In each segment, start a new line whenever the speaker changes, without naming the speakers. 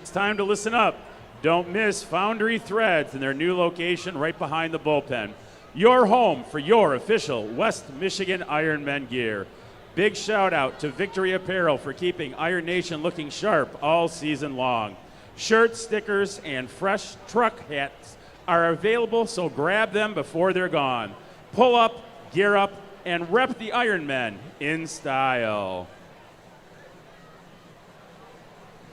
It's time to listen up. Don't miss Foundry Threads in their new location right behind the bullpen. Your home for your official West Michigan Ironmen gear. Big shout out to Victory Apparel for keeping Iron Nation looking sharp all season long. Shirts, stickers, and fresh truck hats are available, so grab them before they're gone. Pull up, gear up, and rep the Ironmen in style.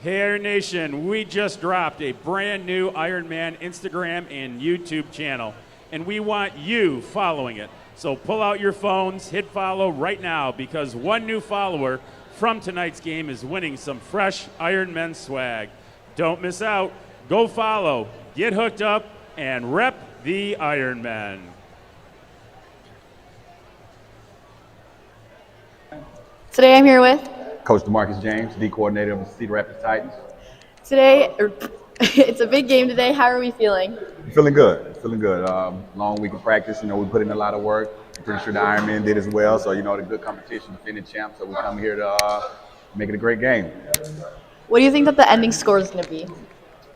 Hey Iron Nation, we just dropped a brand new Ironman Instagram and YouTube channel, and we want you following it. So pull out your phones, hit follow right now, because one new follower from tonight's game is winning some fresh Ironman swag. Don't miss out. Go follow, get hooked up, and rep the Ironmen.
Today I'm here with
Coach DeMarcus James, D coordinator of the Cedar Rapids Titans.
It's a big game today. How are we feeling?
Feeling good, feeling good. Long week of practice, we put in a lot of work. I'm pretty sure the Ironmen did as well, so the good competition, defending champs, so we come here to make it a great game.
What do you think that the ending score is going to be?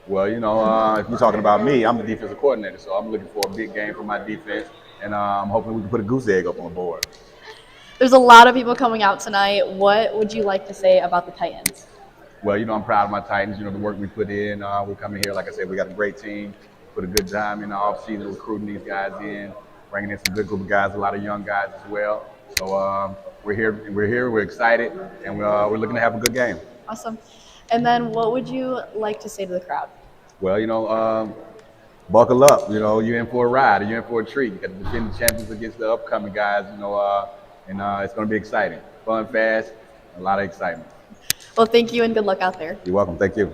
Well, if you're talking about me, I'm the defensive coordinator, so I'm looking for a big game for my defense, and I'm hoping we can put a goose egg up on the board.
There's a lot of people coming out tonight. What would you like to say about the Titans?
Well, I'm proud of my Titans, the work we put in. We're coming here, like I said, we got a great team. Put a good time in the offseason recruiting these guys in, bringing in some good group of guys, a lot of young guys as well. So we're here, we're excited, and we're looking to have a good game.
Awesome. And then what would you like to say to the crowd?
Well, buckle up. You're in for a ride, or you're in for a treat. You got to defend the champions against the upcoming guys, and it's going to be exciting. Fun, fast, a lot of excitement.
Well, thank you and good luck out there.
You're welcome. Thank you.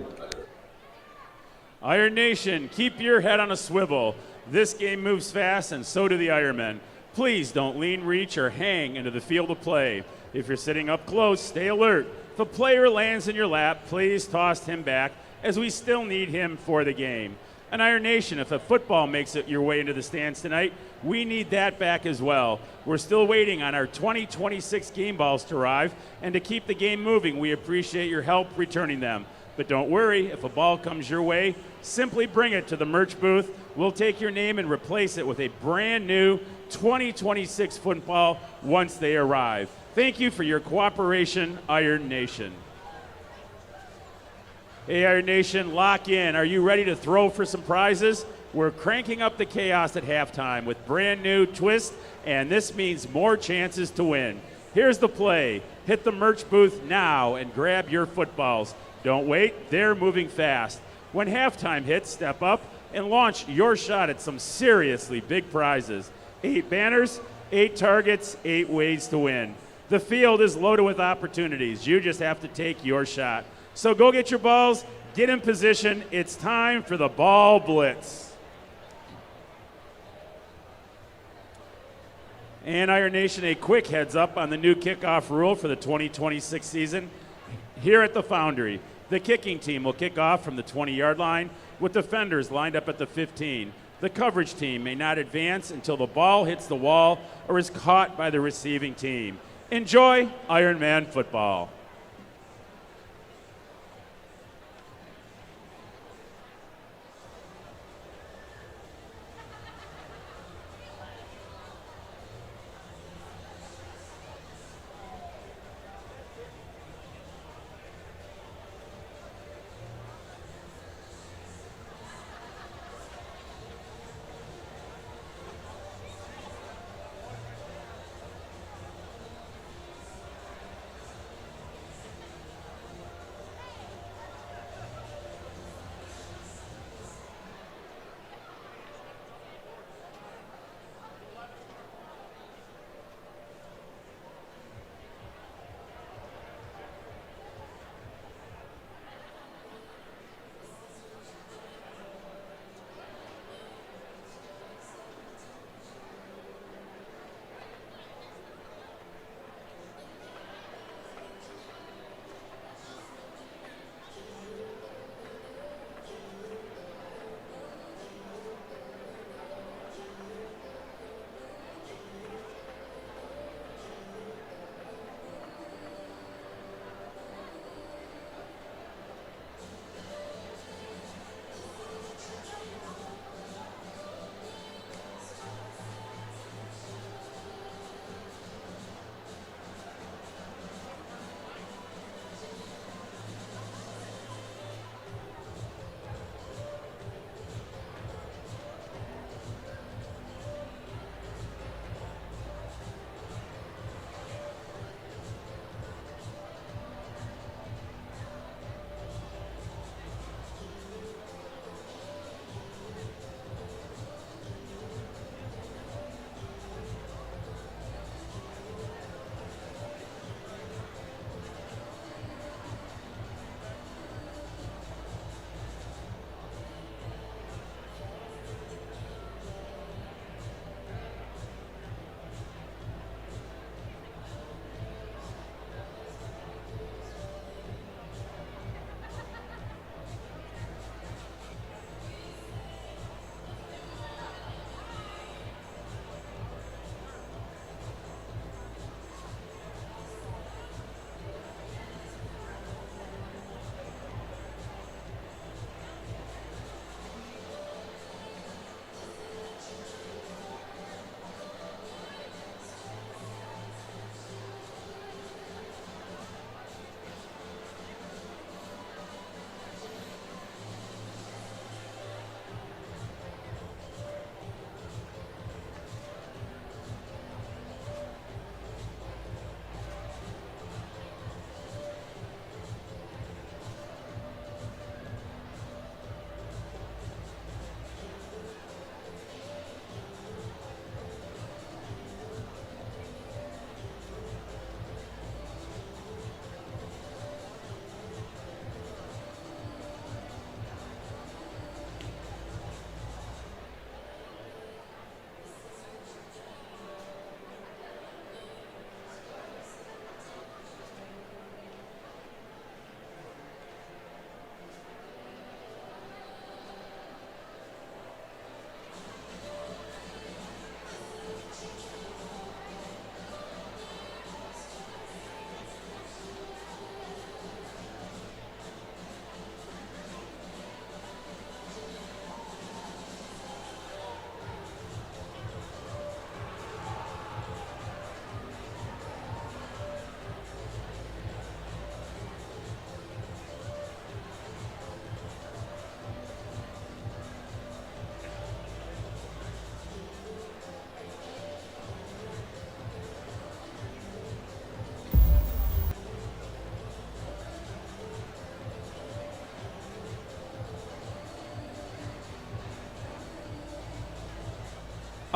Iron Nation, keep your head on a swivel. This game moves fast, and so do the Ironmen. Please don't lean, reach, or hang into the field of play. If you're sitting up close, stay alert. If a player lands in your lap, please toss him back, as we still need him for the game. And Iron Nation, if a football makes it your way into the stands tonight, we need that back as well. We're still waiting on our 2026 game balls to arrive, and to keep the game moving, we appreciate your help returning them. But don't worry, if a ball comes your way, simply bring it to the merch booth. We'll take your name and replace it with a brand new 2026 football once they arrive. Thank you for your cooperation, Iron Nation. Hey, Iron Nation, lock in. Are you ready to throw for some prizes? We're cranking up the chaos at halftime with brand new twist, and this means more chances to win. Here's the play. Hit the merch booth now and grab your footballs. Don't wait, they're moving fast. When halftime hits, step up and launch your shot at some seriously big prizes. 8 banners, 8 targets, 8 ways to win. The field is loaded with opportunities. You just have to take your shot. So go get your balls, get in position. It's time for the ball blitz. And Iron Nation, a quick heads up on the new kickoff rule for the 2026 season. Here at the Foundry, the kicking team will kick off from the 20-yard line with defenders lined up at the 15. The coverage team may not advance until the ball hits the wall or is caught by the receiving team. Enjoy Ironman football.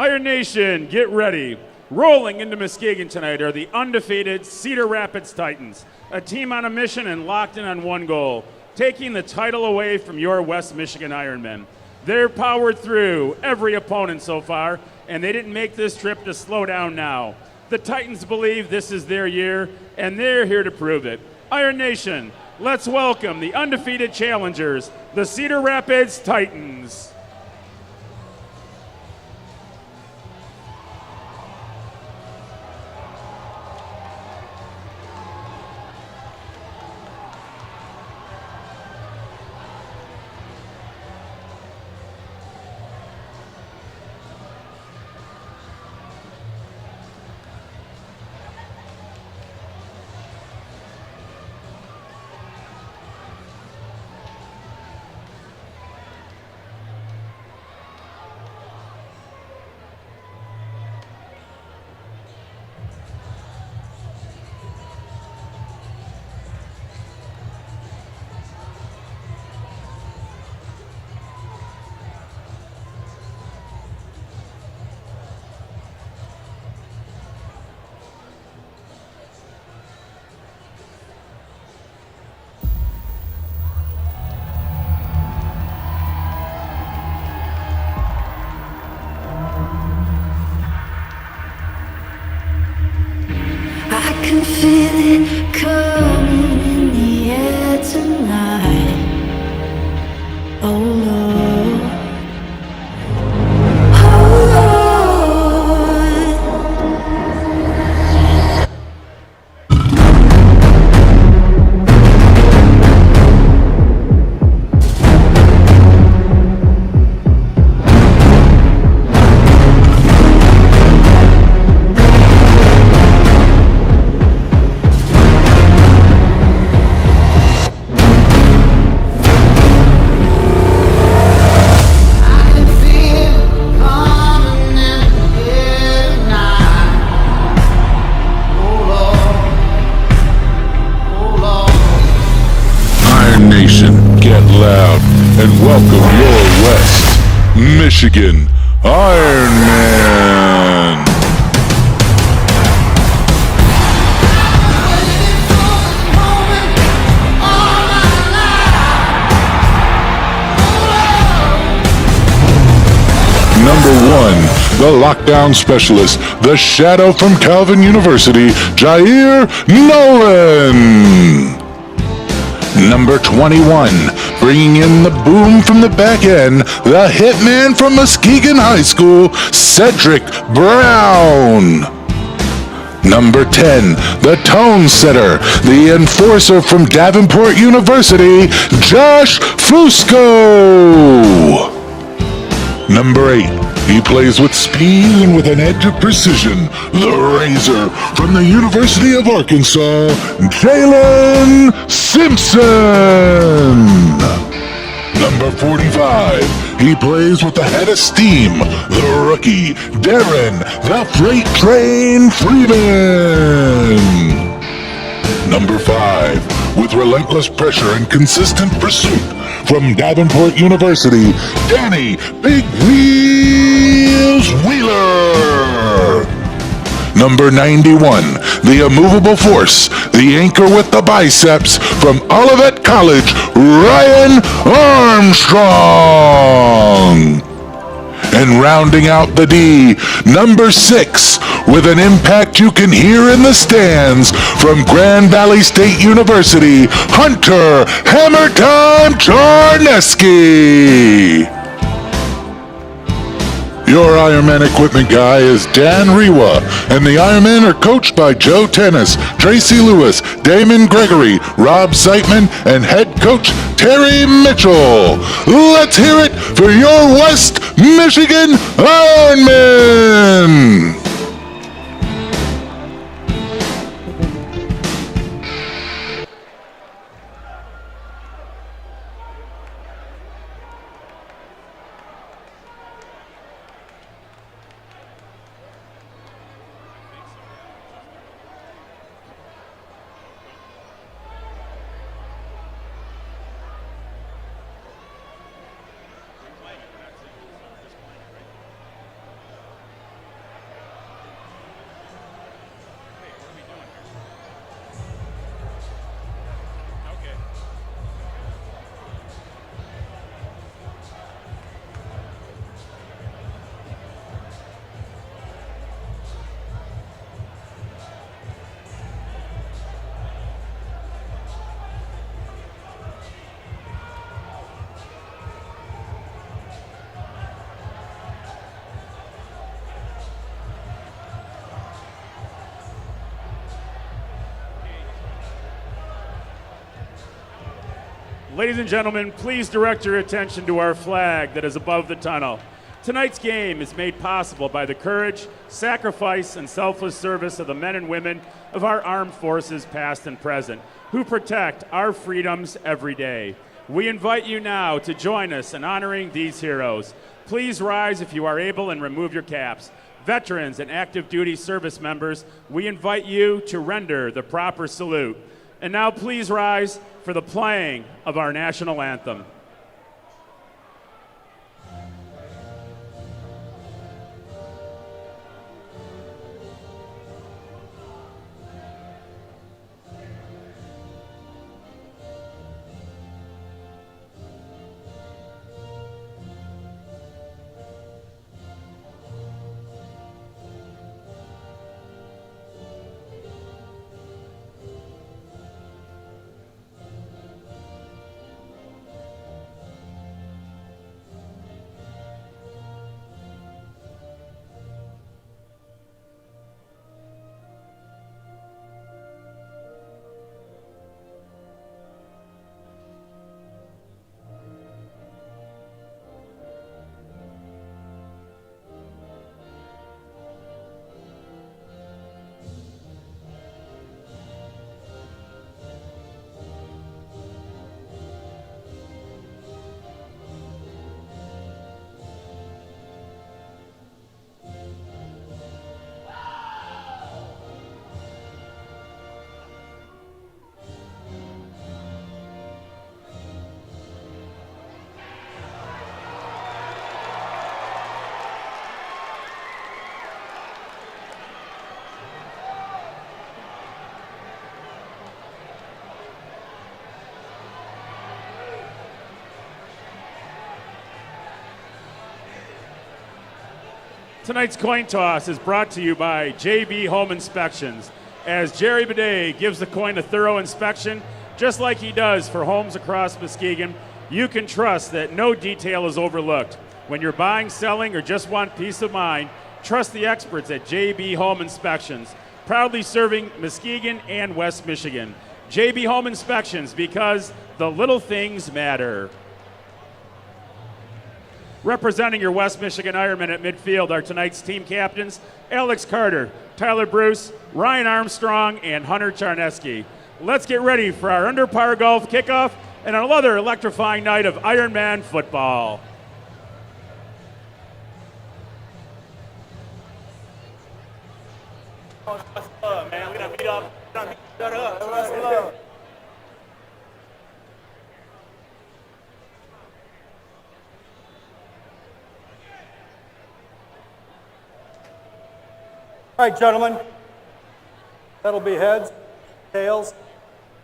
Iron Nation, get ready. Rolling into Muskegon tonight are the undefeated Cedar Rapids Titans, a team on a mission and locked in on one goal, taking the title away from your West Michigan Ironmen. They're powered through every opponent so far, and they didn't make this trip to slow down now. The Titans believe this is their year, and they're here to prove it. Iron Nation, let's welcome the undefeated challengers, the Cedar Rapids Titans.
I can feel it coming in the air tonight. Oh Lord, oh Lord.
Nation, get loud and welcome your West Michigan Ironman. Number 1, the lockdown specialist, the shadow from Calvin University, Jair Nolan. Number 21, bringing in the boom from the back end, the hitman from Muskegon High School, Cedric Brown. Number 10, the tone setter, the enforcer from Davenport University, Josh Fusco. Number 8, he plays with speed and with an edge of precision, the Razor from the University of Arkansas, Jalen Simpson. Number 45, he plays with the head of steam, the rookie, Darren, the Freight Train Freeman. Number 5, with relentless pressure and consistent pursuit, from Davenport University, Danny Big Wheels Wheeler. Number 91, the immovable force, the anchor with the biceps, from Olivet College, Ryan Armstrong. And rounding out the D, number 6, with an impact you can hear in the stands, from Grand Valley State University, Hunter Hammer Time Charneski. Your Ironman equipment guy is Dan Rewa, and the Ironmen are coached by Joe Tennis, Tracy Lewis, Damon Gregory, Rob Zeitman, and head coach Terry Mitchell. Let's hear it for your West Michigan Ironmen!
Ladies and gentlemen, please direct your attention to our flag that is above the tunnel. Tonight's game is made possible by the courage, sacrifice, and selfless service of the men and women of our armed forces, past and present, who protect our freedoms every day. We invite you now to join us in honoring these heroes. Please rise if you are able and remove your caps. Veterans and active duty service members, we invite you to render the proper salute. And now please rise for the playing of our national anthem. Tonight's coin toss is brought to you by JB Home Inspections. As Jerry Bidet gives the coin a thorough inspection, just like he does for homes across Muskegon, you can trust that no detail is overlooked. When you're buying, selling, or just want peace of mind, trust the experts at JB Home Inspections, proudly serving Muskegon and West Michigan. JB Home Inspections, because the little things matter. Representing your West Michigan Ironmen at midfield are tonight's team captains, Alex Carter, Tyler Bruce, Ryan Armstrong, and Hunter Charneski. Let's get ready for our under par golf kickoff and another electrifying night of Ironman football.
Man, we're gonna beat up. Shut up. All right, gentlemen. That'll be heads, tails,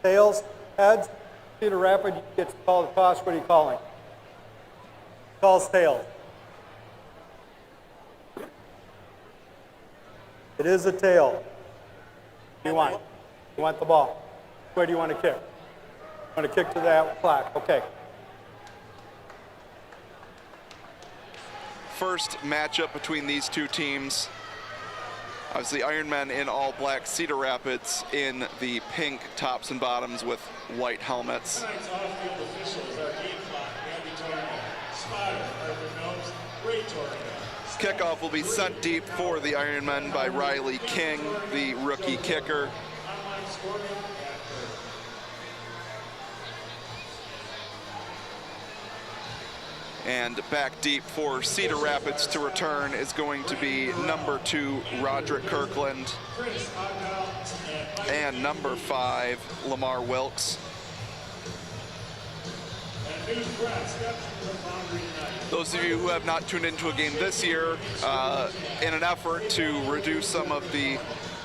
heads. Cedar Rapids gets to call the toss. What are you calling? Calls tails. It is a tail. What do you want? You want the ball. Where do you want to kick? You want to kick to that clock. Okay.
First matchup between these two teams. Obviously, Ironmen in all black, Cedar Rapids in the pink tops and bottoms with white helmets.
Tonight's off-field officials are game clock, Andy Torga, spotter, Arthur Knobs, Ray Torga.
Kickoff will be sent deep for the Ironmen by Riley King, the rookie kicker.
Online scoring after.
And back deep for Cedar Rapids to return is going to be number 2, Roderick Kirkland, and number 5, Lamar Wilkes. Those of you who have not tuned into a game this year, in an effort to reduce some of the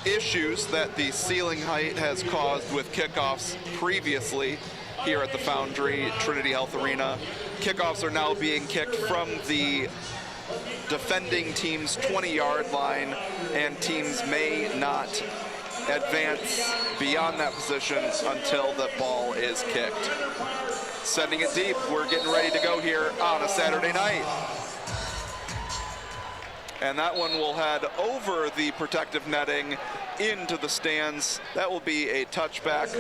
issues that the ceiling height has caused with kickoffs previously here at the Foundry Trinity Health Arena, kickoffs are now being kicked from the defending team's 20-yard line, and teams may not advance beyond that position until the ball is kicked. Sending it deep, we're getting ready to go here on a Saturday night. And that one will head over the protective netting into the stands. That will be a touchback.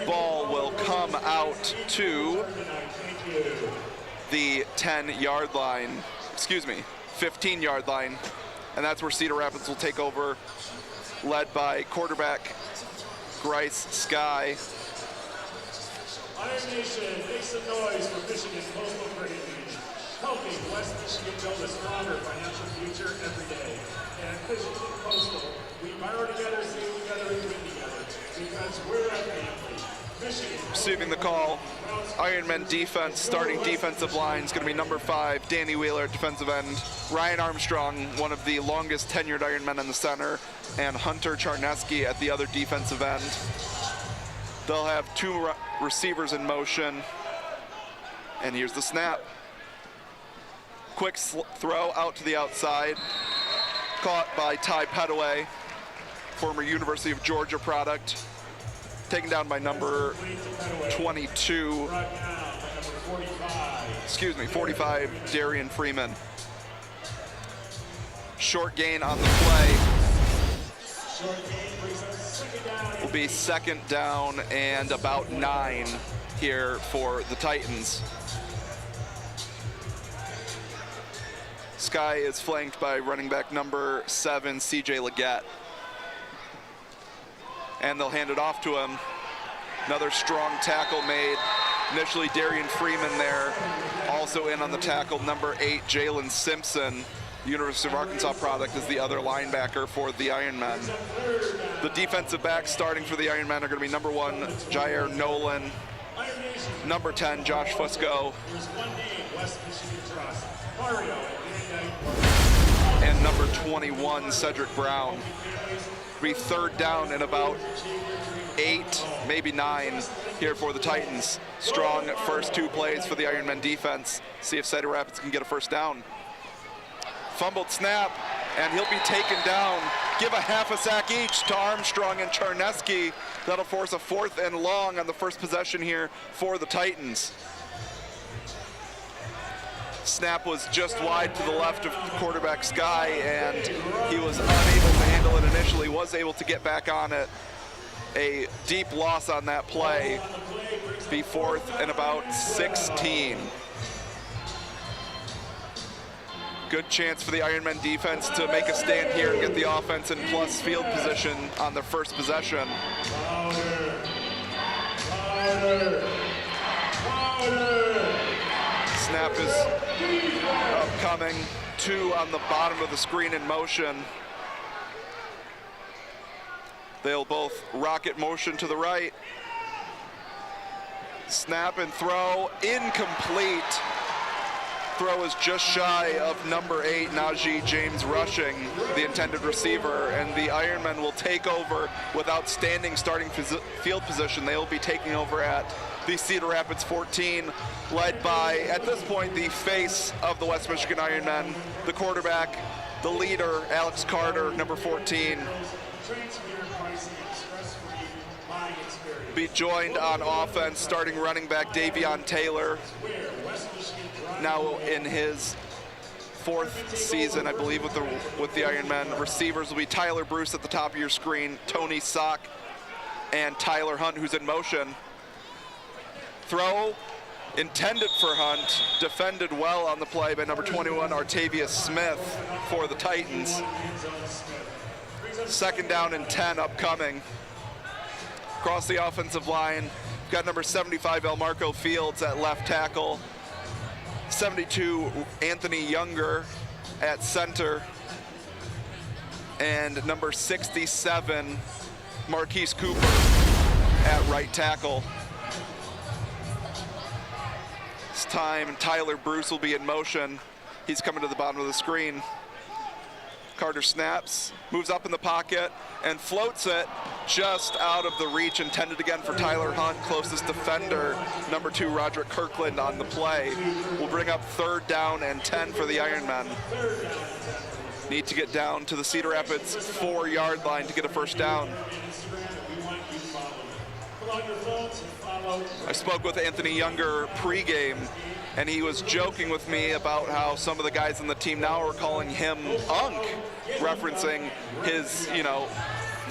Ball will come out to the 10-yard line, 15-yard line, and that's where Cedar Rapids will take over, led by quarterback Grice Sky.
Iron Nation, make some noise for Michigan Coastal Crazy, helping West Michigan build a stronger financial future every day. And Michigan Coastal, we borrow together, save together, and win together, because we're a family.
Receiving the call, Ironmen defense, starting defensive line is going to be number 5, Danny Wheeler at defensive end, Ryan Armstrong, one of the longest tenured Ironmen in the center, and Hunter Charneski at the other defensive end. They'll have 2 receivers in motion, and here's the snap. Quick throw out to the outside, caught by Ty Petaway, former University of Georgia product. Taken down by number 22, 45, Darian Freeman. Short gain on the play. Will be second down and about 9 here for the Titans. Sky is flanked by running back number 7, CJ Leggett. And they'll hand it off to him. Another strong tackle made. Initially Darian Freeman there. Also in on the tackle, number 8, Jalen Simpson. University of Arkansas product is the other linebacker for the Ironmen. The defensive backs starting for the Ironmen are going to be number 1, Jair Nolan. Number 10, Josh Fusco. And number 21, Cedric Brown. Be third down and about 8, maybe 9 here for the Titans. Strong first 2 plays for the Ironmen defense. See if Cedar Rapids can get a first down. Fumbled snap, and he'll be taken down. Give a half a sack each to Armstrong and Charneski. That'll force a 4th and long on the first possession here for the Titans. Snap was just wide to the left of quarterback Sky, and he was unable to handle it initially, was able to get back on it. A deep loss on that play. Be 4th and about 16. Good chance for the Ironmen defense to make a stand here and get the offense in plus field position on their first possession. Snap is upcoming. 2 on the bottom of the screen in motion. They'll both rocket motion to the right. Snap and throw, incomplete. Throw is just shy of number 8, Najee James Rushing, the intended receiver, and the Ironmen will take over with outstanding starting field position. They will be taking over at the Cedar Rapids 14, led by, at this point, the face of the West Michigan Ironmen, the quarterback, the leader, Alex Carter, number 14. Be joined on offense, starting running back Davion Taylor, now in his 4th season, I believe, with the Ironmen. Receivers will be Tyler Bruce at the top of your screen, Tony Sock, and Tyler Hunt, who's in motion. Throw intended for Hunt, defended well on the play by number 21, Artavius Smith for the Titans. Second down and 10 upcoming. Across the offensive line, we've got number 75, Elmarco Fields at left tackle. 72, Anthony Younger at center. And number 67, Marquise Cooper at right tackle. This time, Tyler Bruce will be in motion. He's coming to the bottom of the screen. Carter snaps, moves up in the pocket, and floats it just out of the reach, intended again for Tyler Hunt, closest defender, number 2, Roderick Kirkland on the play. Will bring up 3rd down and 10 for the Ironmen. Need to get down to the Cedar Rapids 4-yard line to get a first down. I spoke with Anthony Younger pregame, and he was joking with me about how some of the guys on the team now are calling him Unk, referencing his,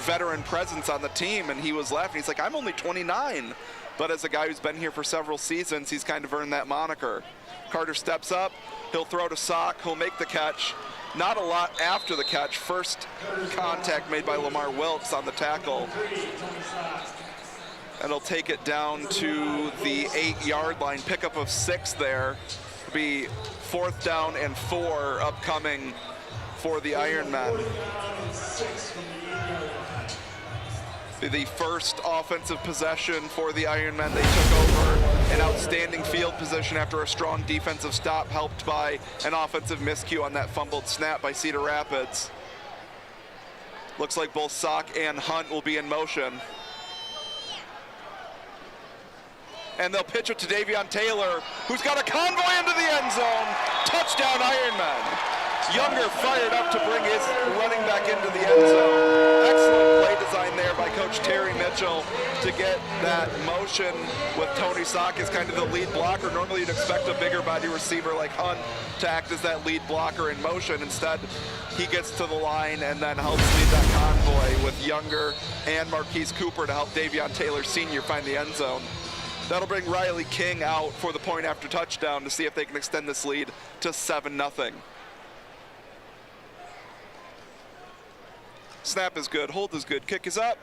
veteran presence on the team, and he was laughing. He's like, I'm only 29. But as a guy who's been here for several seasons, he's kind of earned that moniker. Carter steps up, he'll throw to Sock, he'll make the catch. Not a lot after the catch. First contact made by Lamar Wilkes on the tackle. And he'll take it down to the 8-yard line. Pickup of 6 there. It'll be 4th down and 4 upcoming for the Ironmen. The first offensive possession for the Ironmen. They took over an outstanding field position after a strong defensive stop, helped by an offensive miscue on that fumbled snap by Cedar Rapids. Looks like both Sock and Hunt will be in motion. And they'll pitch it to Davion Taylor, who's got a convoy into the end zone. Touchdown, Ironmen. Younger fired up to bring his running back into the end zone. Excellent play design there by Coach Terry Mitchell to get that motion with Tony Sock as kind of the lead blocker. Normally you'd expect a bigger body receiver like Hunt to act as that lead blocker in motion. Instead, he gets to the line and then helps lead that convoy with Younger and Marquise Cooper to help Davion Taylor Sr. find the end zone. That'll bring Riley King out for the point after touchdown to see if they can extend this lead to 7-0. Snap is good, hold is good, kick is up.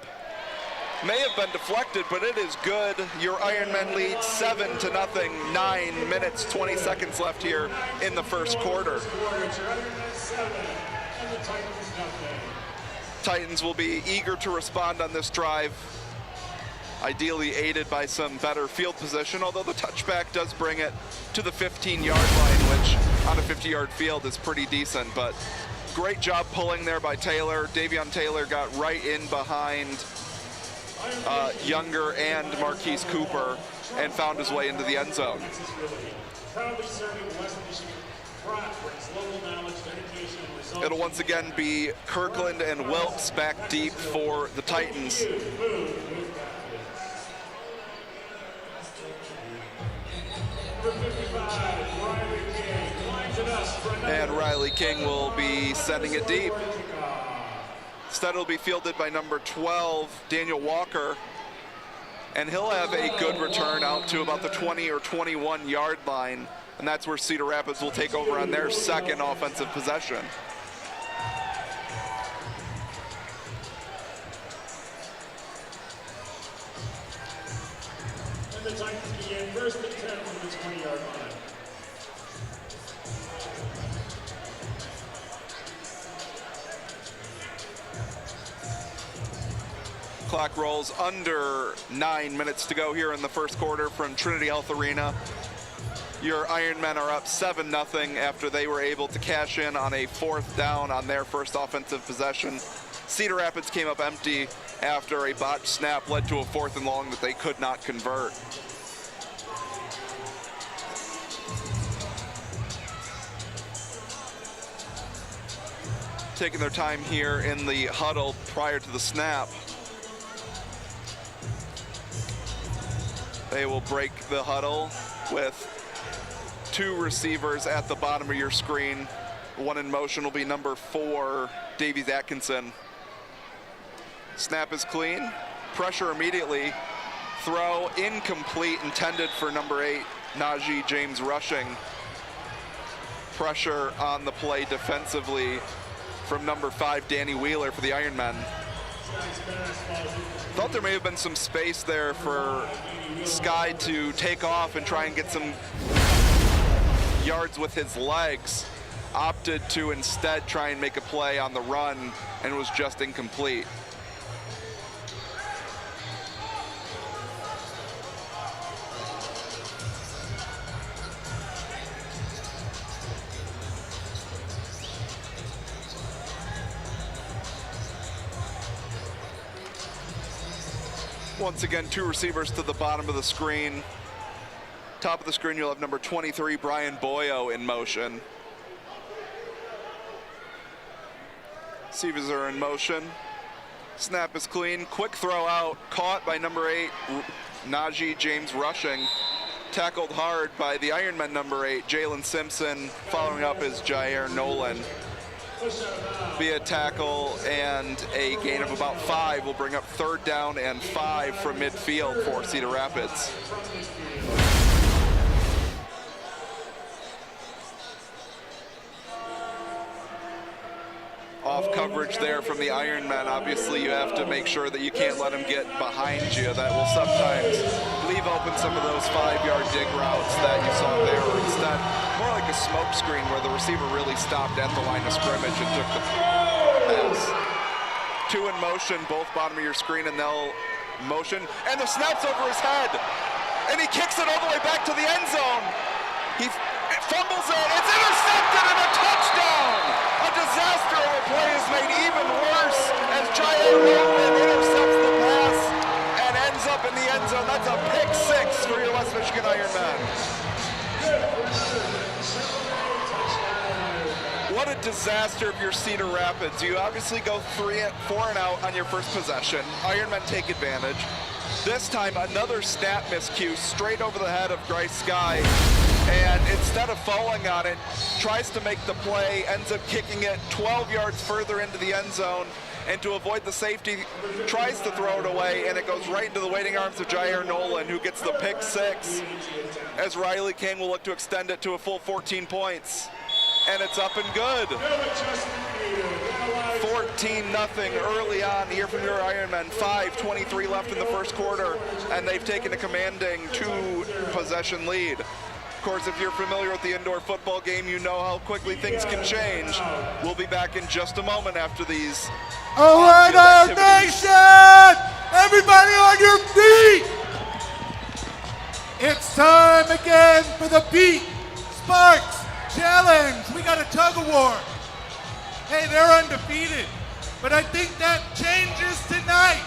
May have been deflected, but it is good. Your Ironmen lead 7-0, 9 minutes, 20 seconds left here in the first quarter. Titans will be eager to respond on this drive, ideally aided by some better field position, although the touchback does bring it to the 15-yard line, which on a 50-yard field is pretty decent, but great job pulling there by Taylor. Davion Taylor got right in behind Younger and Marquise Cooper and found his way into the end zone. It'll once again be Kirkland and Wilkes back deep for the Titans. And Riley King will be sending it deep. Instead, it'll be fielded by number 12, Daniel Walker. And he'll have a good return out to about the 20 or 21-yard line. And that's where Cedar Rapids will take over on their second offensive possession.
And the Titans begin first and 10 from the 20-yard line.
Clock rolls under 9 minutes to go here in the first quarter from Trinity Health Arena. Your Ironmen are up 7-0 after they were able to cash in on a 4th down on their first offensive possession. Cedar Rapids came up empty after a botched snap led to a 4th and long that they could not convert. Taking their time here in the huddle prior to the snap. They will break the huddle with 2 receivers at the bottom of your screen. One in motion will be number 4, Davies Atkinson. Snap is clean, pressure immediately. Throw incomplete, intended for number 8, Najee James Rushing. Pressure on the play defensively from number 5, Danny Wheeler for the Ironmen. Thought there may have been some space there for Sky to take off and try and get some yards with his legs. Opted to instead try and make a play on the run and was just incomplete. Once again, 2 receivers to the bottom of the screen. Top of the screen, you'll have number 23, Brian Boyo, in motion. Receivers are in motion. Snap is clean. Quick throw out. Caught by number 8, Najee James Rushing. Tackled hard by the Ironman number 8, Jalen Simpson. Following up is Jair Nolan. via tackle and a gain of about 5 will bring up 3rd down and 5 from midfield for Cedar Rapids. Off coverage there from the Ironmen. Obviously, you have to make sure that you can't let them get behind you. That will sometimes leave open some of those 5-yard dig routes that you saw there. Instead, more like a smoke screen where the receiver really stopped at the line of scrimmage and took the pass. 2 in motion, both bottom of your screen, and they'll motion. And the snap's over his head. And he kicks it all the way back to the end zone. He fumbles it. It's intercepted and a touchdown. A disaster of a play is made even worse as Jair Roman intercepts the pass and ends up in the end zone. That's a pick 6 for your West Michigan Ironmen. What a disaster if you're Cedar Rapids. You obviously go 4 and out on your first possession. Ironmen take advantage. This time another snap miscue straight over the head of Bryce Sky. And instead of falling on it, tries to make the play, ends up kicking it 12 yards further into the end zone, and to avoid the safety, tries to throw it away, and it goes right into the waiting arms of Jair Nolan, who gets the pick 6, as Riley King will look to extend it to a full 14 points. And it's up and good. 14-0 early on here from your Ironmen. 5:23 left in the first quarter, and they've taken a commanding 2-possession lead. Of course, if you're familiar with the indoor football game, you know how quickly things can change. We'll be back in just a moment after these.
All right, Iron Nation! Everybody on your feet! It's time again for the Beat Sparks Challenge. We got a tug-of-war. Hey, they're undefeated, but I think that changes tonight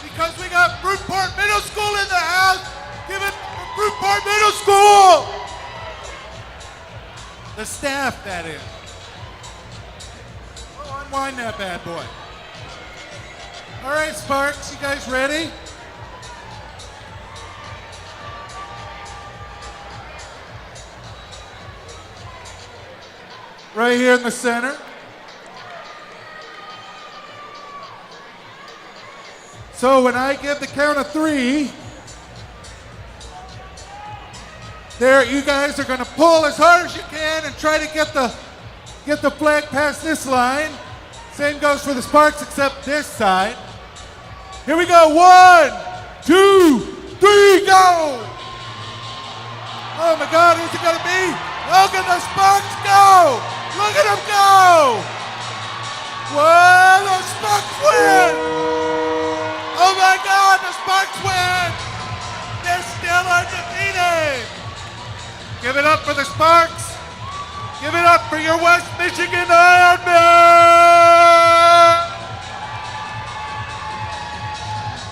because we got Fruitport Middle School in the house. Give it for Fruitport Middle School! The staff, that is. Oh, unwind that bad boy. All right, Sparks, you guys ready? Right here in the center. So when I give the count of 3, there, you guys are going to pull as hard as you can and try to get the flag past this line. Same goes for the Sparks, except this side. Here we go. 1, 2, 3, go! Oh my God, who's it going to be? Look at the Sparks go! Look at them go! Whoa, the Sparks win! Oh my God, the Sparks win! They're still undefeated! Give it up for the Sparks. Give it up for your West Michigan Ironmen!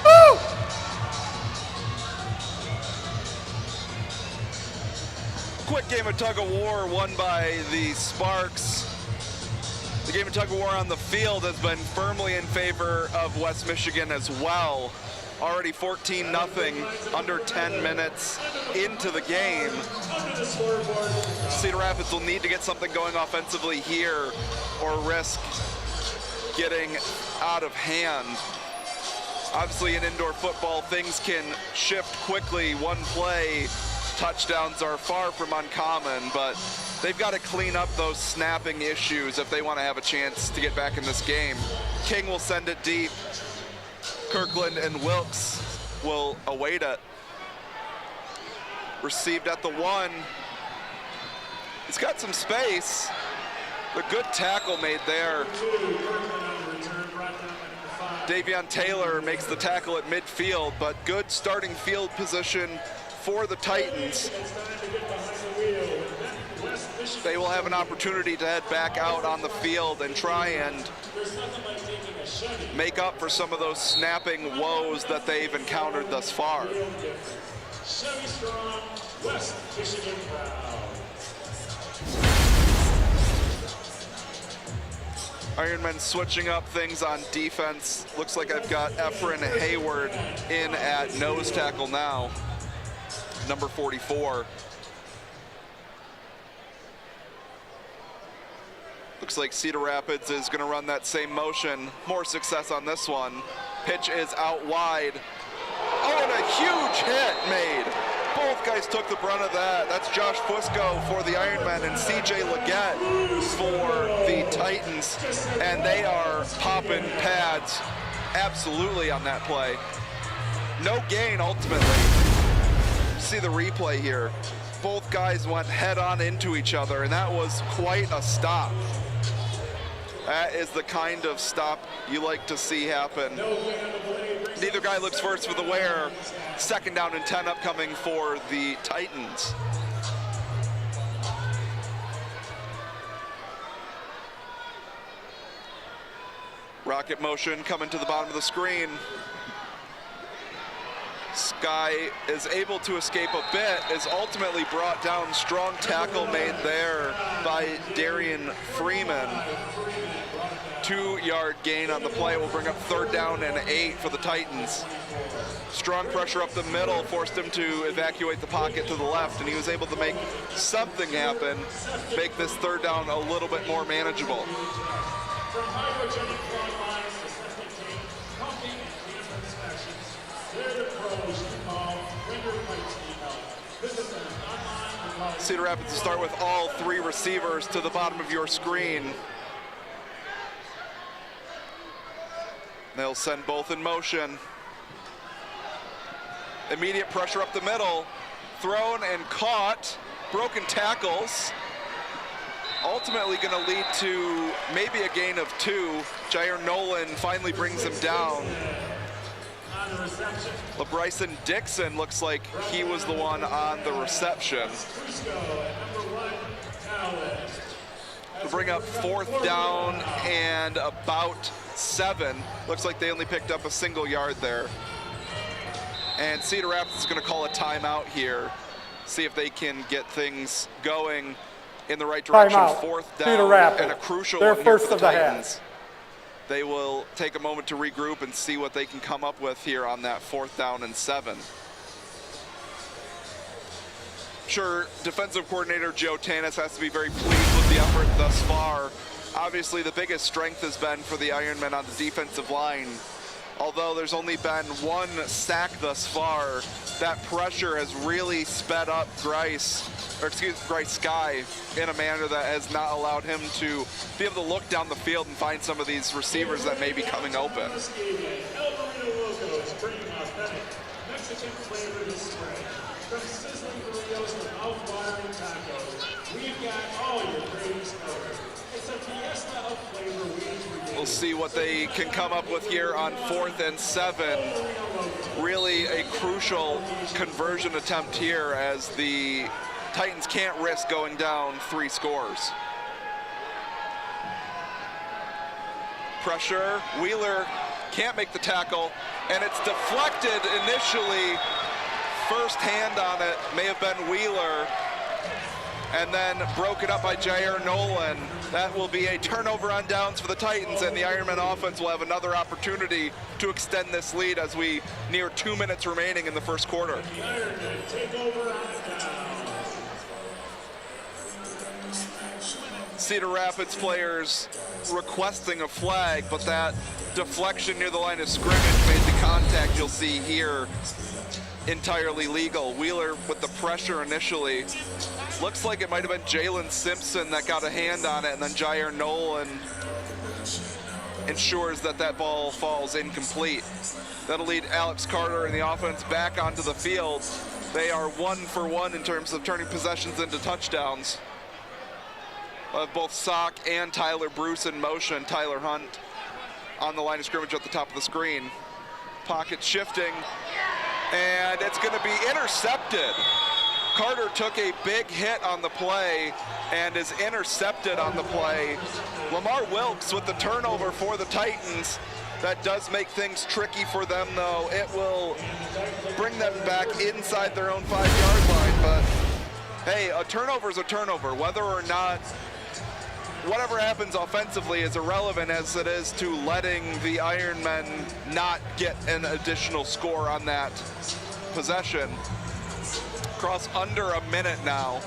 Woo!
Quick game of tug-of-war won by the Sparks. The game of tug-of-war on the field has been firmly in favor of West Michigan as well. Already 14-0, under 10 minutes into the game. Cedar Rapids will need to get something going offensively here or risk getting out of hand. Obviously in indoor football, things can shift quickly. One play, touchdowns are far from uncommon, but they've got to clean up those snapping issues if they want to have a chance to get back in this game. King will send it deep. Kirkland and Wilkes will await it. Received at the 1. He's got some space. A good tackle made there. Davion Taylor makes the tackle at midfield, but good starting field position for the Titans. They will have an opportunity to head back out on the field and try and make up for some of those snapping woes that they've encountered thus far. Ironmen switching up things on defense. Looks like I've got Efren Hayward in at nose tackle now, number 44. Looks like Cedar Rapids is going to run that same motion. More success on this one. Pitch is out wide. Oh, and a huge hit made. Both guys took the brunt of that. That's Josh Fusco for the Ironmen and CJ Leggett for the Titans. And they are popping pads absolutely on that play. No gain ultimately. See the replay here. Both guys went head on into each other, and that was quite a stop. That is the kind of stop you like to see happen. Neither guy looks first for the wear. 2nd down and 10 upcoming for the Titans. Rocket motion coming to the bottom of the screen. Sky is able to escape a bit, is ultimately brought down. Strong tackle made there by Darian Freeman. 2-yard gain on the play will bring up 3rd down and 8 for the Titans. Strong pressure up the middle forced him to evacuate the pocket to the left, and he was able to make something happen, make this 3rd down a little bit more manageable. Cedar Rapids will start with all 3 receivers to the bottom of your screen. They'll send both in motion. Immediate pressure up the middle. Thrown and caught. Broken tackles. Ultimately going to lead to maybe a gain of 2. Jair Nolan finally brings him down. LeBryson Dixon looks like he was the one on the reception. To bring up 4th down and about 7. Looks like they only picked up a single yard there. And Cedar Rapids is going to call a timeout here. See if they can get things going in the right direction.
Timeout.
4th
Cedar
down
Rapids.
and a crucial
They're
one here
first
for
of
the
the half.
Titans. They will take a moment to regroup and see what they can come up with here on that 4th down and 7. Sure, defensive coordinator Joe Tanis has to be very pleased with the effort thus far. Obviously, the biggest strength has been for the Ironmen on the defensive line. Although there's only been 1 sack thus far, that pressure has really sped up Bryce Sky in a manner that has not allowed him to be able to look down the field and find some of these receivers that may be coming open. We'll see what they can come up with here on 4th and 7. Really a crucial conversion attempt here as the Titans can't risk going down 3 scores. Pressure, Wheeler can't make the tackle, and it's deflected initially. First hand on it may have been Wheeler, and then broken up by Jair Nolan. That will be a turnover on downs for the Titans, and the Ironman offense will have another opportunity to extend this lead as we near 2 minutes remaining in the first quarter. Cedar Rapids players requesting a flag, but that deflection near the line of scrimmage made the contact you'll see here entirely legal. Wheeler with the pressure initially. Looks like it might have been Jalen Simpson that got a hand on it, and then Jair Nolan ensures that that ball falls incomplete. That'll lead Alex Carter and the offense back onto the field. They are 1 for 1 in terms of turning possessions into touchdowns. Both Sock and Tyler Bruce in motion. Tyler Hunt on the line of scrimmage at the top of the screen. Pocket shifting, and it's going to be intercepted. Carter took a big hit on the play and is intercepted on the play. Lamar Wilkes with the turnover for the Titans. That does make things tricky for them, though. It will bring them back inside their own 5-yard line, but hey, a turnover is a turnover. Whether or not whatever happens offensively is irrelevant as it is to letting the Ironmen not get an additional score on that possession. Across under a minute now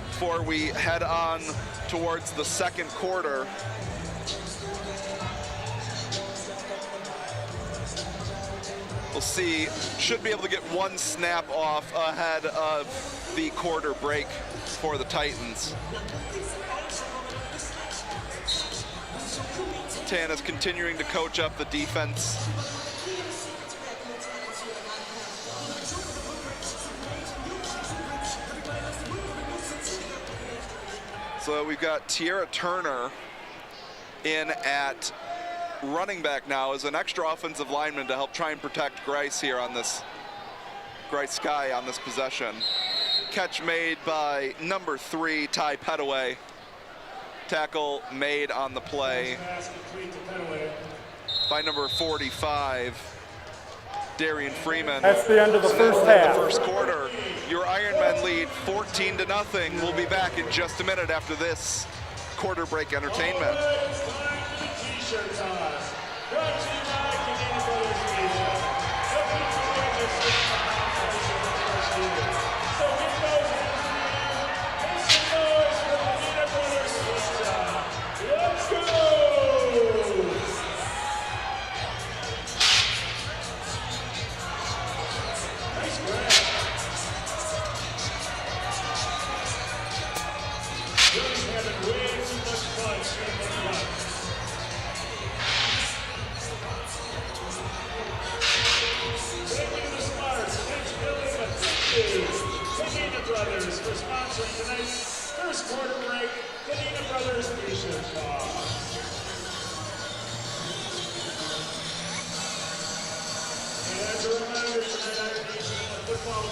before we head on towards the second quarter. We'll see, should be able to get one snap off ahead of the quarter break for the Titans. Tan is continuing to coach up the defense. So we've got Tierra Turner in at running back now as an extra offensive lineman to help try and protect Grice here on this, Grice Sky on this possession. Catch made by number 3, Ty Petaway. Tackle made on the play by number 45, Darian Freeman.
That's the end of the first half.
The first quarter, your Ironmen lead 14-0. We'll be back in just a minute after this quarter break entertainment.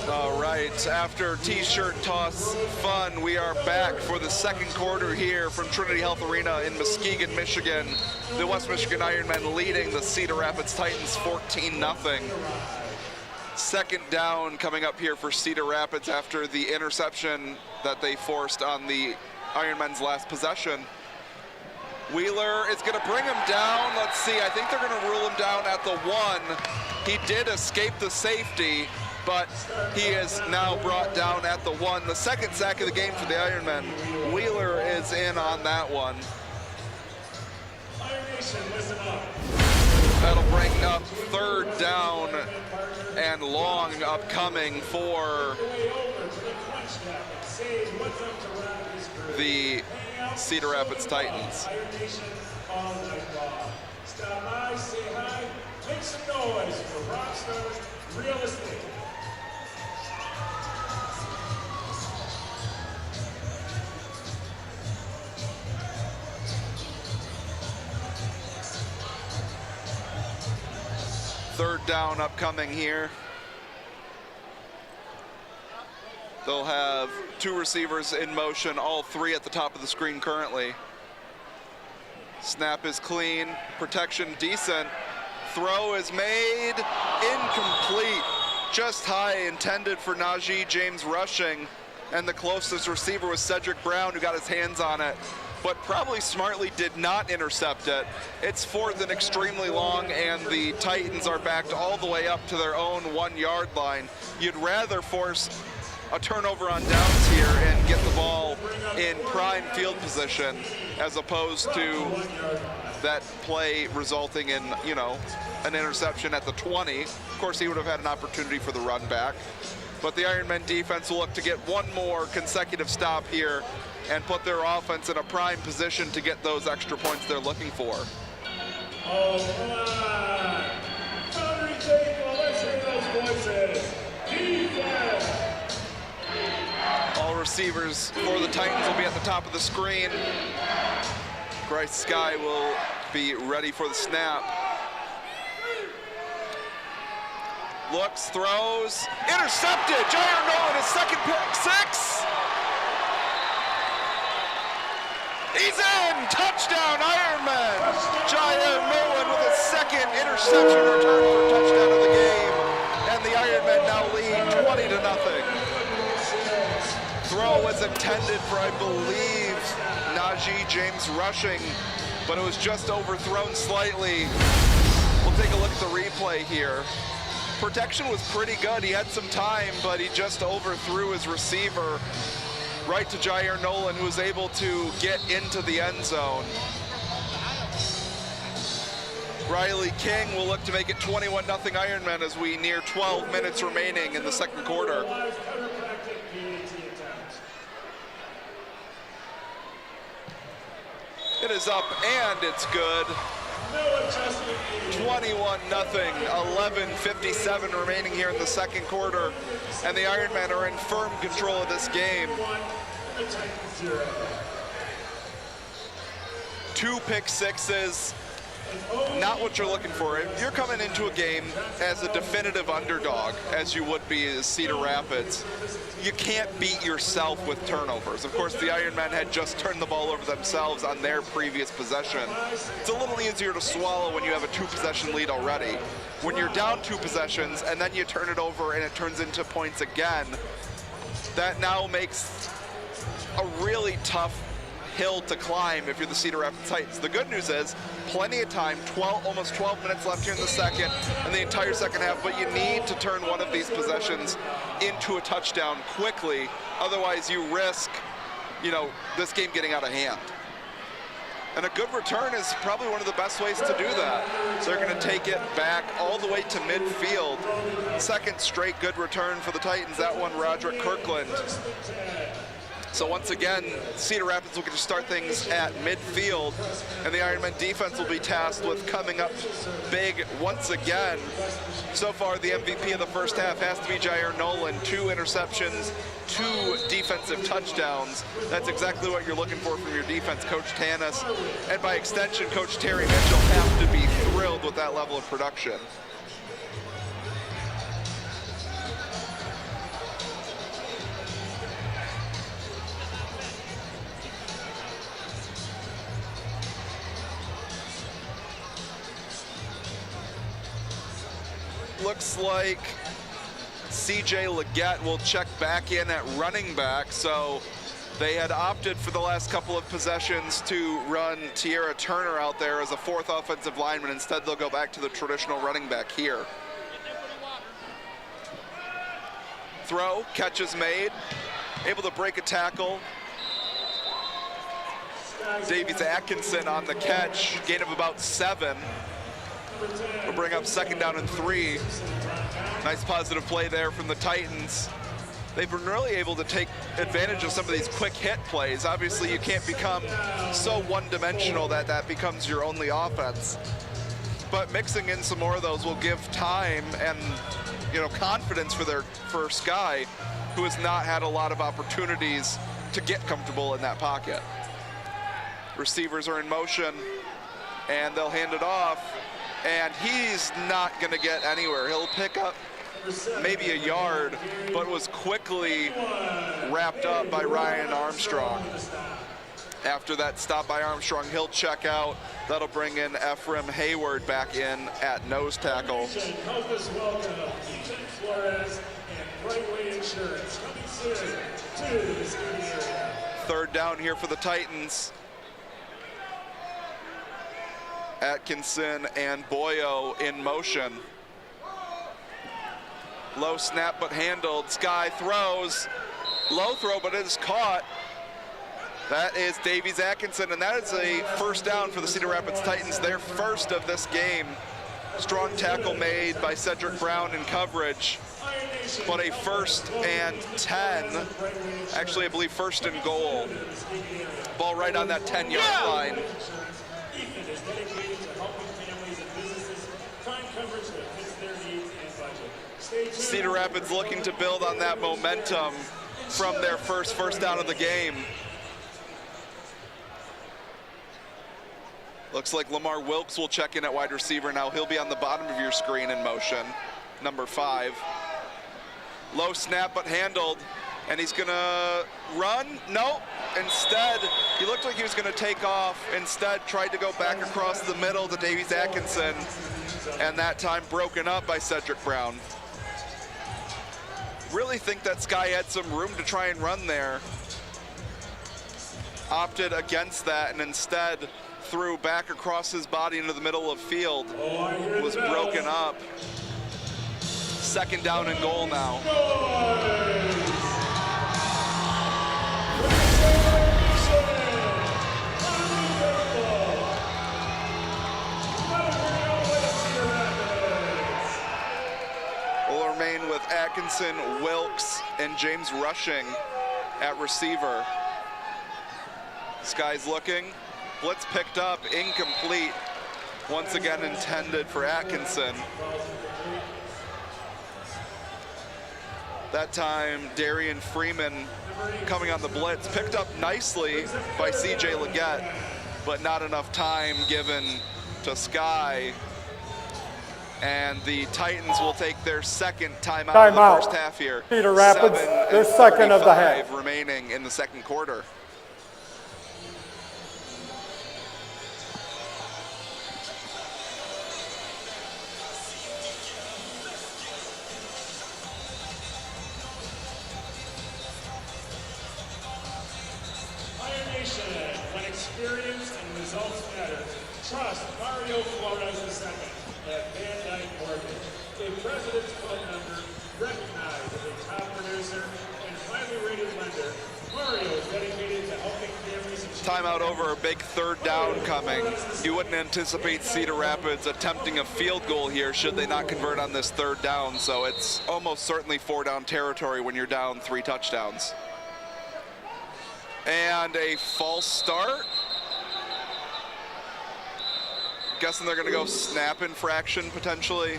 All right, after t-shirt toss fun, we are back for the second quarter here from Trinity Health Arena in Muskegon, Michigan. The West Michigan Ironmen leading the Cedar Rapids Titans 14-0. Second down coming up here for Cedar Rapids after the interception that they forced on the Ironmen's last possession. Wheeler is going to bring him down. Let's see, I think they're going to rule him down at the 1. He did escape the safety, but he is now brought down at the 1. The second sack of the game for the Ironmen. Wheeler is in on that one. That'll bring up third down and long upcoming for the Cedar Rapids Titans. Stop by, say hi, make some noise for Rockstars Real Estate. Third down upcoming here. They'll have 2 receivers in motion, all 3 at the top of the screen currently. Snap is clean, protection decent. Throw is made, incomplete. Just high, intended for Najee James rushing. And the closest receiver was Cedric Brown, who got his hands on it, but probably smartly did not intercept it. It's 4th and extremely long, and the Titans are backed all the way up to their own 1-yard line. You'd rather force a turnover on downs here and get the ball in prime field position as opposed to that play resulting in, you know, an interception at the 20. Of course, he would have had an opportunity for the run back. But the Ironmen defense will look to get one more consecutive stop here and put their offense in a prime position to get those extra points they're looking for.
All right. Boundary table, let's hear those voices. Defense.
All receivers for the Titans will be at the top of the screen. Grice Sky will be ready for the snap. Looks, throws, intercepted. Jair Nolan, his second pick, 6. He's in, touchdown Ironman. Jair Nolan with his second interception return for touchdown of the game. And the Ironmen now lead 20-0. Throw was intended for, I believe, Najee James rushing, but it was just overthrown slightly. We'll take a look at the replay here. Protection was pretty good. He had some time, but he just overthrew his receiver. right to Jair Nolan, who was able to get into the end zone. Riley King will look to make it 21-0 Ironmen as we near 12 minutes remaining in the second quarter. It is up and it's good. 21-0, 11:57 remaining here in the second quarter, and the Ironmen are in firm control of this game. 2 pick sixes, not what you're looking for. If you're coming into a game as a definitive underdog, as you would be as Cedar Rapids, you can't beat yourself with turnovers. Of course, the Ironmen had just turned the ball over themselves on their previous possession. It's a little easier to swallow when you have a 2-possession lead already. When you're down 2 possessions and then you turn it over and it turns into points again, that now makes a really tough hill to climb if you're the Cedar Rapids Titans. The good news is plenty of time, almost 12 minutes left here in the second and the entire second half, but you need to turn one of these possessions into a touchdown quickly. Otherwise you risk, this game getting out of hand. And a good return is probably one of the best ways to do that. They're going to take it back all the way to midfield. Second straight good return for the Titans, that one Roderick Kirkland. So once again, Cedar Rapids will get to start things at midfield, and the Ironmen defense will be tasked with coming up big once again. So far, the MVP of the first half has to be Jair Nolan. 2 interceptions, 2 defensive touchdowns. That's exactly what you're looking for from your defense, Coach Tanis. And by extension, Coach Terry Mitchell have to be thrilled with that level of production. Looks like CJ Leggett will check back in at running back. So they had opted for the last couple of possessions to run Tierra Turner out there as a 4th offensive lineman. Instead, they'll go back to the traditional running back here. Throw, catch is made, able to break a tackle. Davies Atkinson on the catch, gain of about 7. We'll bring up 2nd down and 3. Nice positive play there from the Titans. They've been really able to take advantage of some of these quick hit plays. Obviously, you can't become so one-dimensional that that becomes your only offense. But mixing in some more of those will give time and confidence for Sky, who has not had a lot of opportunities to get comfortable in that pocket. Receivers are in motion, and they'll hand it off. And he's not going to get anywhere. He'll pick up maybe a yard, but was quickly wrapped up by Ryan Armstrong. After that stop by Armstrong, he'll check out. That'll bring in Ephraim Hayward back in at nose tackle.
Help us welcome Ethan Flores and Brightway Insurance coming soon to the Muskegon area.
3rd down here for the Titans. Atkinson and Boyo in motion. Low snap but handled. Sky throws. Low throw, but it is caught. That is Davies Atkinson, and that is a 1st down for the Cedar Rapids Titans, their 1st of this game. Strong tackle made by Cedric Brown in coverage, but a 1st and 10. Actually, I believe 1st and goal. Ball right on that 10-yard line.
Ethan is dedicated to helping families and businesses find coverage that fits their needs and budget. Stay tuned.
Cedar Rapids looking to build on that momentum from their first down of the game. Looks like Lamar Wilkes will check in at wide receiver now. He'll be on the bottom of your screen in motion, number 5. Low snap but handled, and he's gonna run. Nope, instead, he looked like he was gonna take off. Instead, tried to go back across the middle to Davies Atkinson, and that time broken up by Cedric Brown. Really think that Sky had some room to try and run there. Opted against that, and instead threw back across his body into the middle of field. Was broken up. 2nd down and goal now. with Atkinson, Wilkes, and James Rushing at receiver. Sky's looking. Blitz picked up, incomplete. Once again intended for Atkinson. That time, Darian Freeman coming on the blitz, picked up nicely by CJ Leggett, but not enough time given to Sky. And the Titans will take their second timeout in the first half here.
Cedar Rapids, their second of the half.
Remaining in the second quarter.
Iron Nation, when experience and results matter, trust Mario Flores II at Van Dyke Mortgage, a President's Club member, recognized as a top producer and highly rated lender. Mario is dedicated to helping families achieve.
Timeout over, a big third down coming. You wouldn't anticipate Cedar Rapids attempting a field goal here should they not convert on this third down, so it's almost certainly 4-down territory when you're down 3 touchdowns. And a false start. Guessing they're gonna go snap infraction potentially.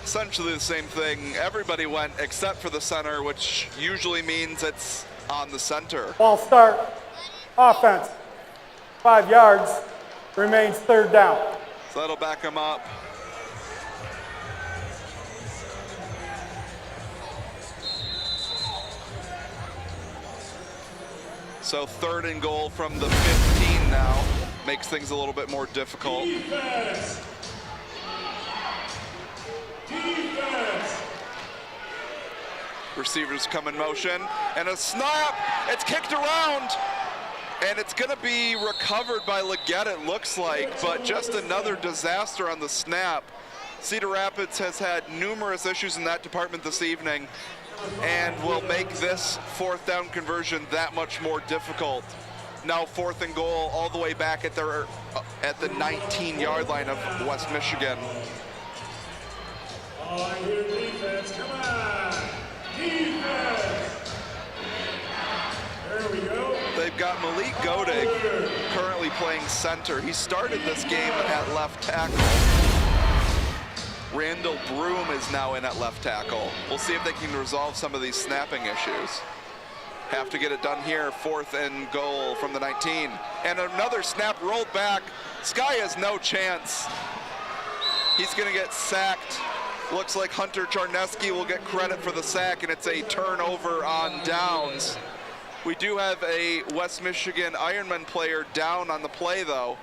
Essentially the same thing. Everybody went except for the center, which usually means it's on the center.
False start. Offense. 5 yards. Remains third down.
So that'll back them up. So 3rd and goal from the 15 now. Makes things a little bit more difficult.
Defense. Defense.
Receivers come in motion, and a snap. It's kicked around, and it's going to be recovered by Leggett, it looks like, but just another disaster on the snap. Cedar Rapids has had numerous issues in that department this evening, and will make this 4th down conversion that much more difficult. Now 4th and goal, all the way back at the 19-yard line of West Michigan.
Oh, I hear defense. Come on. Defense. There we go.
They've got Malik Godig currently playing center. He started this game at left tackle. Randall Broom is now in at left tackle. We'll see if they can resolve some of these snapping issues. Have to get it done here. 4th and goal from the 19. And another snap rolled back. Sky has no chance. He's gonna get sacked. Looks like Hunter Charneski will get credit for the sack, and it's a turnover on downs. We do have a West Michigan Ironmen player down on the play though.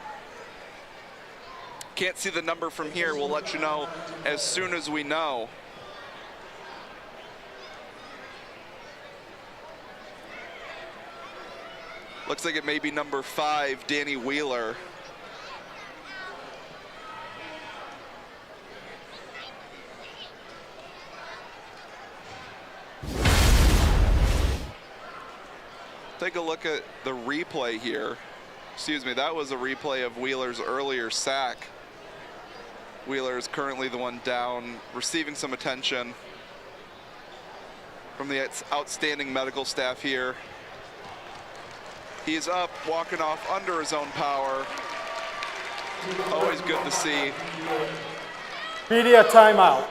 Can't see the number from here. We'll let you know as soon as we know. Looks like it may be number 5, Danny Wheeler. Take a look at the replay here. Excuse me, that was a replay of Wheeler's earlier sack. Wheeler is currently the one down, receiving some attention from the outstanding medical staff here. He's up, walking off under his own power. Always good to see.
Media timeout.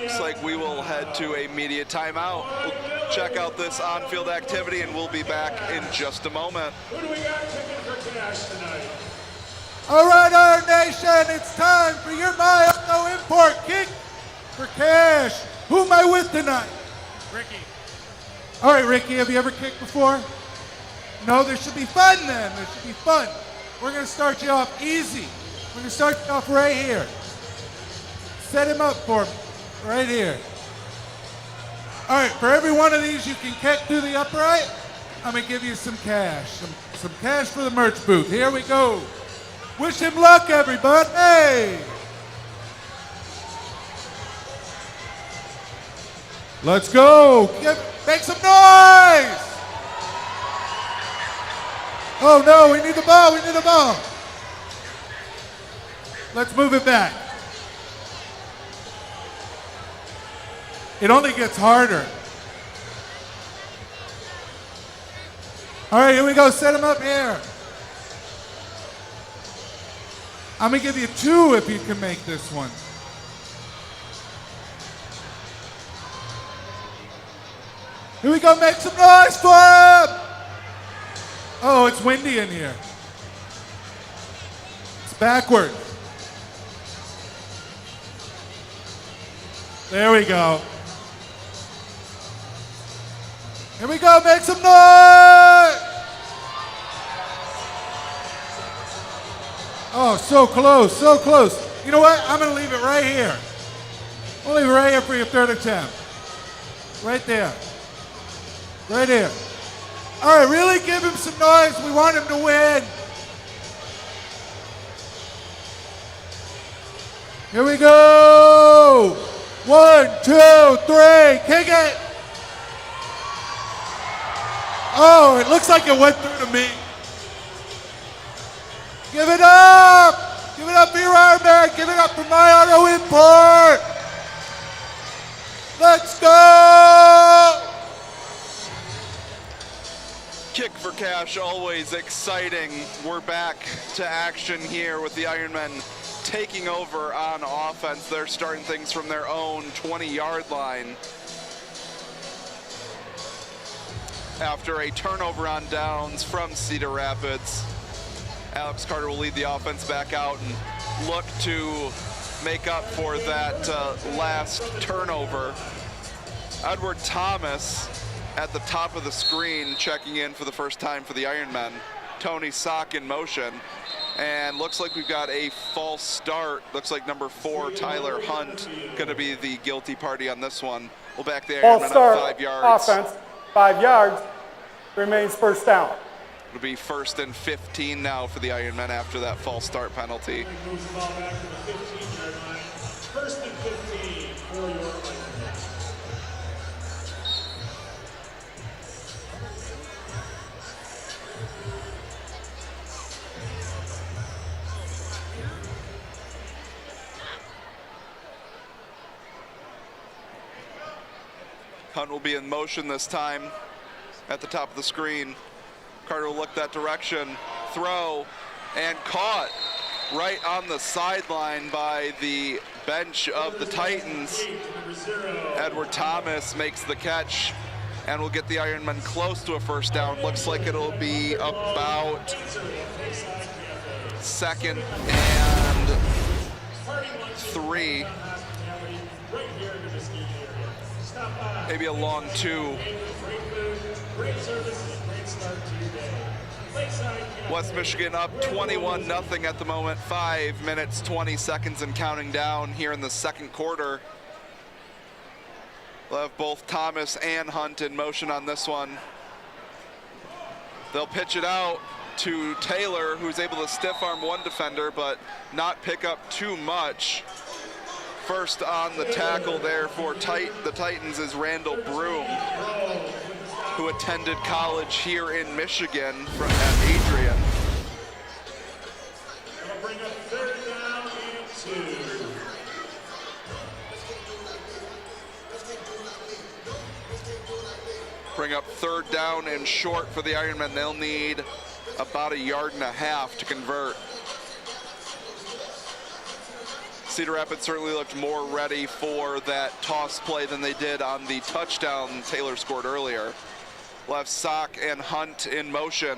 Looks like we will head to a media timeout. We'll check out this on-field activity, and we'll be back in just a moment.
Who do we got kicking for cash tonight?
All right, Iron Nation, it's time for your My Auto Import kick for cash. Who am I with tonight?
Ricky.
All right, Ricky, have you ever kicked before? No, there should be fun then. There should be fun. We're going to start you off easy. We're going to start you off right here. Set him up for me, right here. All right, for every one of these you can kick through the upright, I'm going to give you some cash. Some cash for the merch booth. Here we go. Wish him luck, everybody. Hey! Let's go. Make some noise. Oh, no, we need the ball. We need the ball. Let's move it back. It only gets harder. All right, here we go. Set him up here. I'm going to give you 2 if you can make this one. Here we go. Make some noise for him. Oh, it's windy in here. It's backward. There we go. Here we go. Make some noise. Oh, so close, so close. You know what? I'm going to leave it right here. I'll leave it right here for your 3rd attempt. Right there. Right here. All right, really give him some noise. We want him to win. Here we go. 1, 2, 3. Kick it. Oh, it looks like it went through to me. Give it up! Give it up for your Ironman! Give it up for my auto import! Let's go!
Kick for cash, always exciting. We're back to action here with the Ironmen taking over on offense. They're starting things from their own 20-yard line. After a turnover on downs from Cedar Rapids, Alex Carter will lead the offense back out and look to make up for that last turnover. Edward Thomas at the top of the screen checking in for the first time for the Ironmen. Tony Sock in motion. And looks like we've got a false start. Looks like number 4, Tyler Hunt, going to be the guilty party on this one. We'll back the Ironmen up 5 yards.
Offense, 5 yards, remains first down.
It'll be 1st and 15 now for the Ironmen after that false start penalty.
Moves the ball back to the 15-yard line. 1st and 15 for your Ironmen.
Hunt will be in motion this time at the top of the screen. Carter will look that direction, throw, and caught right on the sideline by the bench of the Titans. Edward Thomas makes the catch and will get the Ironmen close to a first down. Looks like it'll be about 2nd and 3. Maybe a long 2. West Michigan up 21-0 at the moment. 5 minutes, 20 seconds and counting down here in the 2nd quarter. We'll have both Thomas and Hunt in motion on this one. They'll pitch it out to Taylor, who's able to stiff arm one defender, but not pick up too much. First on the tackle there for the Titans is Randall Broom, who attended college here in Michigan at Adrian.
That'll bring up 3rd down and 2.
Bring up 3rd down and short for the Ironmen. They'll need about 1.5 yards to convert. Cedar Rapids certainly looked more ready for that toss play than they did on the touchdown Taylor scored earlier. We'll have Sock and Hunt in motion.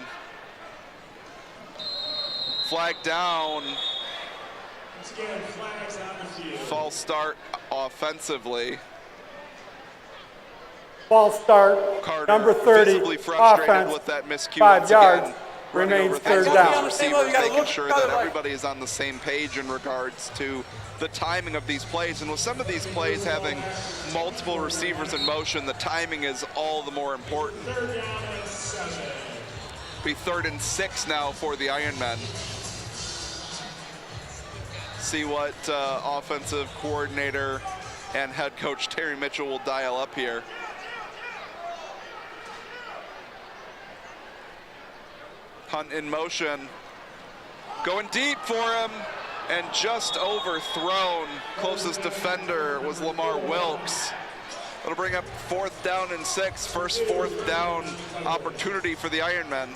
Flag down. False start offensively.
False start,
Carter,
number 30,
visibly frustrated
offense,
with that miscue
5
once
yards,
again. Running
remains
over
3rd
things
down.
with the receivers, making sure that everybody is on the same page in regards to the timing of these plays. And with some of these plays having multiple receivers in motion, the timing is all the more important. Be 3rd and 6 now for the Ironmen. See what offensive coordinator and head coach Terry Mitchell will dial up here. Hunt in motion, going deep for him, and just overthrown. Closest defender was Lamar Wilkes. It'll bring up 4th down and 6, first 4th down opportunity for the Ironmen.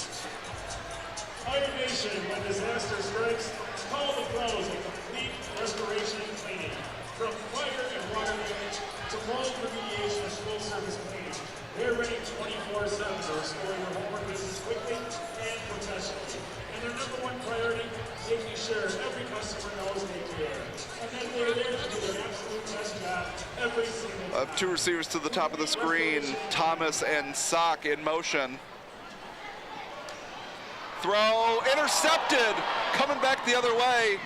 Iron Nation, when disaster strikes, call the pros of complete restoration and cleaning. From fire and water damage to mold remediation and full service cleaning. They're ready 24/7 to restore your homework business quickly and professionally. And their #1 priority, making sure every customer knows they care. And then they're there to do their absolute best job every single time.
2 receivers to the top of the screen, Thomas and Sock in motion. Throw intercepted, coming back the other way.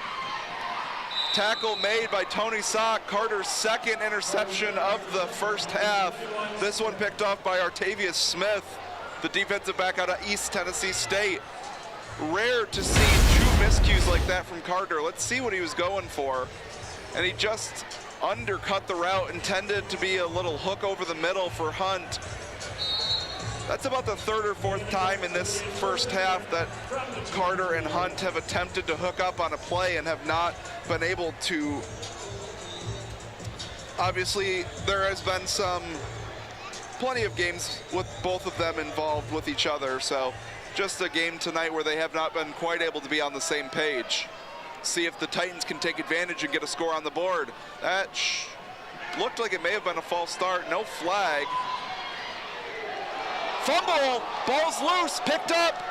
Tackle made by Tony Sock, Carter's 2nd interception of the first half. This one picked off by Artavius Smith, the defensive back out of East Tennessee State. Rare to see 2 miscues like that from Carter. Let's see what he was going for. And he just undercut the route, intended to be a little hook over the middle for Hunt. That's about the 3rd or 4th time in this first half that Carter and Hunt have attempted to hook up on a play and have not been able to. Obviously, there has been plenty of games with both of them involved with each other, so just a game tonight where they have not been quite able to be on the same page. See if the Titans can take advantage and get a score on the board. That looked like it may have been a false start, no flag. Fumble, ball's loose, picked up,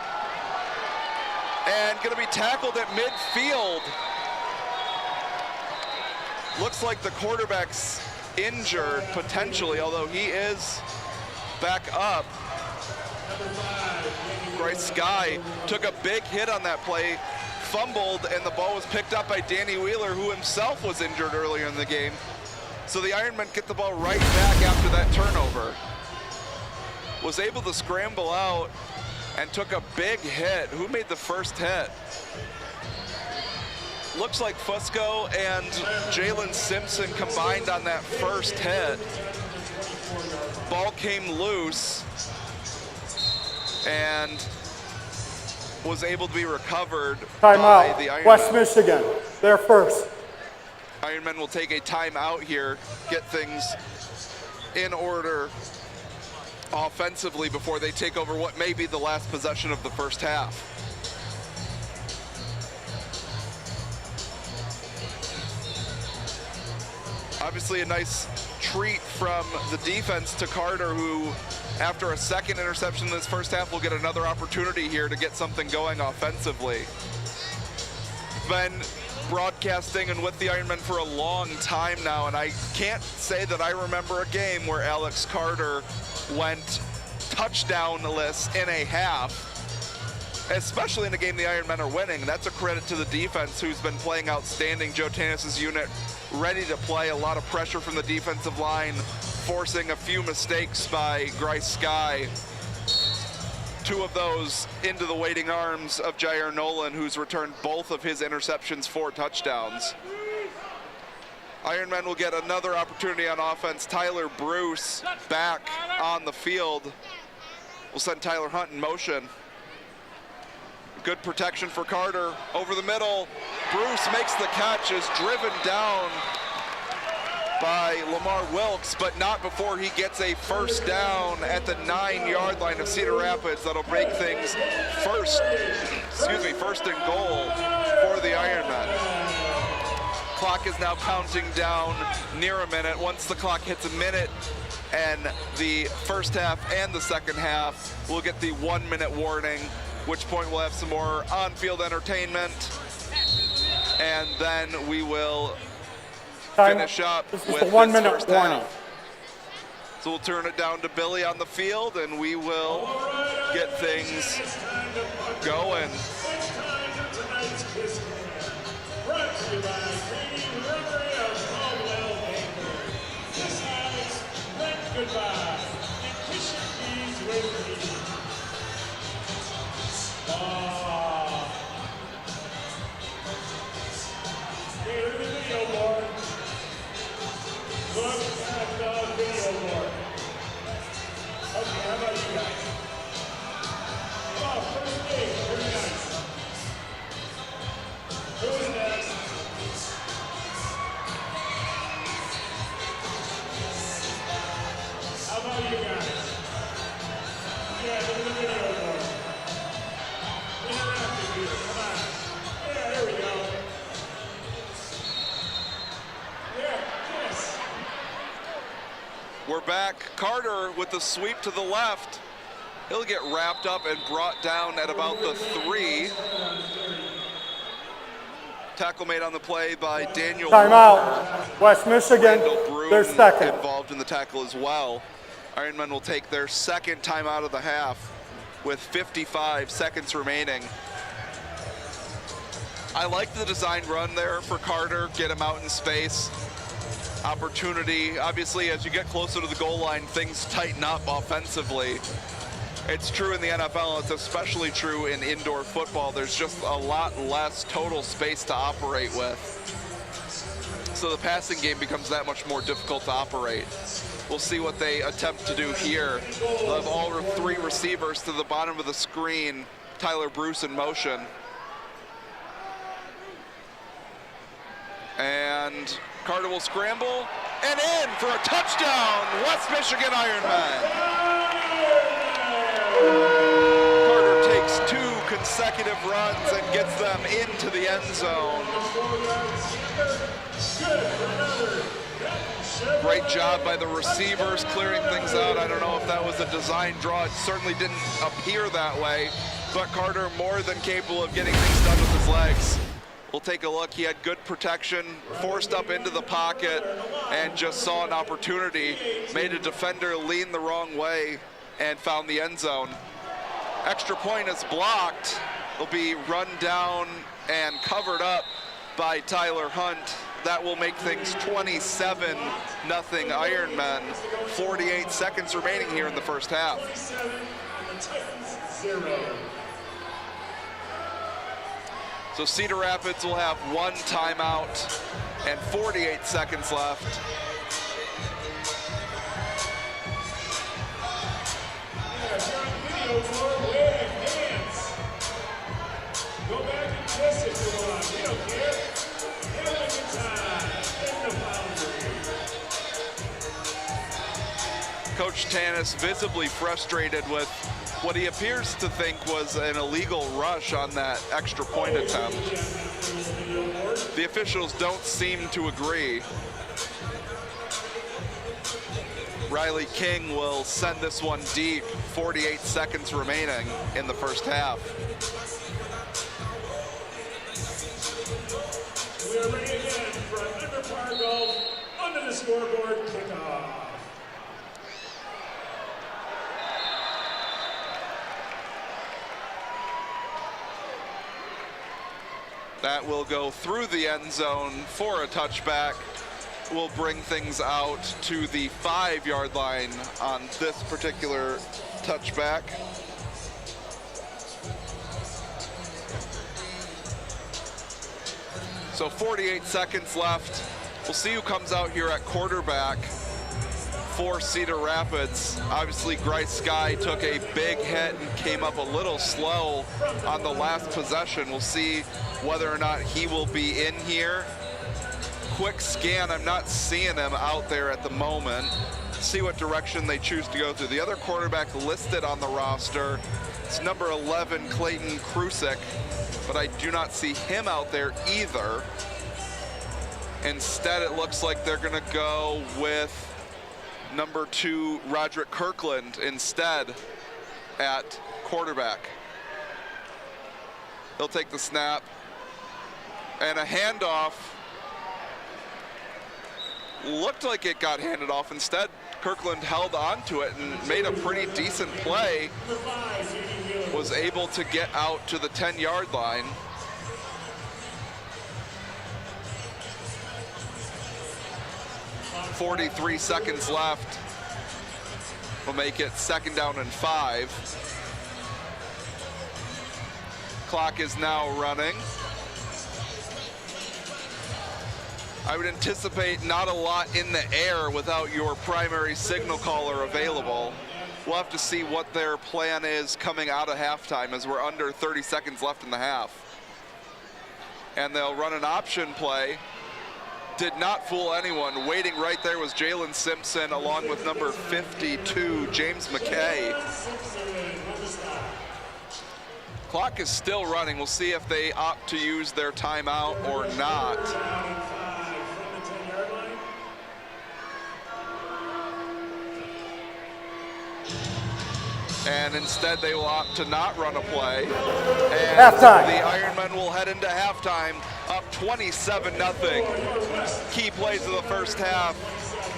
and gonna be tackled at midfield. Looks like the quarterback's injured, potentially, although he is back up. Bryce Sky took a big hit on that play, fumbled, and the ball was picked up by Danny Wheeler, who himself was injured earlier in the game. So the Ironmen get the ball right back after that turnover. Was able to scramble out and took a big hit. Who made the first hit? Looks like Fusco and Jalen Simpson combined on that first hit. Ball came loose and was able to be recovered by the Ironmen.
West Michigan, they're first.
Ironmen will take a timeout here, get things in order offensively before they take over what may be the last possession of the first half. Obviously a nice treat from the defense to Carter, who after a 2nd interception in this first half will get another opportunity here to get something going offensively. Been broadcasting and with the Ironmen for a long time now, and I can't say that I remember a game where Alex Carter went touchdown-less in a half, especially in a game the Ironmen are winning. That's a credit to the defense, who's been playing outstanding. Joe Tanis's unit ready to play. A lot of pressure from the defensive line, forcing a few mistakes by Bryce Sky. 2 of those into the waiting arms of Jair Nolan, who's returned both of his interceptions for touchdowns. Ironmen will get another opportunity on offense. Tyler Bruce back on the field. We'll send Tyler Hunt in motion. Good protection for Carter. Over the middle, Bruce makes the catch, is driven down by Lamar Wilkes, but not before he gets a first down at the 9-yard line of Cedar Rapids. That'll make things first and goal for the Ironmen. Clock is now counting down near a minute. Once the clock hits a minute and the first half and the second half, we'll get the 1-minute warning, which point we'll have some more on-field entertainment, and then we will finish up with this 1-minute warning. So we'll turn it down to Billy on the field, and we will get things going.
Goodbye. And kiss your knees with me. Hey, look at the video board. Look at the video board. Okay, how about you guys? Oh, first stage, very nice. Who's next?
We're back. Carter with the sweep to the left. He'll get wrapped up and brought down at about the 3. Tackle made on the play by Daniel.
Timeout. West Michigan, their second.
Involved in the tackle as well. Ironmen will take their second timeout of the half with 55 seconds remaining. I like the design run there for Carter. Get him out in space. Opportunity. Obviously, as you get closer to the goal line, things tighten up offensively. It's true in the NFL. It's especially true in indoor football. There's just a lot less total space to operate with. So the passing game becomes that much more difficult to operate. We'll see what they attempt to do here. They'll have all 3 receivers to the bottom of the screen. Tyler Bruce in motion. And Carter will scramble and in for a touchdown. West Michigan Ironmen. Carter takes 2 consecutive runs and gets them into the end zone. Great job by the receivers clearing things out. I don't know if that was a design draw. It certainly didn't appear that way, but Carter more than capable of getting things done with his legs. We'll take a look. He had good protection, forced up into the pocket, and just saw an opportunity. Made a defender lean the wrong way and found the end zone. Extra point is blocked. Will be run down and covered up by Tyler Hunt. That will make things 27-0 Ironmen. 48 seconds remaining here in the first half. So Cedar Rapids will have 1 timeout and 48 seconds left.
Go back and kiss if you want. We don't care. Have a good time. In the boundary.
Coach Tanis visibly frustrated with what he appears to think was an illegal rush on that extra point attempt. The officials don't seem to agree. Riley King will send this one deep. 48 seconds remaining in the first half.
We are ready again for an under par golf, under the scoreboard kickoff.
That will go through the end zone for a touchback. We'll bring things out to the 5-yard line on this particular touchback. So 48 seconds left. We'll see who comes out here at quarterback for Cedar Rapids. Obviously, Grice Sky took a big hit and came up a little slow on the last possession. We'll see whether or not he will be in here. Quick scan, I'm not seeing him out there at the moment. See what direction they choose to go through. The other quarterback listed on the roster is number 11, Clayton Krusik, but I do not see him out there either. Instead, it looks like they're gonna go with number 2, Roderick Kirkland, instead at quarterback. He'll take the snap and a handoff. Looked like it got handed off. Instead, Kirkland held on to it and made a pretty decent play. Was able to get out to the 10-yard line. .43 seconds left. We'll make it 2nd down and 5. Clock is now running. I would anticipate not a lot in the air without your primary signal caller available. We'll have to see what their plan is coming out of halftime, as we're under 30 seconds left in the half. And they'll run an option play. Did not fool anyone. Waiting right there was Jalen Simpson along with number 52, James McKay. Clock is still running. We'll see if they opt to use their timeout or not. and instead they will opt to not run a play. And
Halftime.
the Ironmen will head into halftime up 27-0. Key plays of the first half,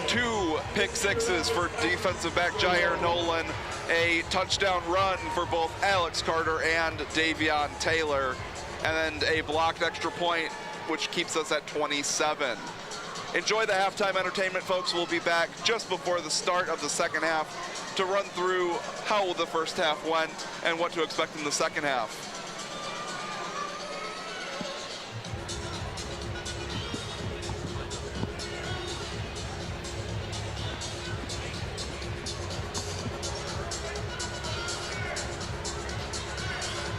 2 pick sixes for defensive back Jair Nolan, a touchdown run for both Alex Carter and Davion Taylor, and then a blocked extra point, which keeps us at 27. Enjoy the halftime entertainment, folks. We'll be back just before the start of the second half to run through how the first half went and what to expect in the second half.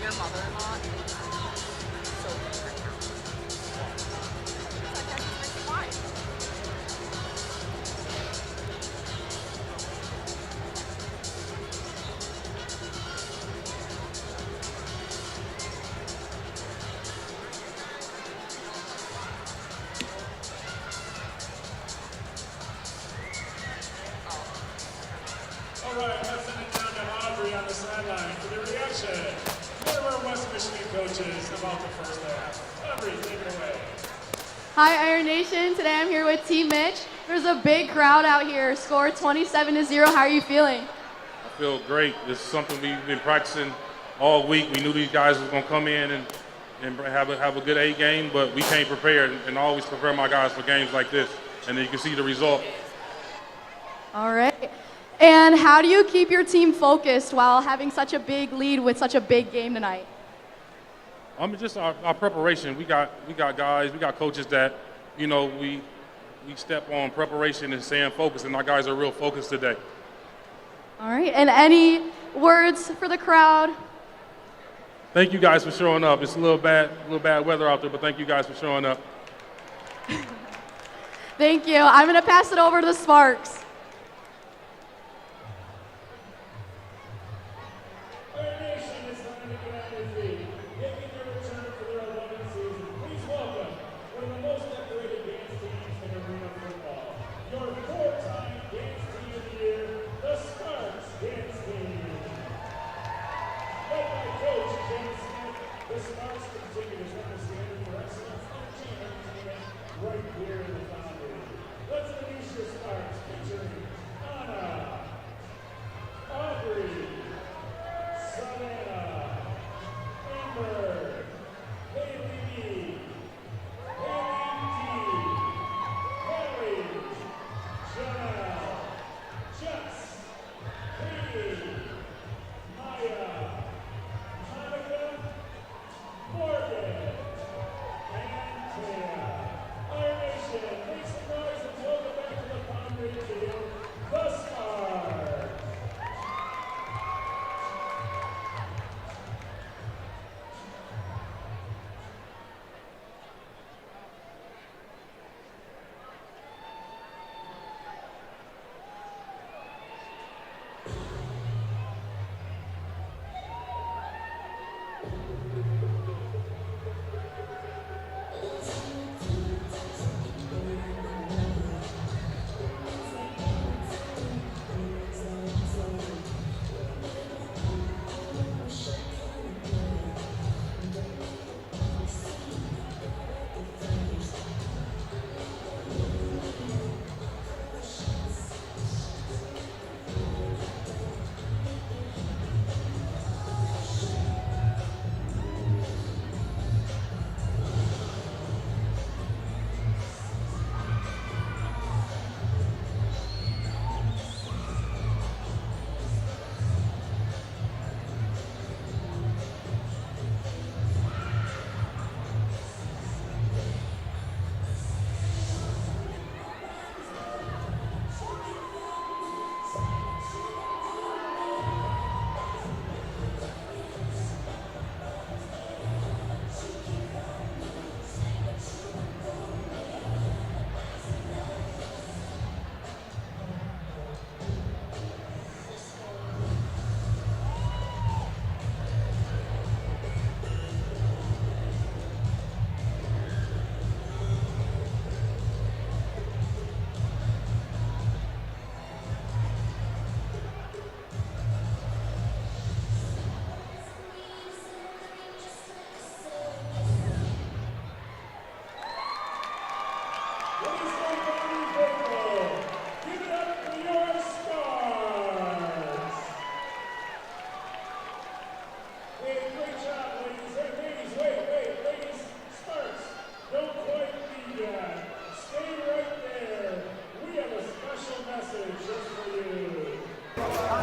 Your mother-in-law.
All right, let's send it down to Aubrey on the sideline for the reaction. What are our West Michigan coaches about the first half? Aubrey, take it away.
Hi, Iron Nation. Today I'm here with Team Mitch. There's a big crowd out here. Score 27-0. How are you feeling?
I feel great. This is something we've been practicing all week. We knew these guys were going to come in and have a good A game, but we came prepared and always prepare my guys for games like this. And then you can see the result.
All right. And how do you keep your team focused while having such a big lead with such a big game tonight?
Just our preparation. We got guys, we got coaches that, you know, we step on preparation and staying focused, and our guys are real focused today.
All right. And any words for the crowd?
Thank you guys for showing up. It's a little bad weather out there, but thank you guys for showing up.
Thank you. I'm going to pass it over to the Sparks.
Iron Nation is coming to get on their feet, making their return for their 11th season. Please welcome one of the most decorated dance teams in arena football, your 4-time Dance Team of the Year, the Sparks Dance Team. Led by Coach James Smith, the Sparks continue to set the standard for excellence in team entertainment right here in the Foundry. Let's introduce your Sparks. Picture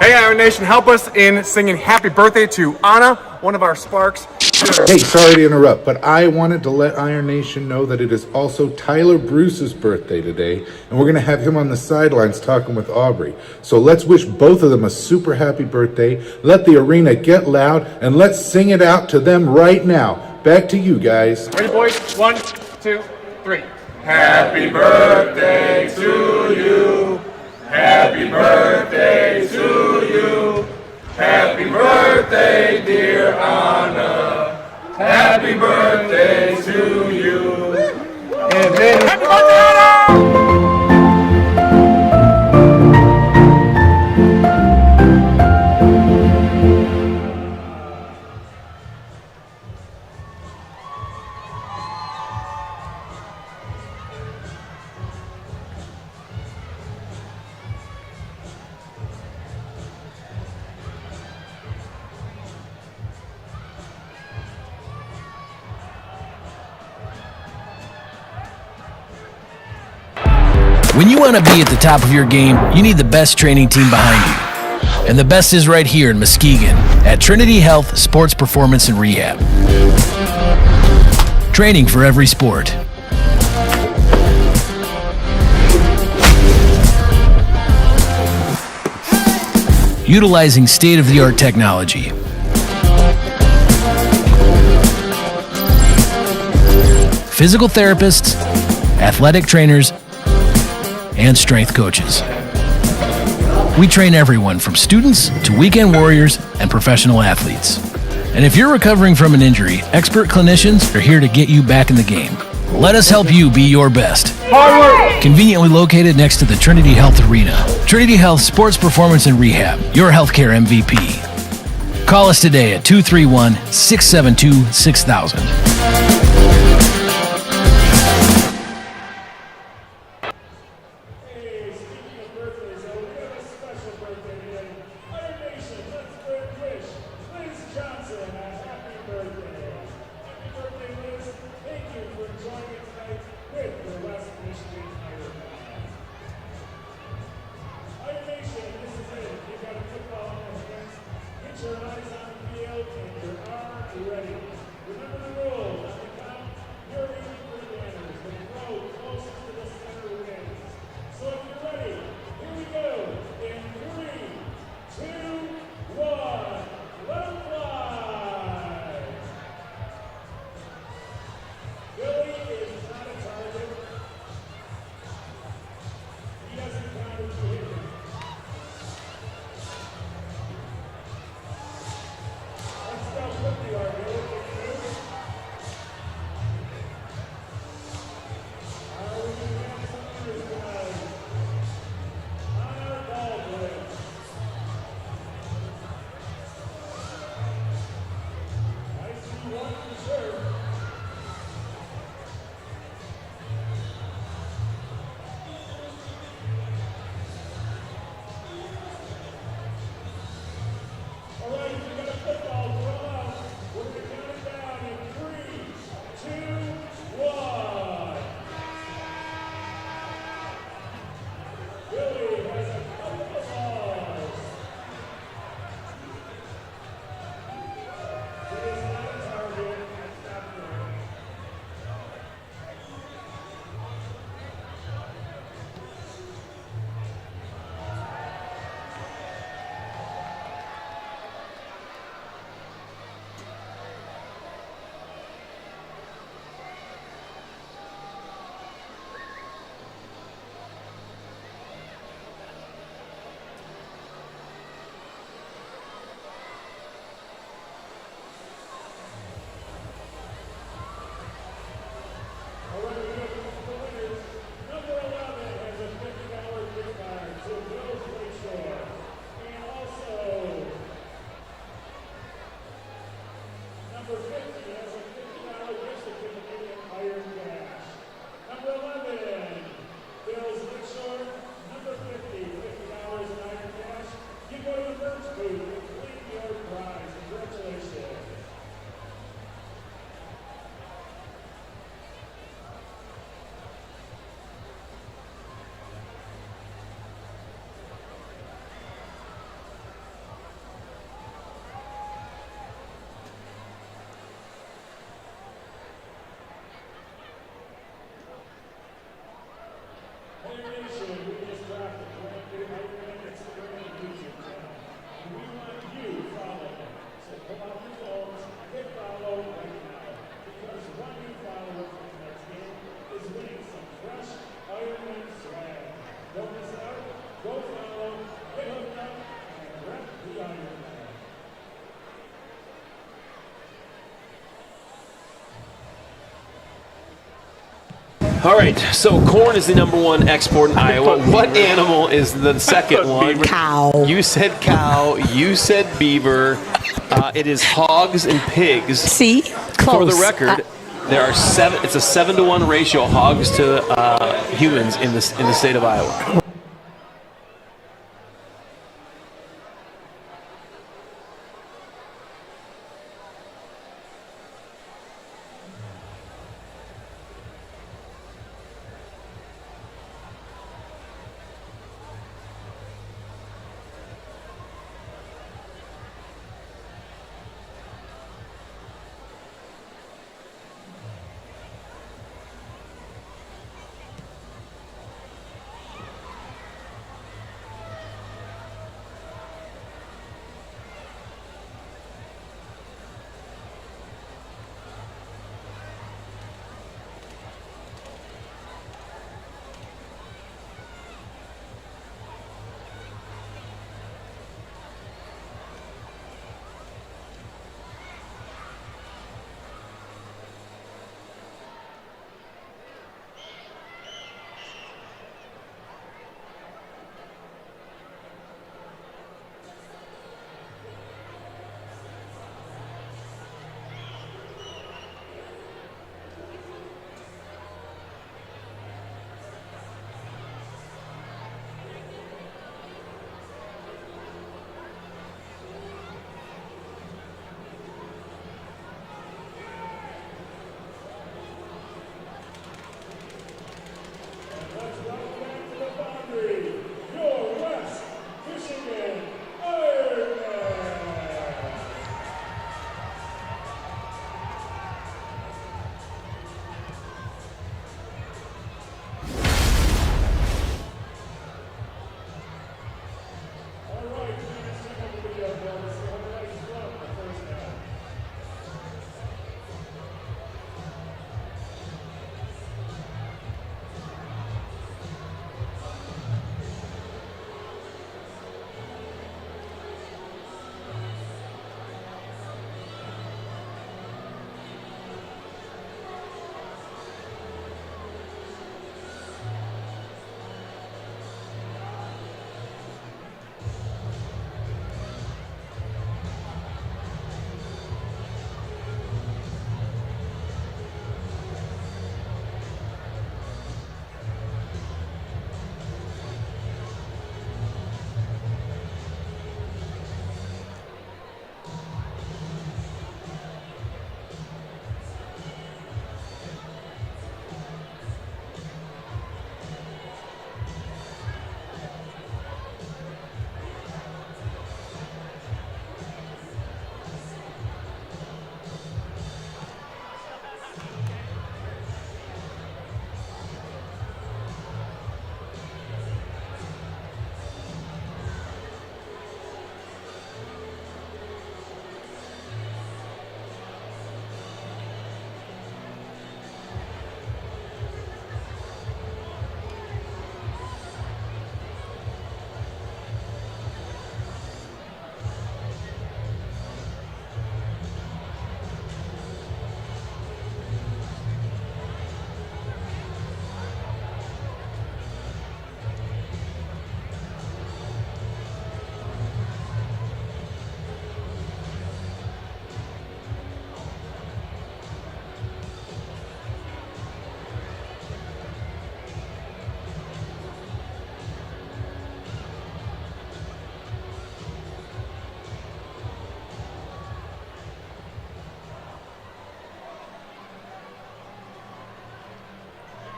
Hey, Iron Nation, help us in singing happy birthday to Anna, one of our Sparks.
Hey, sorry to interrupt, but I wanted to let Iron Nation know that it is also Tyler Bruce's birthday today, and we're going to have him on the sidelines talking with Aubrey. So let's wish both of them a super happy birthday. Let the arena get loud, and let's sing it out to them right now. Back to you guys.
Ready, boys? 1, 2, 3.
Happy birthday to you. Happy birthday to you. Happy birthday, dear Anna. Happy birthday to you.
And then happy birthday, Anna!
When you want to be at the top of your game, you need the best training team behind you. And the best is right here in Muskegon at Trinity Health Sports Performance and Rehab. Training for every sport. Utilizing state-of-the-art technology. Physical therapists, athletic trainers, and strength coaches. We train everyone from students to weekend warriors and professional athletes. And if you're recovering from an injury, expert clinicians are here to get you back in the game. Let us help you be your best. Conveniently located next to the Trinity Health Arena. Trinity Health Sports Performance and Rehab, your healthcare MVP. Call us today at 231-672-6000.
Get your eyes on the field and your arm ready. Remember the rules.
All right, so corn is the #1 export in Iowa. What animal is the second one?
Cow.
You said cow. You said beaver. It is hogs and pigs.
See? Close.
For the record, there are 7. It's a 7-to-1 ratio hogs to humans in the state of Iowa.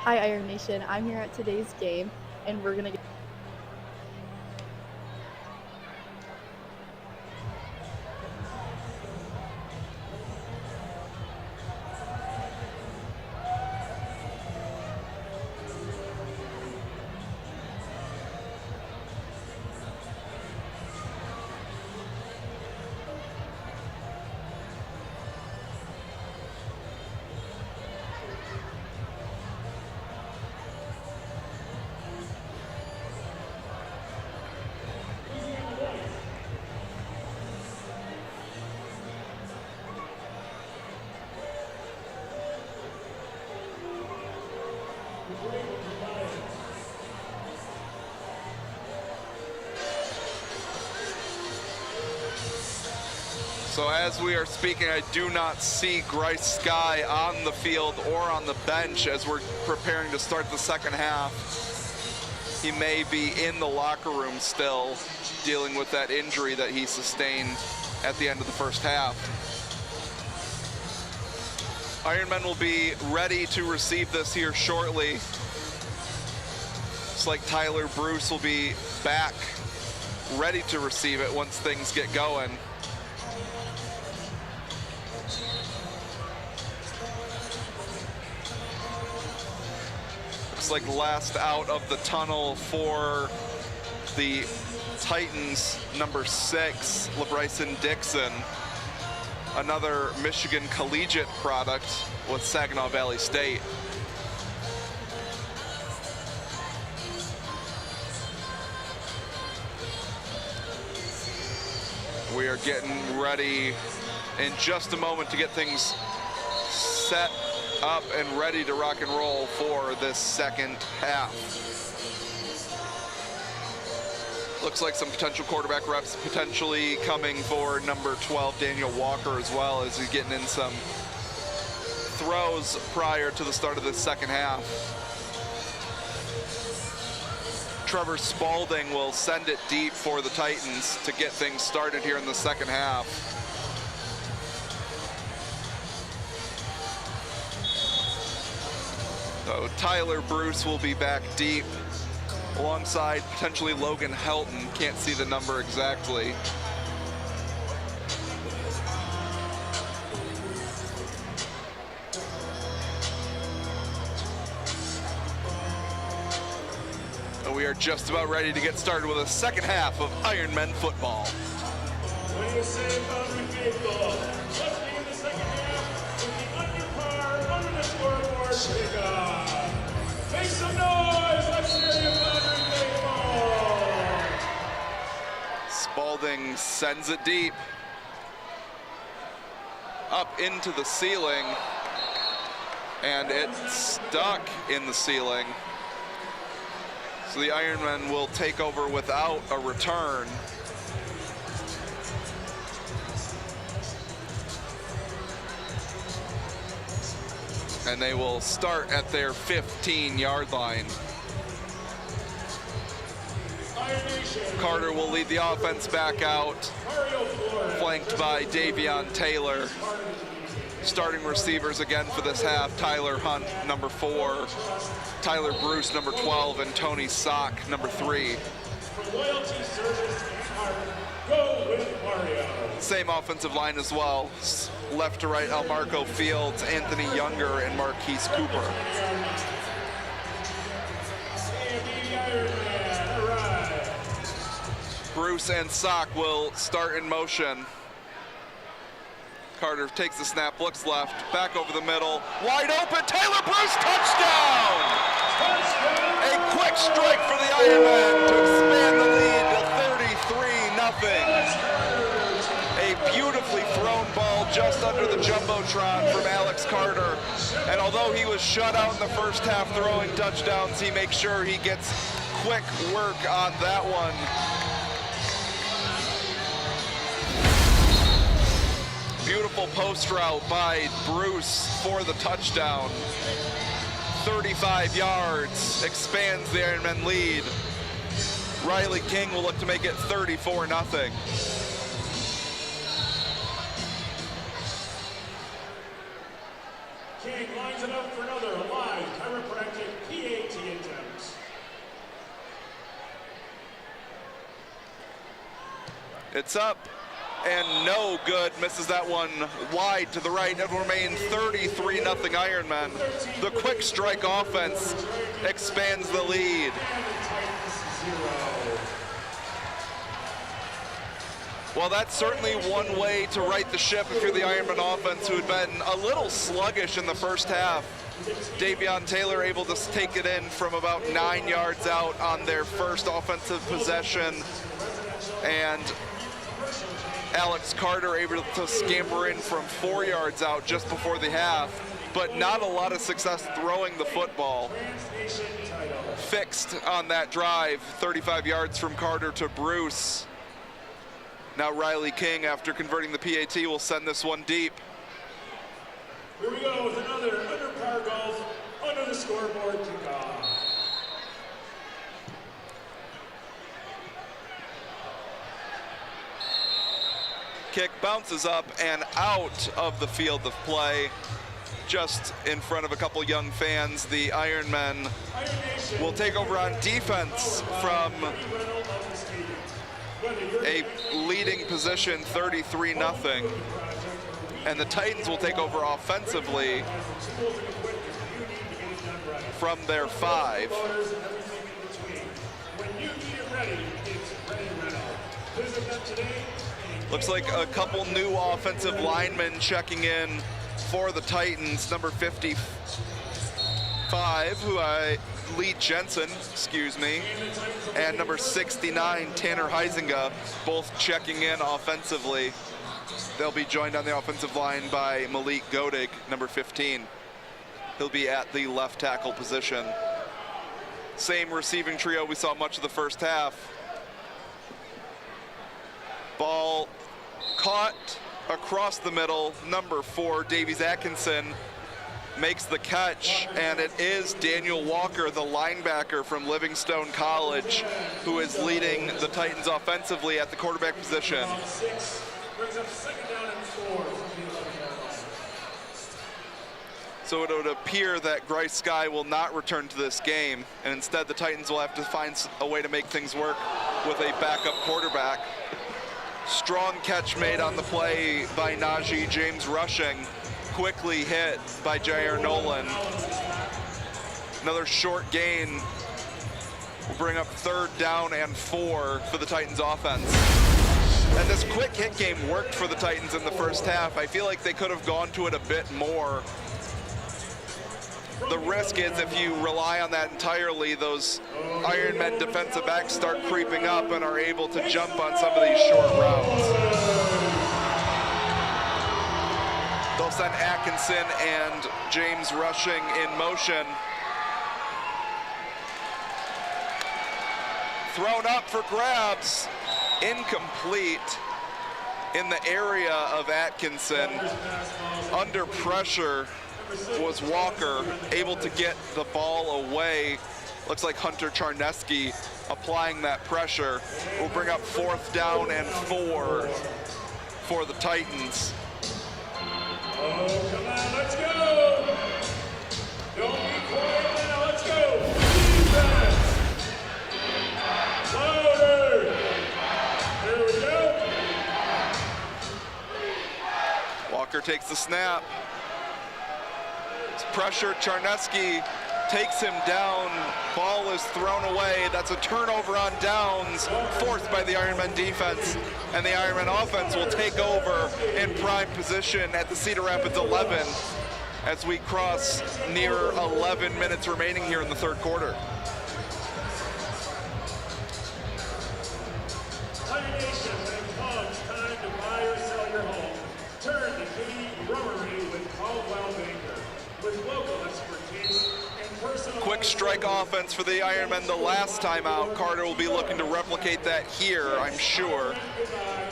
Hi, Iron Nation. I'm here at today's game, and we're going to get
So as we are speaking, I do not see Grice Sky on the field or on the bench as we're preparing to start the second half. He may be in the locker room still, dealing with that injury that he sustained at the end of the first half. Ironmen will be ready to receive this here shortly. It's like Tyler Bruce will be back, ready to receive it once things get going. Looks like last out of the tunnel for the Titans, number 6, LeBryson Dixon, another Michigan collegiate product with Saginaw Valley State. We are getting ready in just a moment to get things set up and ready to rock and roll for this second half. Looks like some potential quarterback reps potentially coming for number 12, Daniel Walker, as well, as he's getting in some throws prior to the start of the second half. Trevor Spalding will send it deep for the Titans to get things started here in the second half. So Tyler Bruce will be back deep alongside potentially Logan Helton. Can't see the number exactly. And we are just about ready to get started with a second half of Ironmen football.
What do you say about the faithful? Let's begin the second half with the under par, under the scoreboard kickoff. Make some noise, let's hear you, Padre Faithful.
Spalding sends it deep. Up into the ceiling. And it's stuck in the ceiling. So the Ironmen will take over without a return. And they will start at their 15-yard line. Carter will lead the offense back out, flanked by Davion Taylor. Starting receivers again for this half, Tyler Hunt, number 4, Tyler Bruce, number 12, and Tony Sock, number 3. Same offensive line as well. Left to right, Elmarco Fields, Anthony Younger, and Marquise Cooper. Bruce and Sock will start in motion. Carter takes the snap, looks left, back over the middle, wide open, Taylor Bruce, touchdown! A quick strike for the Ironmen to expand the lead to 33-0. A beautifully thrown ball just under the Jumbotron from Alex Carter. And although he was shut out in the first half throwing touchdowns, he makes sure he gets quick work on that one. Beautiful post route by Bruce for the touchdown. 35 yards, expands the Ironmen lead. Riley King will look to make it 34-0.
King lines it up for another live chiropractic PAT attempt.
It's up. And no good, misses that one wide to the right. It will remain 33-0 Ironmen. The quick strike offense expands the lead. Well, that's certainly one way to right the ship if you're the Ironmen offense, who had been a little sluggish in the first half. Davion Taylor able to take it in from about 9 yards out on their first offensive possession. And Alex Carter able to scamper in from 4 yards out just before the half, but not a lot of success throwing the football. Fixed on that drive, 35 yards from Carter to Bruce. Now Riley King, after converting the PAT, will send this one deep.
Here we go with another under par golf, under the scoreboard kickoff.
Kick bounces up and out of the field of play, just in front of a couple young fans. The Ironmen will take over on defense from a leading position, 33-0. And the Titans will take over offensively from their 5. Looks like a couple new offensive linemen checking in for the Titans. Number 55, Lee Jensen, and number 69, Tanner Heisinga, both checking in offensively. They'll be joined on the offensive line by Malik Godig, number 15. He'll be at the left tackle position. Same receiving trio we saw much of the first half. Ball caught across the middle. Number 4, Davies Atkinson, makes the catch, and it is Daniel Walker, the linebacker from Livingstone College, who is leading the Titans offensively at the quarterback position.
Brings up 2nd down and 4.
So it would appear that Grice Sky will not return to this game, and instead the Titans will have to find a way to make things work with a backup quarterback. Strong catch made on the play by Najee James rushing, quickly hit by Jair Nolan. Another short gain will bring up 3rd down and 4 for the Titans offense. And this quick hit game worked for the Titans in the first half. I feel like they could have gone to it a bit more. The risk is if you rely on that entirely, those Ironmen defensive backs start creeping up and are able to jump on some of these short routes. They'll send Atkinson and James rushing in motion. Thrown up for grabs. Incomplete in the area of Atkinson. Under pressure was Walker, able to get the ball away. Looks like Hunter Charneski applying that pressure. Will bring up 4th down and 4 for the Titans.
Oh, come on, let's go! Don't be quiet now, let's go! Defense! Louder! Here we go!
Walker takes the snap. Pressure, Charneski takes him down. Ball is thrown away. That's a turnover on downs, forced by the Ironmen defense. And the Ironmen offense will take over in prime position at the Cedar Rapids 11 as we cross near 11 minutes remaining here in the 3rd quarter.
Iron Nation, when it comes time to buy or sell your home, turn to Katie Brewery with Caldwell Banker. With local expertise and personal...
Quick strike offense for the Ironmen the last time out. Carter will be looking to replicate that here, I'm sure.
And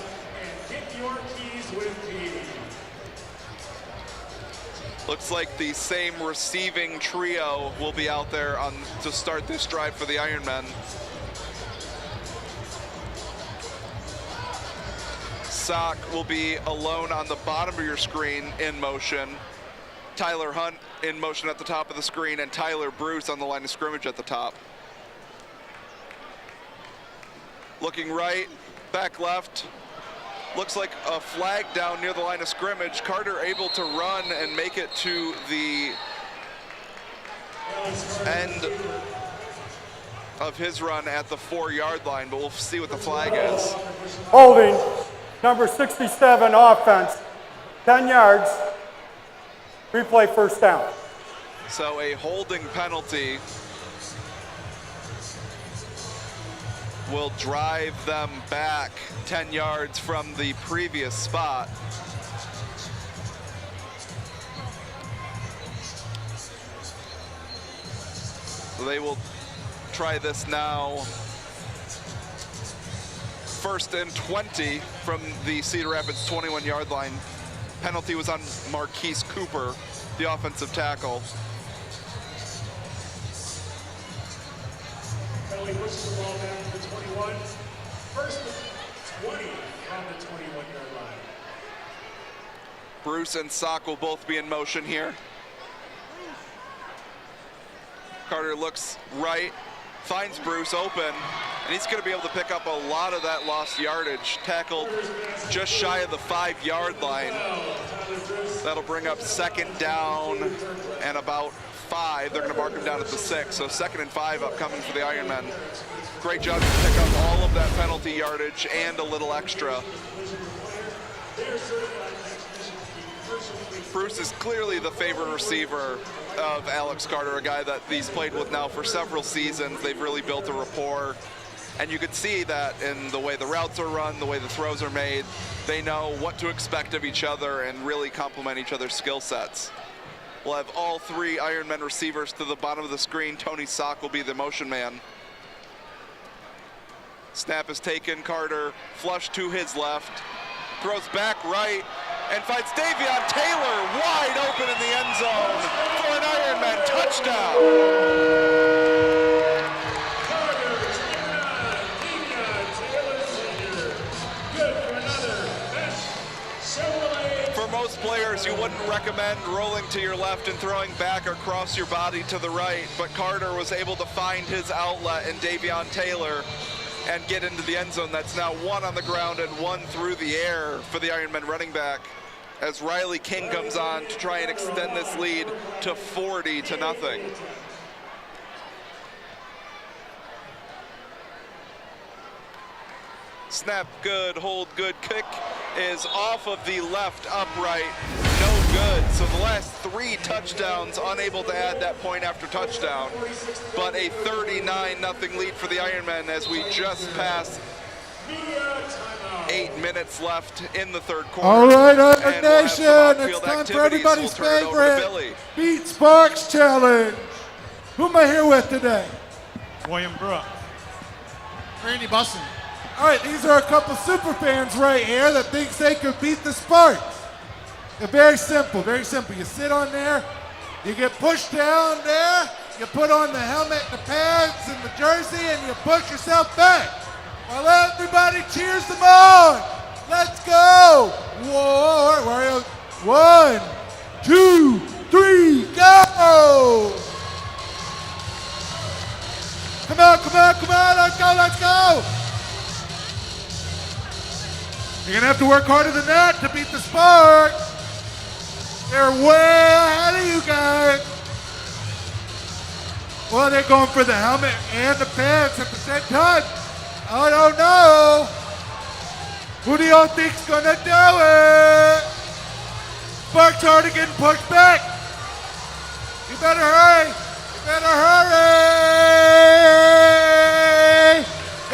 get your keys with Katie.
Looks like the same receiving trio will be out there to start this drive for the Ironmen. Sock will be alone on the bottom of your screen in motion. Tyler Hunt in motion at the top of the screen, and Tyler Bruce on the line of scrimmage at the top. Looking right, back left. Looks like a flag down near the line of scrimmage. Carter able to run and make it to the end of his run at the 4-yard line, but we'll see what the flag is.
Holding, number 67 offense, 10 yards. Replay, 1st down.
So a holding penalty will drive them back 10 yards from the previous spot. So they will try this now 1st and 20 from the Cedar Rapids 21-yard line. Penalty was on Marquise Cooper, the offensive tackle.
Penalty pushes the ball down to the 21. 1st and 20 from the 21-yard line.
Bruce and Sock will both be in motion here. Carter looks right, finds Bruce open, and he's going to be able to pick up a lot of that lost yardage. Tackled just shy of the 5-yard line. That'll bring up 2nd down and about 5. They're going to mark him down at the 6, so 2nd and 5 upcoming for the Ironmen. Great job to pick up all of that penalty yardage and a little extra. Bruce is clearly the favorite receiver of Alex Carter, a guy that he's played with now for several seasons. They've really built a rapport, and you could see that in the way the routes are run, the way the throws are made. They know what to expect of each other and really complement each other's skill sets. We'll have all 3 Ironmen receivers to the bottom of the screen. Tony Sock will be the motion man. Snap is taken. Carter flush to his left, throws back right, and finds Davion Taylor wide open in the end zone for an Ironman touchdown. For most players, you wouldn't recommend rolling to your left and throwing back across your body to the right, but Carter was able to find his outlet in Davion Taylor and get into the end zone. That's now 1 on the ground and 1 through the air for the Ironman running back, as Riley King comes on to try and extend this lead to 40-0. Snap good, hold good, kick is off of the left upright, no good. So the last 3 touchdowns unable to add that point after touchdown, but a 39-0 lead for the Ironmen as we just passed 8 minutes left in the 3rd quarter.
All right, Iron Nation, it's time for everybody's favorite Beat Sparks Challenge. Who am I here with today?
William Brooks.
Randy Bussin. All right, these are a couple super fans right here that thinks they could beat the Sparks. They're very simple, very simple. You sit on there, you get pushed down there, you put on the helmet, the pads, and the jersey, and you push yourself back. While everybody cheers them on. Let's go. Whoa, 1, 2, 3, go. Come on, come on, come on, let's go, let's go. You're gonna have to work harder than that to beat the Sparks. They're way ahead of you guys. Well, they're going for the helmet and the pants at the same time. I don't know. Who do y'all think's gonna do it? Sparks already getting pushed back. You better hurry. You better hurry.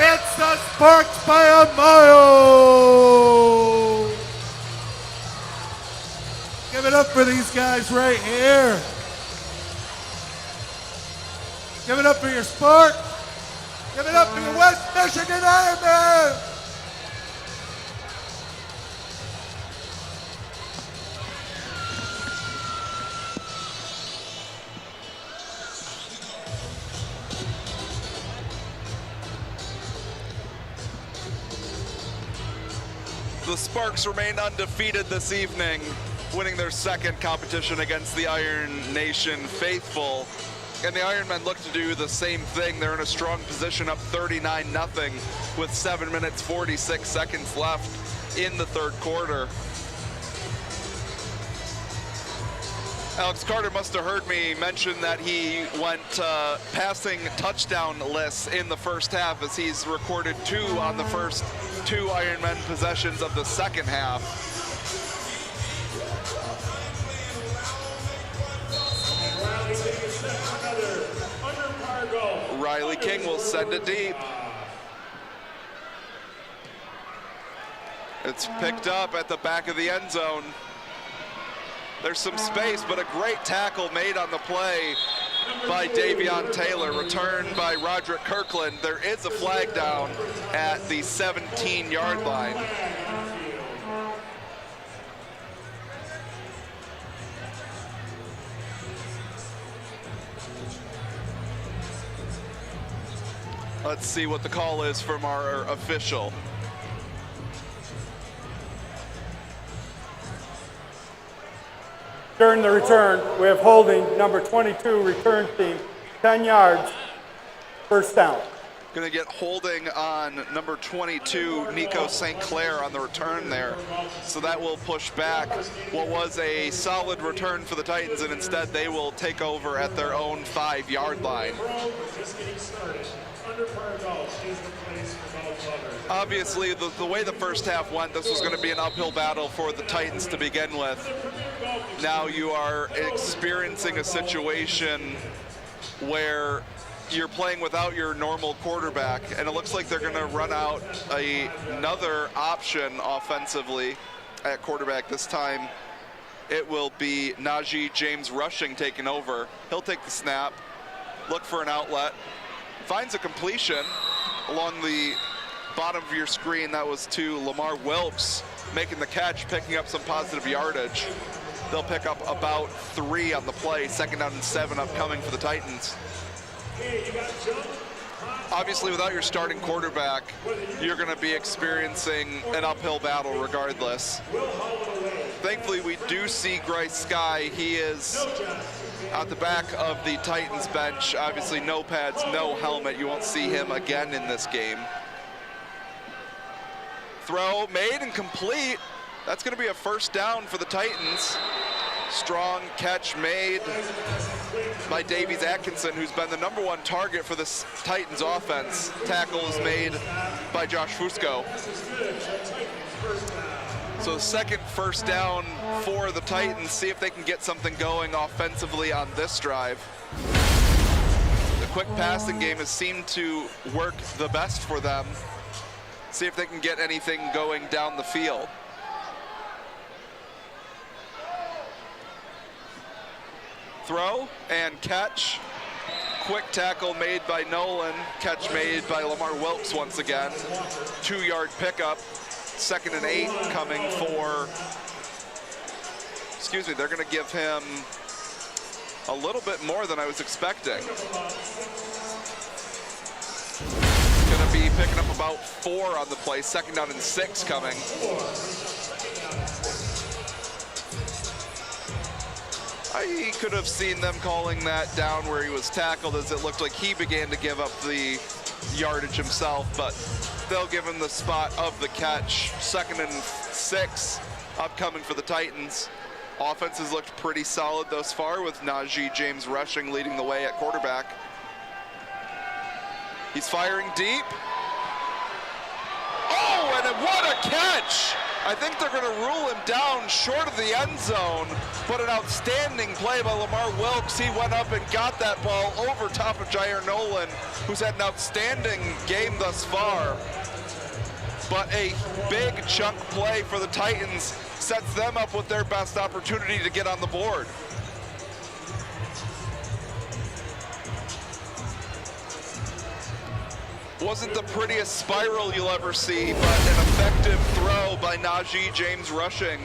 It's the Sparks by a mile. Give it up for these guys right here. Give it up for your Sparks. Give it up for your West Michigan Ironmen.
The Sparks remain undefeated this evening, winning their 2nd competition against the Iron Nation faithful. And the Ironmen look to do the same thing. They're in a strong position, up 39-0 with 7 minutes 46 seconds left in the 3rd quarter. Alex Carter must have heard me mention that he went passing touchdown lists in the first half, as he's recorded 2 on the first 2 Ironmen possessions of the second half. Riley King will send it deep. It's picked up at the back of the end zone. There's some space, but a great tackle made on the play by Davion Taylor, returned by Roderick Kirkland. There is a flag down at the 17-yard line. Let's see what the call is from our official.
During the return, we have holding number 22 return team, 10 yards, first down.
Going to get holding on number 22, Nico St. Clair, on the return there. So that will push back what was a solid return for the Titans, and instead they will take over at their own 5-yard line. Obviously, the way the first half went, this was going to be an uphill battle for the Titans to begin with. Now you are experiencing a situation where you're playing without your normal quarterback, and it looks like they're going to run out another option offensively at quarterback. This time it will be Najee James Rushing taking over. He'll take the snap, look for an outlet, finds a completion along the bottom of your screen. That was to Lamar Wilkes, making the catch, picking up some positive yardage. They'll pick up about 3 on the play. 2nd down and 7 upcoming for the Titans. Obviously, without your starting quarterback, you're going to be experiencing an uphill battle regardless. Thankfully, we do see Bryce Sky. He is at the back of the Titans bench. Obviously, no pads, no helmet. You won't see him again in this game. Throw made and complete. That's going to be a first down for the Titans. Strong catch made by Davies Atkinson, who's been the #1 target for this Titans offense. Tackle is made by Josh Fusco. So the second first down for the Titans. See if they can get something going offensively on this drive. The quick passing game has seemed to work the best for them. See if they can get anything going down the field. Throw and catch. Quick tackle made by Nolan. Catch made by Lamar Wilkes once again. 2-yard pickup. 2nd and 8 coming for, they're going to give him a little bit more than I was expecting. Going to be picking up about 4 on the play. 2nd down and 6 coming. I could have seen them calling that down where he was tackled, as it looked like he began to give up the yardage himself, but they'll give him the spot of the catch. 2nd and 6 upcoming for the Titans. Offense has looked pretty solid thus far, with Najee James Rushing leading the way at quarterback. He's firing deep. Oh, and what a catch! I think they're going to rule him down short of the end zone, but an outstanding play by Lamar Wilkes. He went up and got that ball over top of Jair Nolan, who's had an outstanding game thus far. But a big chunk play for the Titans sets them up with their best opportunity to get on the board. Wasn't the prettiest spiral you'll ever see, but an effective throw by Najee James Rushing,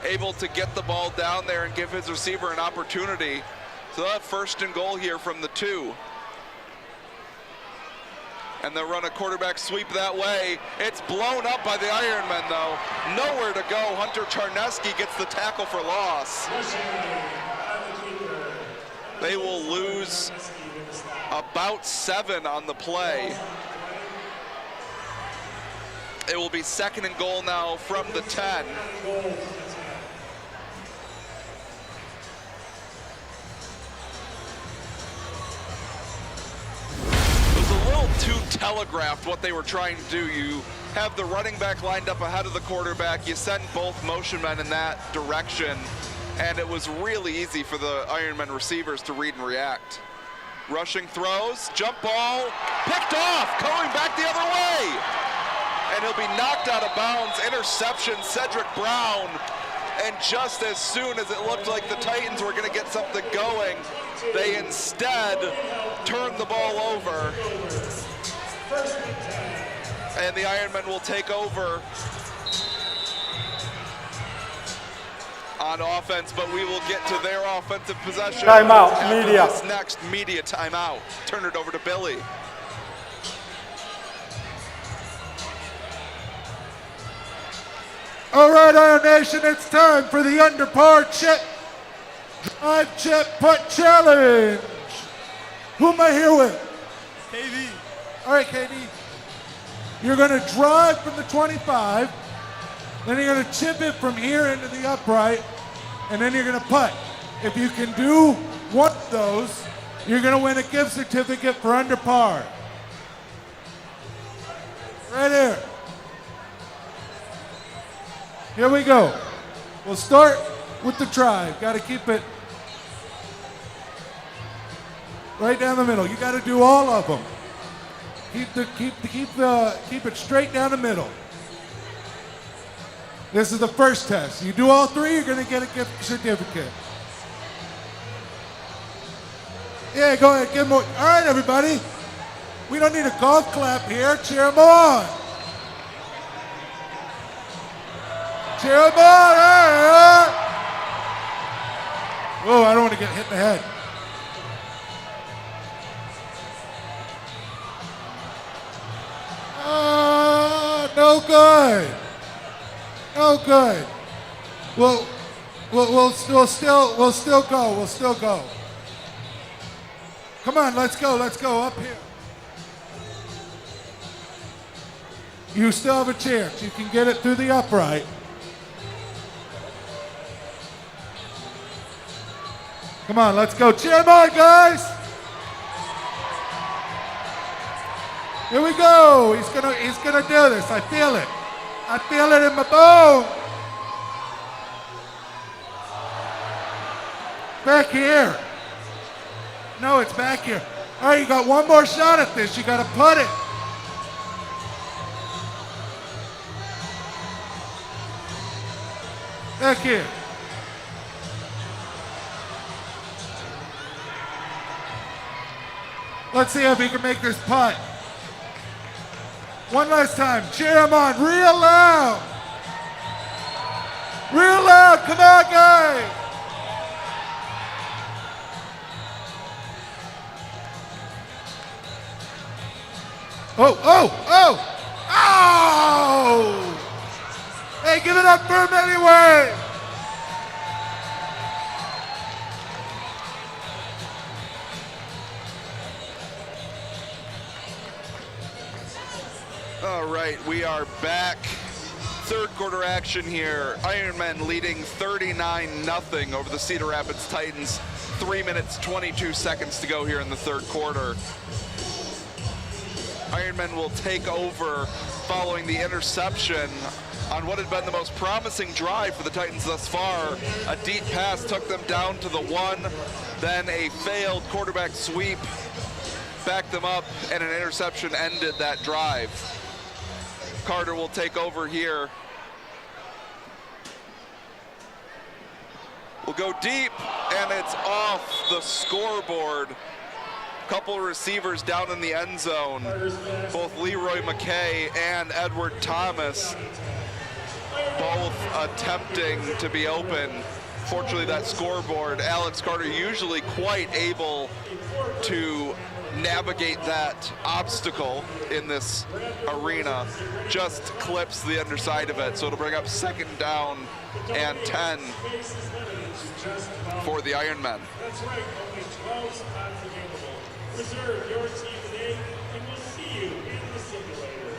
able to get the ball down there and give his receiver an opportunity. So they'll have 1st and goal here from the 2. And they'll run a quarterback sweep that way. It's blown up by the Ironmen, though. Nowhere to go. Hunter Charneski gets the tackle for loss. They will lose about 7 on the play. It will be 2nd and goal now from the 10. It was a little too telegraphed what they were trying to do. You have the running back lined up ahead of the quarterback. You send both motion men in that direction, and it was really easy for the Ironmen receivers to read and react. Rushing throws, jump ball, picked off, going back the other way. And he'll be knocked out of bounds. Interception, Cedric Brown and just as soon as it looked like the Titans were going to get something going, they instead turned the ball over. And the Ironmen will take over on offense, but we will get to their offensive possession.
Timeout,
after
media.
This next media timeout. Turn it over to Billy.
All right, Iron Nation, it's time for the underpar chip, drive chip putt challenge. Who am I here with? KD. All right, KD. You're going to drive from the 25, then you're going to chip it from here into the upright, and then you're going to putt. If you can do one of those, you're going to win a gift certificate for under par. Right here. Here we go. We'll start with the drive. Got to keep it right down the middle. You got to do all of them. Keep it straight down the middle. This is the first test. You do all three, you're going to get a gift certificate. Yeah, go ahead, give them more. All right, everybody. We don't need a golf clap here. Cheer them on. Cheer them on. Hey. Whoa, I don't want to get hit in the head. No good. No good. We'll still go. Come on, let's go up here. You still have a chance. You can get it through the upright. Come on, let's go. Cheer them on, guys. Here we go. He's gonna do this. I feel it. I feel it in my bone. Back here. No, it's back here. All right, you got one more shot at this. You got to putt it. Back here. Let's see if he can make this putt. One last time. Cheer him on real loud. Real loud. Come on, guys. Oh! Hey, give it up for him anyway.
All right, we are back. Third quarter action here. Ironmen leading 39-0 over the Cedar Rapids Titans. 3 minutes, 22 seconds to go here in the third quarter. Ironmen will take over following the interception on what had been the most promising drive for the Titans thus far. A deep pass took them down to the 1, then a failed quarterback sweep backed them up, and an interception ended that drive. Carter will take over here. Will go deep, and it's off the scoreboard. Couple receivers down in the end zone, both Leroy McKay and Edward Thomas, both attempting to be open. Fortunately, that scoreboard, Alex Carter usually quite able to navigate that obstacle in this arena, just clips the underside of it, so it'll bring up 2nd down and 10 for the Ironmen.
That's right, only 12 spots available. Reserve your team today, and we'll see you in the simulator.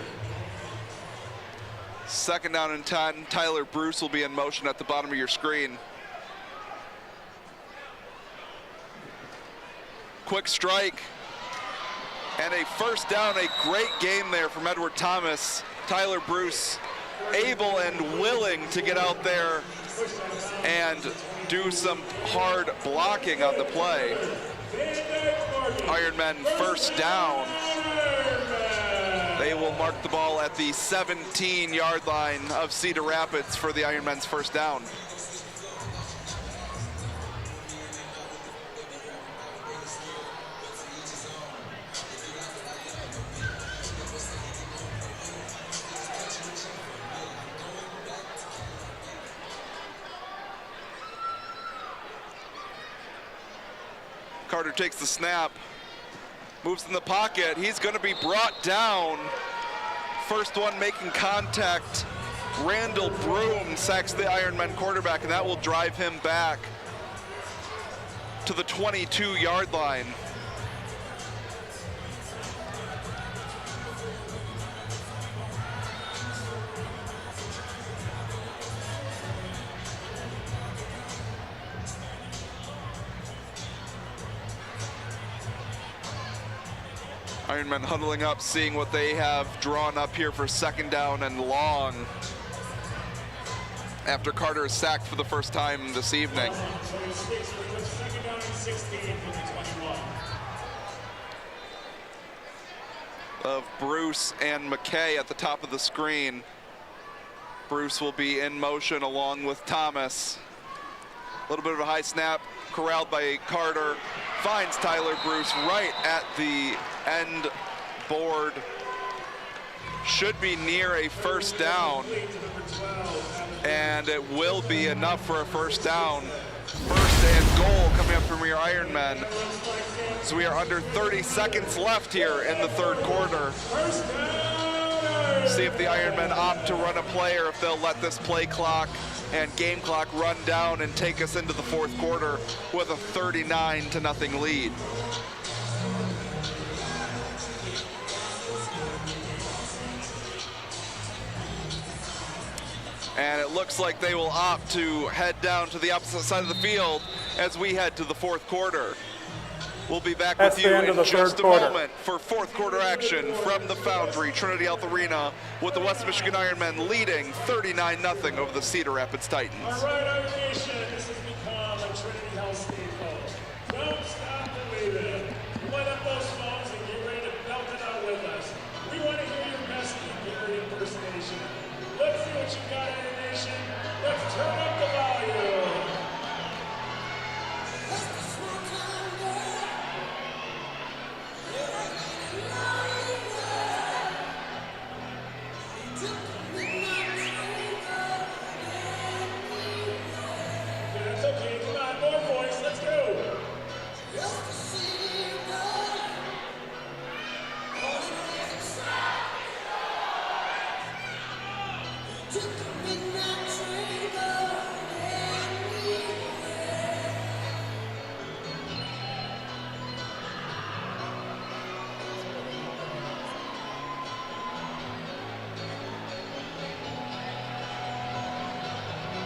2nd down and 10. Tyler Bruce will be in motion at the bottom of your screen. Quick strike. And a 1st down, a great game there from Edward Thomas. Tyler Bruce able and willing to get out there and do some hard blocking on the play. Ironmen 1st down. They will mark the ball at the 17-yard line of Cedar Rapids for the Ironmen's 1st down. Carter takes the snap, moves in the pocket. He's going to be brought down. First one making contact. Randall Broom sacks the Ironmen quarterback, and that will drive him back to the 22-yard line. Ironmen huddling up, seeing what they have drawn up here for second down and long after Carter is sacked for the first time this evening. Of Bruce and McKay at the top of the screen. Bruce will be in motion along with Thomas. A little bit of a high snap, corralled by Carter. Finds Tyler Bruce right at the end board. Should be near a first down, and it will be enough for a first down. First and goal coming up from your Ironmen. So we are under 30 seconds left here in the third quarter. See if the Ironmen opt to run a play or if they'll let this play clock and game clock run down and take us into the fourth quarter with a 39-0 lead. And it looks like they will opt to head down to the opposite side of the field as we head to the fourth quarter. We'll be back with you in just a moment for fourth quarter action from the Foundry Trinity Health Arena with the West Michigan Ironmen leading 39-0 over the Cedar Rapids Titans.
All right, our nation, this has become a Trinity Health staple. Don't stop believing. Light up those phones and get ready to belt it out with us. We want to hear your best Gary impersonation. Let's see what you got, our nation. Let's turn up the volume. That's okay, come on, more voice, let's go.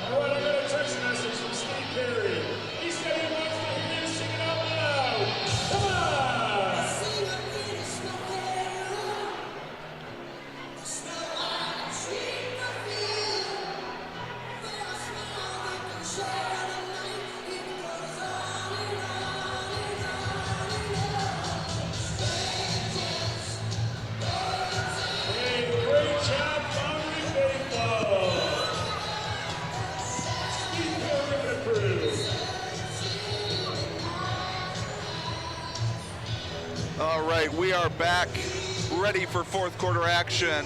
All right, I got a text message from Steve Perry. He said he wants to hear you sing it out loud. Come on! Hey, great job, Foundry Faithful. Steve Perry and the crew.
All right, we are back, ready for fourth quarter action.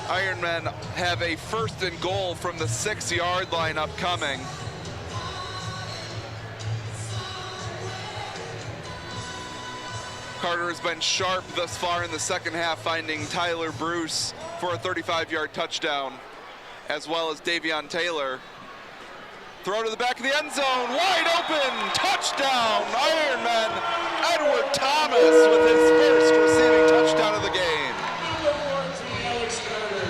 Ironmen have a first and goal from the 6-yard line upcoming. Carter has been sharp thus far in the second half, finding Tyler Bruce for a 35-yard touchdown, as well as Davion Taylor. Throw to the back of the end zone, wide open, touchdown, Ironmen. Edward Thomas with his first receiving touchdown of the game.
Number 14, Alex Carter.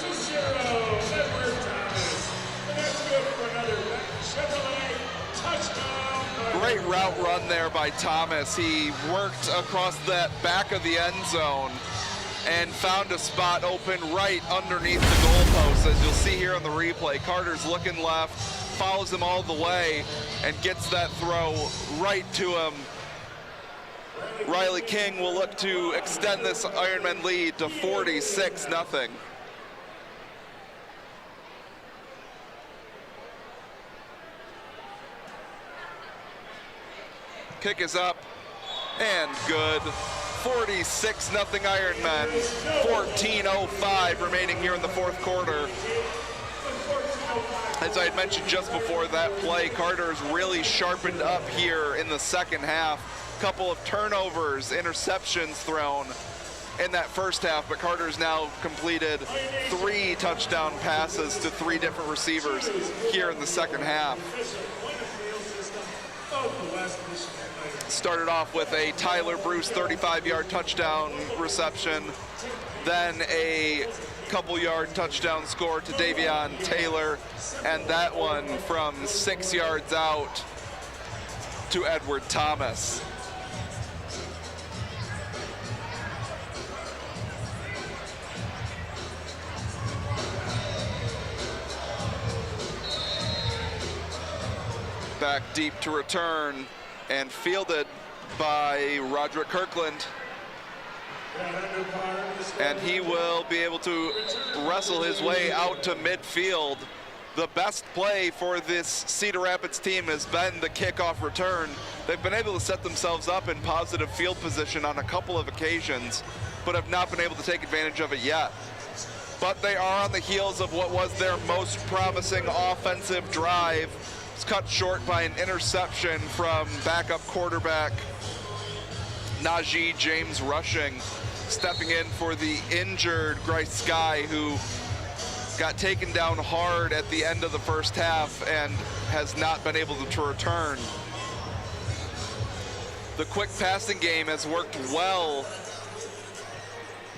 2-0, Edward Thomas. And that's good for another Chevrolet touchdown.
Great route run there by Thomas. He worked across that back of the end zone and found a spot open right underneath the goalpost. As you'll see here on the replay, Carter's looking left, follows him all the way, and gets that throw right to him. Riley King will look to extend this Ironman lead to 46-0. Kick is up and good. 46-0 Ironmen. 14:05 remaining here in the fourth quarter. As I had mentioned just before that play, Carter's really sharpened up here in the second half. Couple of turnovers, interceptions thrown in that first half, but Carter's now completed 3 touchdown passes to 3 different receivers here in the second half. Started off with a Tyler Bruce 35-yard touchdown reception, then a couple-yard touchdown score to Davion Taylor, and that one from 6 yards out to Edward Thomas. Back deep to return and fielded by Roderick Kirkland. And he will be able to wrestle his way out to midfield. The best play for this Cedar Rapids team has been the kickoff return. They've been able to set themselves up in positive field position on a couple of occasions, but have not been able to take advantage of it yet. But they are on the heels of what was their most promising offensive drive. It's cut short by an interception from backup quarterback Najee James Rushing, stepping in for the injured Grice Sky, who got taken down hard at the end of the first half and has not been able to return. The quick passing game has worked well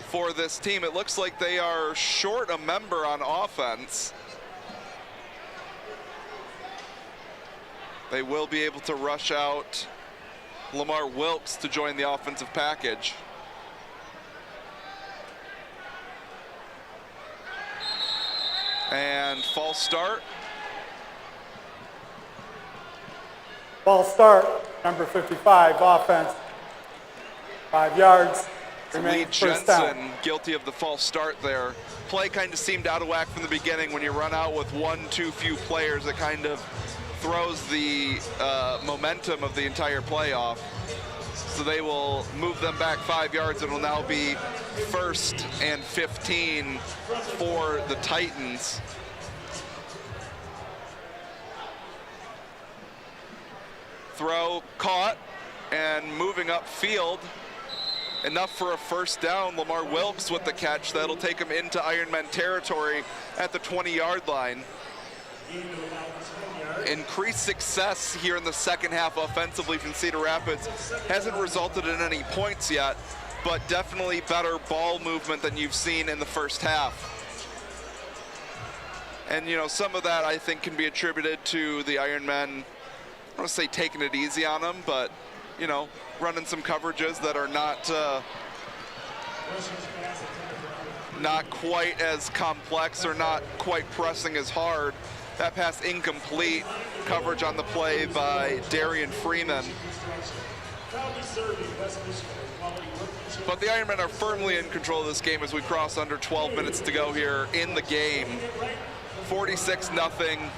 for this team. It looks like they are short a member on offense. They will be able to rush out Lamar Wilkes to join the offensive package. And false start.
False start, number 55, offense. 5 yards.
Lee Jensen guilty of the false start there. Play kind of seemed out of whack from the beginning. When you run out with 1 too few players, it kind of throws the momentum of the entire play off. So they will move them back 5 yards. It will now be 1st and 15 for the Titans. Throw caught and moving upfield. Enough for a first down. Lamar Wilkes with the catch. That'll take him into Ironmen territory at the 20-yard line. Increased success here in the second half offensively from Cedar Rapids. Hasn't resulted in any points yet, but definitely better ball movement than you've seen in the first half. And, you know, some of that I think can be attributed to the Ironmen, I don't want to say taking it easy on them, but, you know, running some coverages that are not quite as complex or not quite pressing as hard. That pass incomplete. Coverage on the play by Darian Freeman. But the Ironmen are firmly in control of this game as we cross under 12 minutes to go here in the game. 46-0.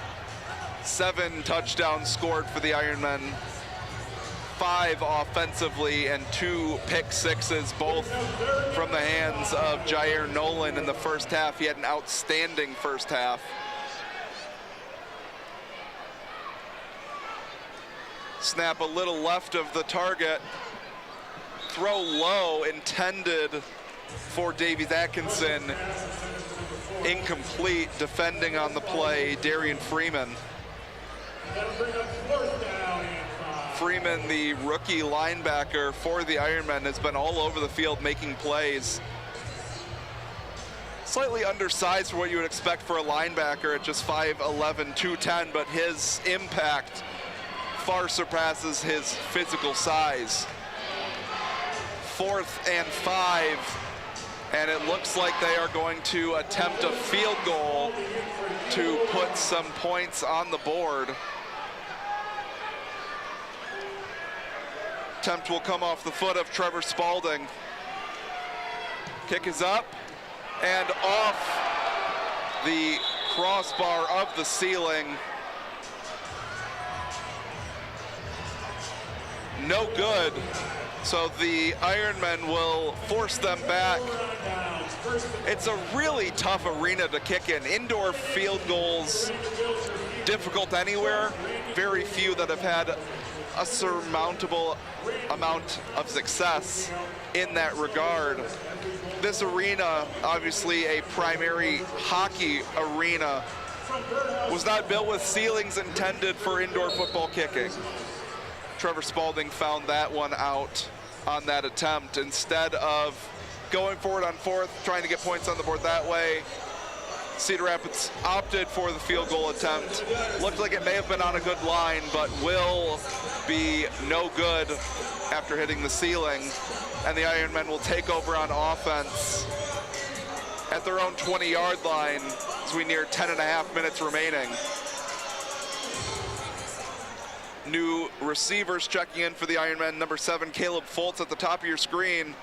7 touchdowns scored for the Ironmen. 5 offensively and 2 pick sixes, both from the hands of Jair Nolan in the first half. He had an outstanding first half. Snap a little left of the target. Throw low, intended for Davies Atkinson. Incomplete, defending on the play, Darian Freeman. Freeman, the rookie linebacker for the Ironmen, has been all over the field making plays. Slightly undersized for what you would expect for a linebacker at just 5'11", 210, but his impact far surpasses his physical size. 4th and 5, and it looks like they are going to attempt a field goal to put some points on the board. Attempt will come off the foot of Trevor Spalding. Kick is up and off the crossbar of the ceiling. No good. So the Ironmen will force them back It's a really tough arena to kick in. Indoor field goals, difficult anywhere. Very few that have had a surmountable amount of success in that regard. This arena, obviously a primary hockey arena, was not built with ceilings intended for indoor football kicking. Trevor Spalding found that one out on that attempt. Instead of going forward on fourth, trying to get points on the board that way, Cedar Rapids opted for the field goal attempt. Looked like it may have been on a good line, but will be no good after hitting the ceiling. And the Ironmen will take over on offense at their own 20-yard line as we near 10.5 minutes remaining. New receivers checking in for the Ironmen. Number 7, Caleb Foltz at the top of your screen.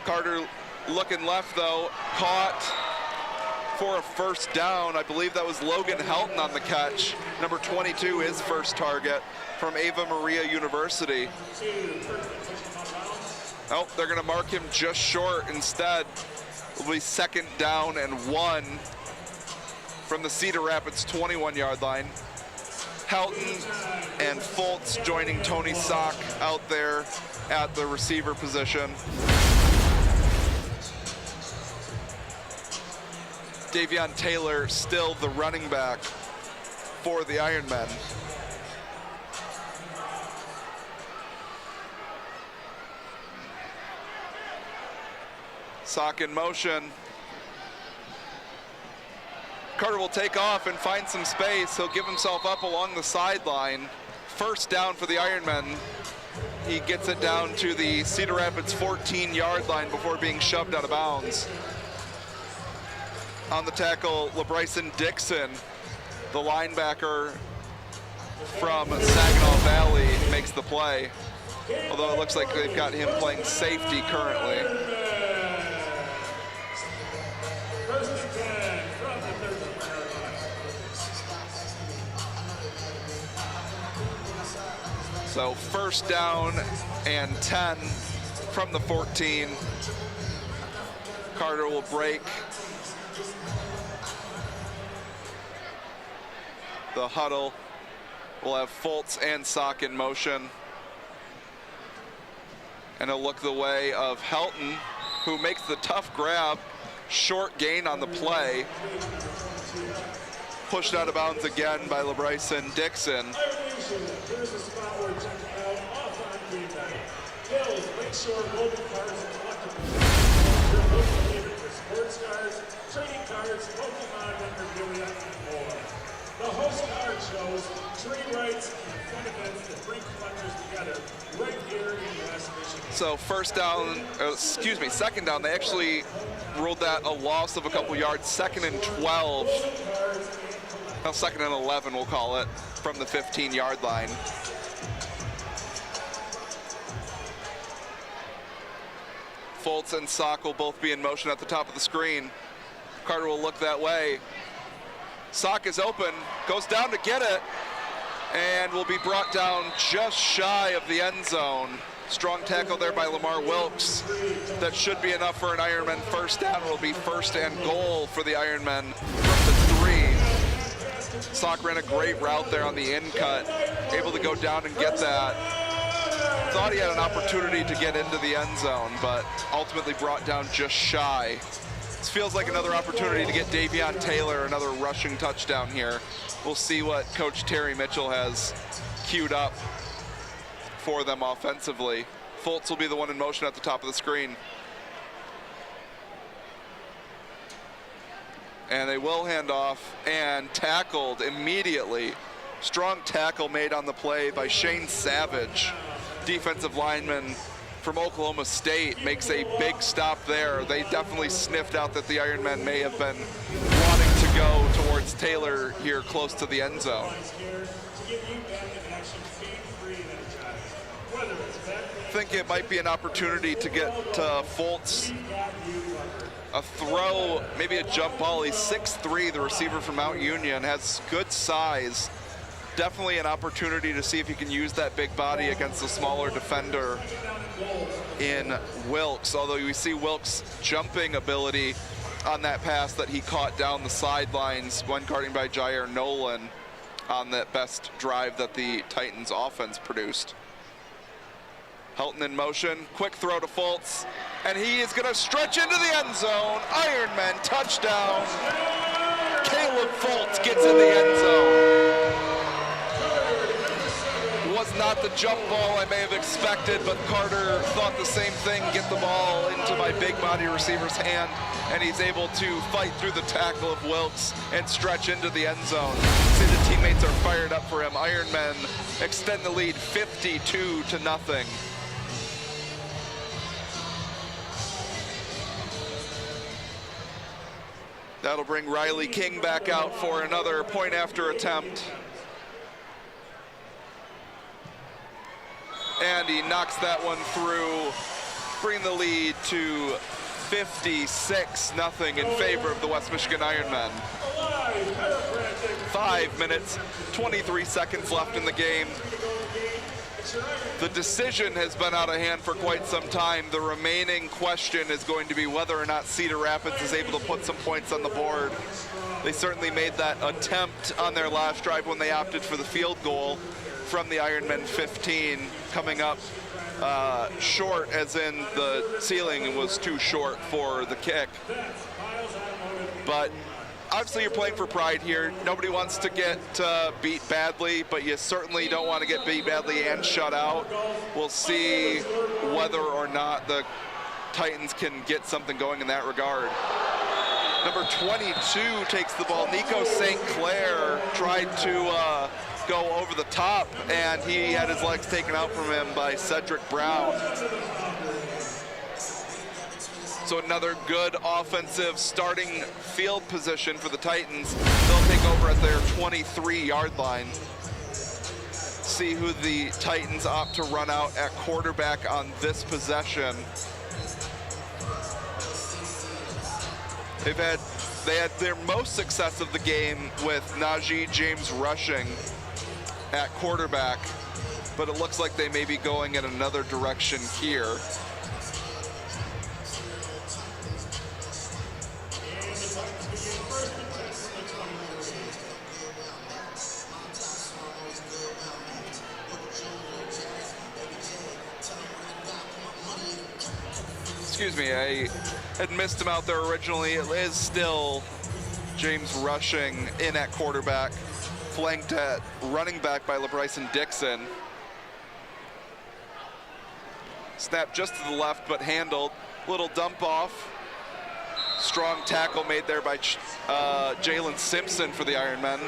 Carter looking left though, caught for a first down. I believe that was Logan Helton on the catch. Number 22, his first target from Ava Maria University. Oh, they're gonna mark him just short instead. It'll be 2nd down and 1 from the Cedar Rapids 21-yard line. Helton and Foltz joining Tony Sock out there at the receiver position. Davion Taylor still the running back for the Ironmen. Sock in motion. Carter will take off and find some space. He'll give himself up along the sideline. First down for the Ironmen. He gets it down to the Cedar Rapids 14-yard line before being shoved out of bounds. On the tackle, LeBryson Dixon, the linebacker from Saginaw Valley, makes the play. Although it looks like they've got him playing safety currently. So 1st down and 10 from the 14. Carter will break the huddle. We'll have Foltz and Sock in motion. And he'll look the way of Helton, who makes the tough grab. Short gain on the play. Pushed out of bounds again by LeBryson Dixon.
Here's a spot where check out off on green light. Hills, Lakeshore, mobile cards, and collectibles. Your local favorite for sports cards, trading cards, Pokemon, memorabilia, and more. The host card shows trade rights and fun events that bring collectors together right here in West Michigan.
So 2nd down. They actually ruled that a loss of a couple yards. 2nd and 12. Well, 2nd and 11, we'll call it, from the 15-yard line. Foltz and Sock will both be in motion at the top of the screen. Carter will look that way. Sock is open, goes down to get it, and will be brought down just shy of the end zone. Strong tackle there by Lamar Wilkes. That should be enough for an Ironman first down. It will be 1st and goal for the Ironmen from the 3. Sock ran a great route there on the in cut, able to go down and get that. Thought he had an opportunity to get into the end zone, but ultimately brought down just shy. This feels like another opportunity to get Davion Taylor another rushing touchdown here. We'll see what Coach Terry Mitchell has queued up for them offensively. Foltz will be the one in motion at the top of the screen. And they will hand off and tackled immediately. Strong tackle made on the play by Shane Savage, defensive lineman from Oklahoma State, makes a big stop there. They definitely sniffed out that the Ironmen may have been wanting to go towards Taylor here close to the end zone. I think it might be an opportunity to get Foltz a throw, maybe a jump ball. He's 6'3", the receiver from Mount Union, has good size. definitely an opportunity to see if he can use that big body against the smaller defender in Wilkes, although we see Wilkes' jumping ability on that pass that he caught down the sidelines when guarding by Jair Nolan on that best drive that the Titans offense produced. Helton in motion, quick throw to Fultz, and he is gonna stretch into the end zone. Ironmen touchdown. Caleb Fultz gets in the end zone. Was not the jump ball I may have expected, but Carter thought the same thing, get the ball into my big body receiver's hand, and he's able to fight through the tackle of Wilkes and stretch into the end zone. See, the teammates are fired up for him. Ironmen extend the lead 52-0. That'll bring Riley King back out for another point after attempt. And he knocks that one through, bringing the lead to 56-0 in favor of the West Michigan Ironmen. 5 minutes, 23 seconds left in the game. The decision has been out of hand for quite some time. The remaining question is going to be whether or not Cedar Rapids is able to put some points on the board. They certainly made that attempt on their last drive when they opted for the field goal from the Ironmen 15, coming up short, as in the ceiling was too short for the kick. But obviously you're playing for pride here. Nobody wants to get beat badly, but you certainly don't want to get beat badly and shut out. We'll see whether or not the Titans can get something going in that regard. Number 22 takes the ball. Nico St. Clair tried to go over the top, and he had his legs taken out from him by Cedric Brown. So another good offensive starting field position for the Titans. They'll take over at their 23-yard line. See who the Titans opt to run out at quarterback on this possession. They had their most success of the game with Najee James rushing at quarterback, but it looks like they may be going in another direction here. Excuse me, I had missed him out there originally. It is still James rushing in at quarterback, flanked at running back by LeBryson Dixon. Snap just to the left, but handled. Little dump off. Strong tackle made there by Jalen Simpson for the Ironmen.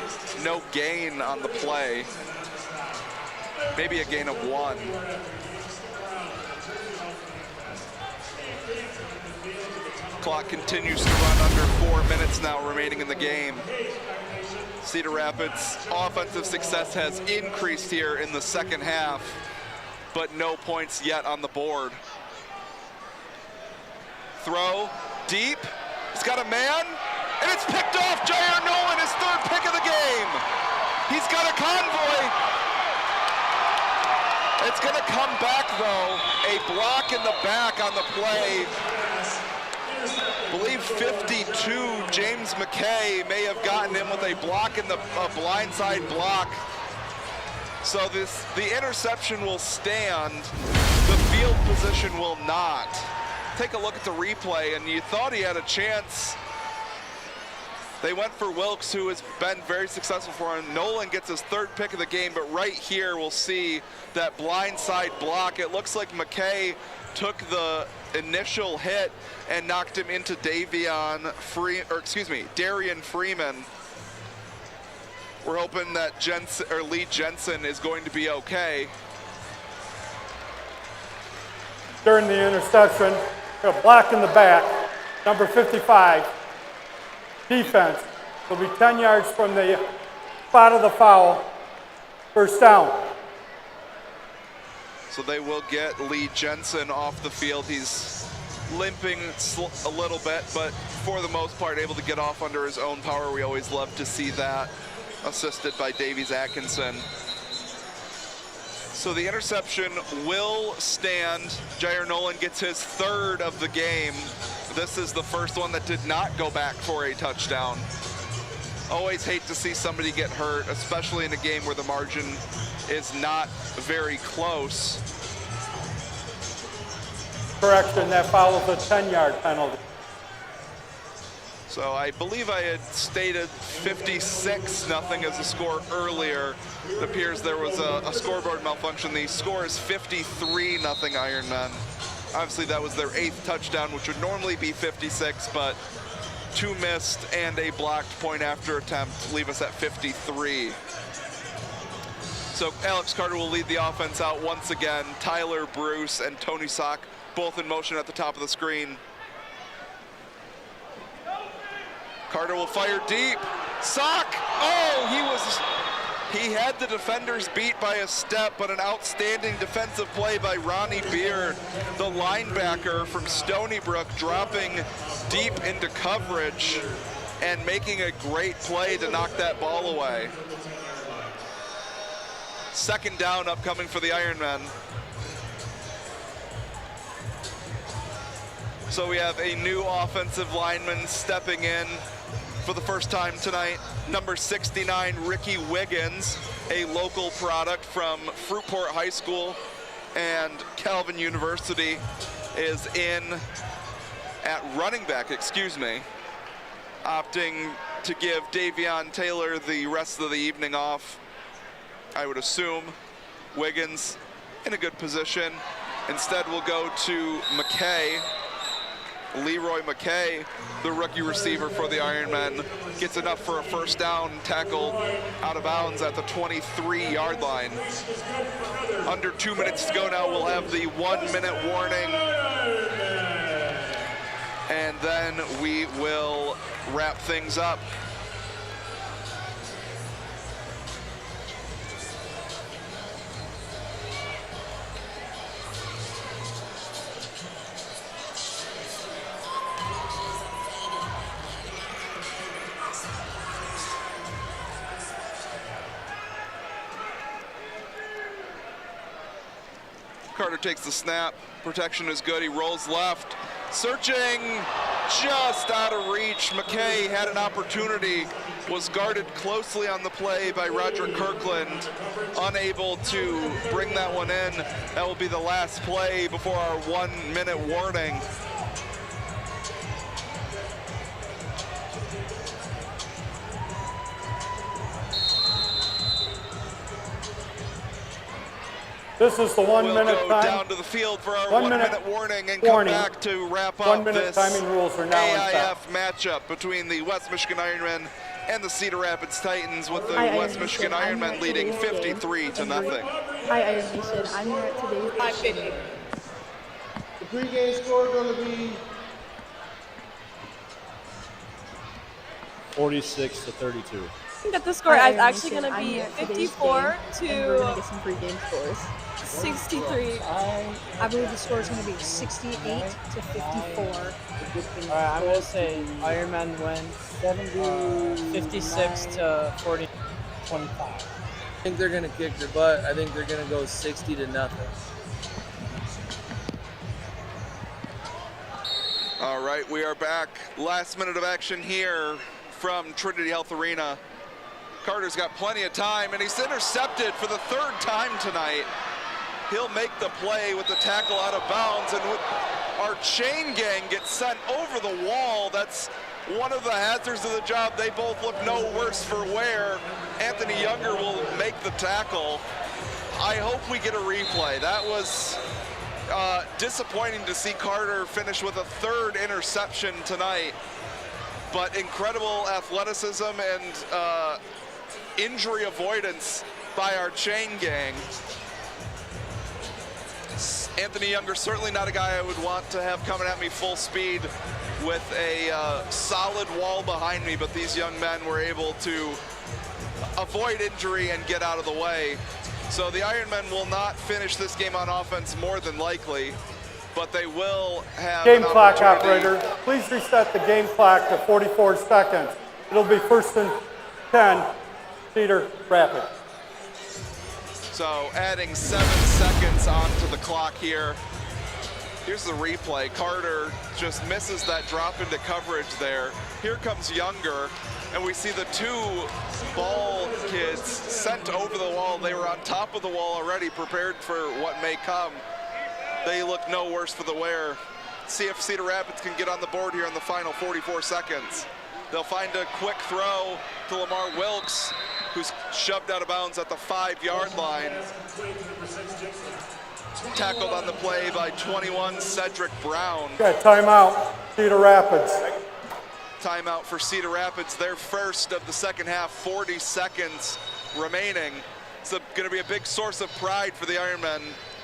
No gain on the play. Maybe a gain of 1. Clock continues to run under 4 minutes now remaining in the game. Cedar Rapids' offensive success has increased here in the second half, but no points yet on the board. Throw deep. He's got a man, and it's picked off. Jair Nolan, his 3rd pick of the game. He's got a convoy. It's going to come back, though. A block in the back on the play. I believe 52, James McKay may have gotten him with a block in the blindside block. So the interception will stand, the field position will not. Take a look at the replay, and you thought he had a chance. They went for Wilkes, who has been very successful for him. Nolan gets his 3rd pick of the game, but right here we'll see that blindside block. It looks like McKay took the initial hit and knocked him into Darian Freeman. We're hoping that Lee Jensen is going to be okay.
During the interception, a block in the back, number 55, defense. Will be 10 yards from the spot of the foul, 1st down.
So they will get Lee Jensen off the field. He's limping a little bit, but for the most part able to get off under his own power. We always love to see that. assisted by Davies Atkinson. So the interception will stand. Jair Nolan gets his third of the game. This is the first one that did not go back for a touchdown. Always hate to see somebody get hurt, especially in a game where the margin is not very close.
Correction, that follows a 10-yard penalty.
So I believe I had stated 56-0 as the score earlier. It appears there was a scoreboard malfunction. The score is 53-0 Ironmen. Obviously that was their 8th touchdown, which would normally be 56, but 2 missed and a blocked point after attempt leave us at 53. So Alex Carter will lead the offense out once again. Tyler Bruce and Tony Sock both in motion at the top of the screen. Carter will fire deep. Sock! Oh, he had the defenders beat by a step, but an outstanding defensive play by Ronnie Beard, the linebacker from Stony Brook, dropping deep into coverage and making a great play to knock that ball away. 2nd down upcoming for the Ironmen. So we have a new offensive lineman stepping in for the first time tonight. Number 69, Ricky Wiggins, a local product from Fruitport High School and Calvin University, is in at running back, opting to give Davion Taylor the rest of the evening off. I would assume Wiggins in a good position. Instead, we'll go to McKay. Leroy McKay, the rookie receiver for the Ironmen, gets enough for a first down, tackled out of bounds at the 23-yard line. Under 2 minutes to go now. We'll have the 1-minute warning, and then we will wrap things up. Carter takes the snap. Protection is good. He rolls left. Searching, just out of reach. McKay had an opportunity, was guarded closely on the play by Roderick Kirkland, unable to bring that one in. That will be the last play before our 1-minute warning.
This is the 1 minute
We'll go
time.
down to the field for our 1 minute warning and come back to wrap up
1 minute
this
timing rules are now in
AIF
effect.
matchup between the West Michigan Ironmen and the Cedar Rapids Titans, with the West Michigan Ironmen leading 53-0.
Hi, Iron Nation. I'm here at today's 550.
The pregame score is going to be 46-32.
I think that the score is actually going to be 54 to
we're going to get some pregame scores.
63.
I believe the score is going to be 68 to 54.
I'm going to say Ironman wins 56 to 40, 25.
I think they're going to kick their butt. I think they're going to go 60-0.
All right, we are back. Last minute of action here from Trinity Health Arena. Carter's got plenty of time, and he's intercepted for the 3rd time tonight. He'll make the play with the tackle out of bounds, and our chain gang gets sent over the wall. That's one of the hazards of the job. They both look no worse for wear. Anthony Younger will make the tackle. I hope we get a replay. That was disappointing to see Carter finish with a 3rd interception tonight, but incredible athleticism and injury avoidance by our chain gang. Anthony Younger, certainly not a guy I would want to have coming at me full speed with a solid wall behind me, but these young men were able to avoid injury and get out of the way. So the Ironmen will not finish this game on offense more than likely, but they will have
Game
an
clock
opportunity.
operator, please reset the game clock to 44 seconds. It'll be 1st and 10 Cedar Rapids.
So adding 7 seconds onto the clock here. Here's the replay. Carter just misses that drop into coverage there. Here comes Younger, and we see the 2 ball kids sent over the wall. They were on top of the wall already, prepared for what may come. They look no worse for the wear. See if Cedar Rapids can get on the board here in the final 44 seconds. They'll find a quick throw to Lamar Wilkes, who's shoved out of bounds at the 5-yard line. Tackled on the play by 21, Cedric Brown.
Okay, timeout, Cedar Rapids.
Timeout for Cedar Rapids, their first of the second half, 40 seconds remaining. It's going to be a big source of pride for the Ironmen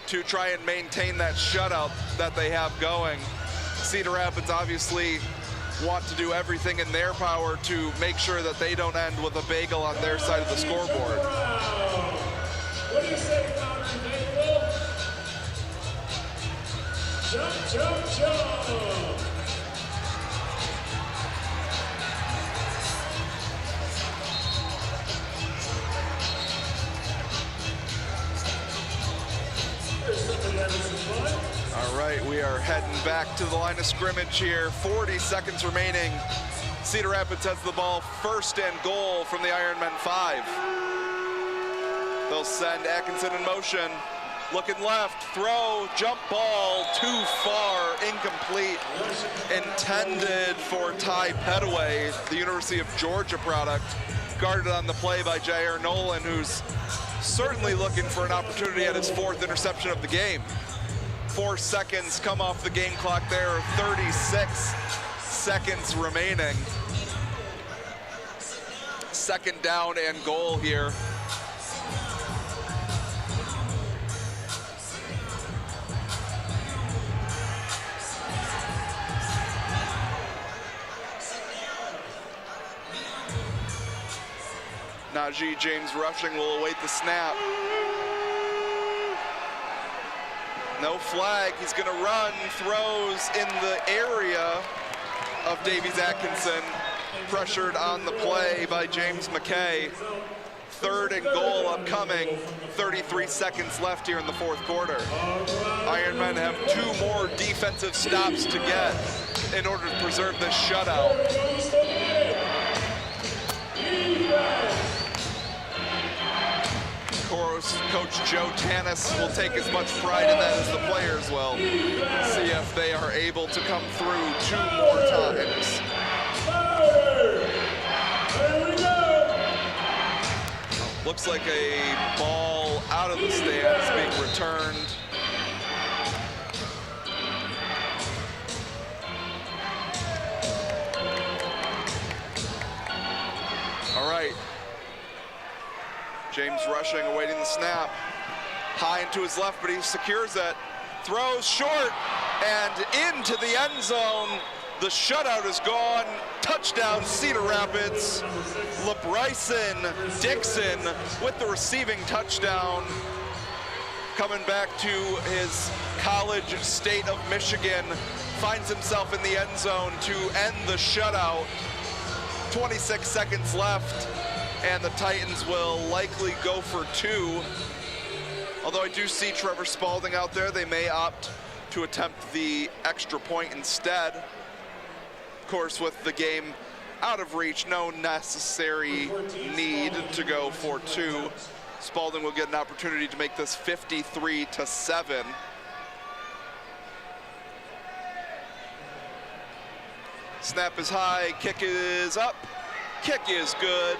to try and maintain that shutout that they have going. Cedar Rapids obviously want to do everything in their power to make sure that they don't end with a bagel on their side of the scoreboard.
What do you say, Founder Bagel? Jump, jump, jump!
All right, we are heading back to the line of scrimmage here. 40 seconds remaining. Cedar Rapids has the ball, 1st and goal from the Ironmen 5. They'll send Atkinson in motion. Looking left, throw, jump ball, too far, incomplete. Intended for Ty Petaway, the University of Georgia product. Guarded on the play by Jair Nolan, who's certainly looking for an opportunity at his 4th interception of the game. 4 seconds come off the game clock there, 36 seconds remaining. 2nd down and goal here. Najee James Rushing will await the snap. No flag, he's gonna run, throws in the area of Davies Atkinson, pressured on the play by James McKay. 3rd and goal upcoming, 33 seconds left here in the 4th quarter. Ironmen have 2 more defensive stops to get in order to preserve this shutout. Coach Joe Tanis will take as much pride in that as the players will. See if they are able to come through 2 more times. Looks like a ball out of the stands being returned. All right. James Rushing awaiting the snap. High into his left, but he secures it. Throws short and into the end zone. The shutout is gone. Touchdown, Cedar Rapids. LeBryson Dixon with the receiving touchdown. Coming back to his college state of Michigan. Finds himself in the end zone to end the shutout. 26 seconds left. And the Titans will likely go for 2. Although I do see Trevor Spalding out there, they may opt to attempt the extra point instead. Of course, with the game out of reach, no necessary need to go for 2. Spalding will get an opportunity to make this 53-7. Snap is high, kick is up, kick is good.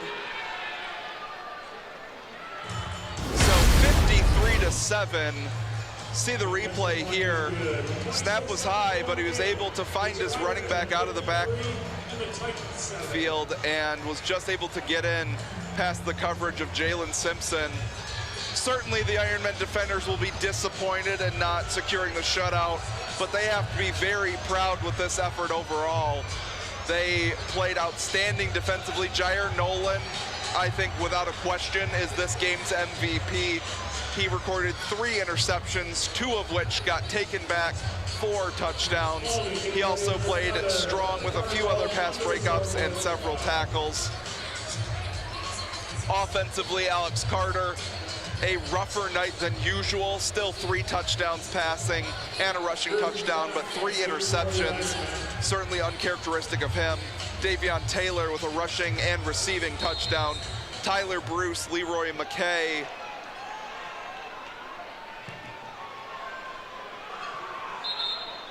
53-7. See the replay here. Snap was high, but he was able to find his running back out of the back field and was just able to get in past the coverage of Jalen Simpson. Certainly the Ironmen defenders will be disappointed in not securing the shutout, but they have to be very proud with this effort overall. They played outstanding defensively. Jair Nolan, I think without a question, is this game's MVP. He recorded 3 interceptions, 2 of which got taken back, 4 touchdowns. He also played strong with a few other pass breakups and several tackles. Offensively, Alex Carter, a rougher night than usual. Still 3 touchdowns passing and a rushing touchdown, but 3 interceptions. Certainly uncharacteristic of him. Davion Taylor with a rushing and receiving touchdown. Tyler Bruce, Leroy McKay.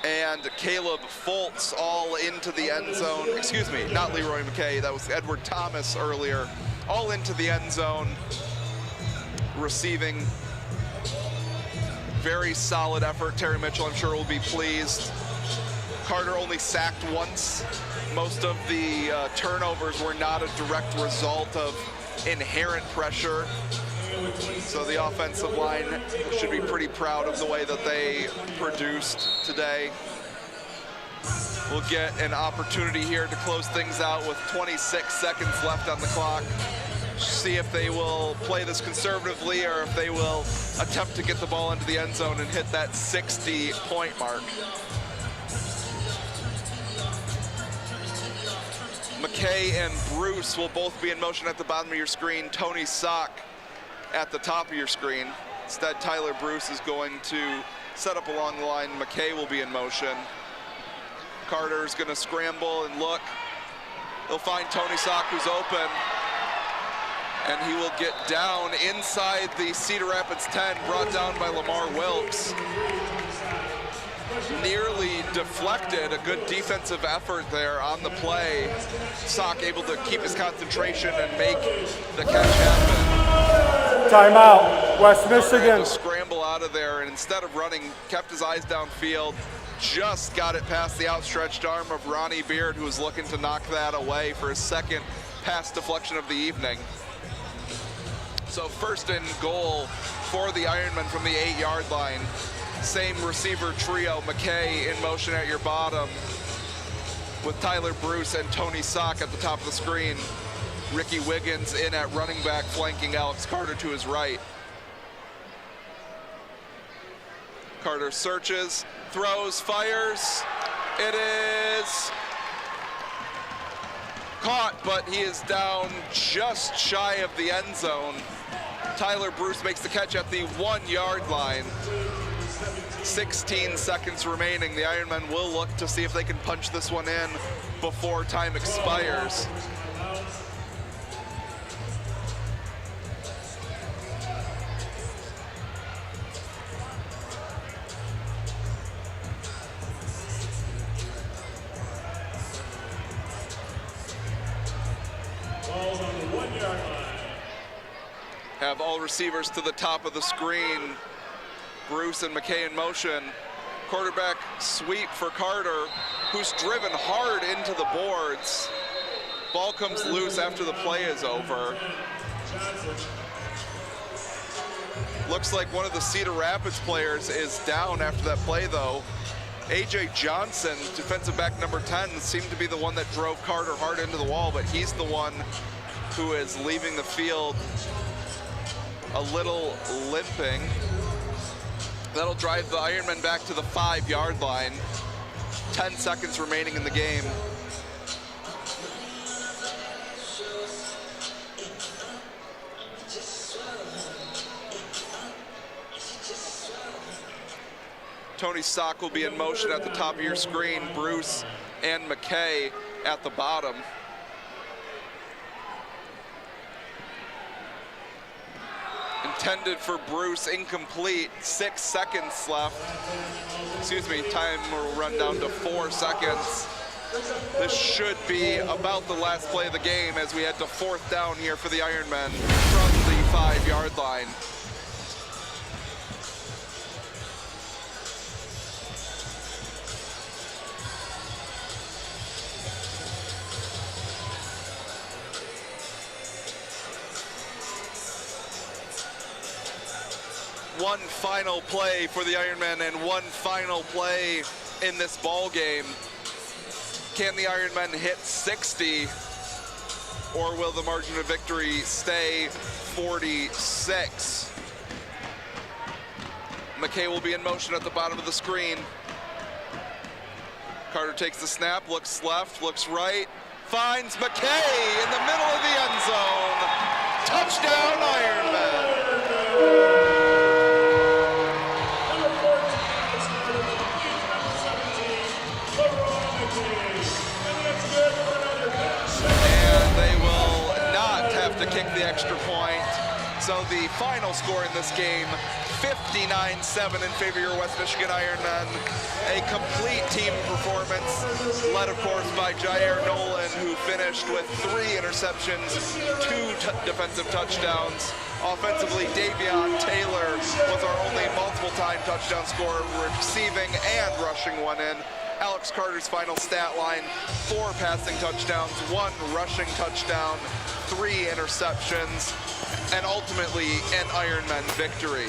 And Caleb Foltz all into the end zone. Excuse me, not Leroy McKay, that was Edward Thomas earlier. All into the end zone, receiving. Very solid effort. Terry Mitchell, I'm sure, will be pleased. Carter only sacked once. Most of the turnovers were not a direct result of inherent pressure. So the offensive line should be pretty proud of the way that they produced today. We'll get an opportunity here to close things out with 26 seconds left on the clock. See if they will play this conservatively or if they will attempt to get the ball into the end zone and hit that 60-point mark. McKay and Bruce will both be in motion at the bottom of your screen. Tony Sock at the top of your screen. Instead, Tyler Bruce is going to set up along the line. McKay will be in motion. Carter's gonna scramble and look. He'll find Tony Sock, who's open, and he will get down inside the Cedar Rapids 10, brought down by Lamar Wilkes. Nearly deflected. A good defensive effort there on the play. Sock able to keep his concentration and make the catch happen.
Timeout, West Michigan.
Scramble out of there, and instead of running, kept his eyes downfield. Just got it past the outstretched arm of Ronnie Beard, who was looking to knock that away for his second pass deflection of the evening. So first and goal for the Ironmen from the 8-yard line. Same receiver trio, McKay in motion at your bottom with Tyler Bruce and Tony Sock at the top of the screen. Ricky Wiggins in at running back, flanking Alex Carter to his right. Carter searches, throws, fires. It is caught, but he is down just shy of the end zone. Tyler Bruce makes the catch at the 1-yard line. 16 seconds remaining. The Ironmen will look to see if they can punch this one in before time expires.
Ball on the 1-yard line.
Have all receivers to the top of the screen. Bruce and McKay in motion. Quarterback sweep for Carter, who's driven hard into the boards. Ball comes loose after the play is over. Looks like one of the Cedar Rapids players is down after that play, though. AJ Johnson, defensive back number 10, seemed to be the one that drove Carter hard into the wall, but he's the one who is leaving the field a little limping. That'll drive the Ironmen back to the 5-yard line. 10 seconds remaining in the game. Tony Sock will be in motion at the top of your screen. Bruce and McKay at the bottom. Intended for Bruce, incomplete. 6 seconds left. Excuse me, time will run down to 4 seconds. This should be about the last play of the game as we head to 4th down here for the Ironmen from the 5-yard line. One final play for the Ironmen and one final play in this ball game. Can the Ironmen hit 60, or will the margin of victory stay 46? McKay will be in motion at the bottom of the screen. Carter takes the snap, looks left, looks right, finds McKay in the middle of the end zone. Touchdown, Ironmen. And they will not have to kick the extra point. So the final score in this game, 59-7 in favor of your West Michigan Ironmen. A complete team performance, led of course by Jair Nolan, who finished with 3 interceptions, 2 defensive touchdowns. Offensively, Davion Taylor was our only multiple-time touchdown scorer, receiving and rushing one in. Alex Carter's final stat line, 4 passing touchdowns, 1 rushing touchdown, 3 interceptions, and ultimately an Ironman victory.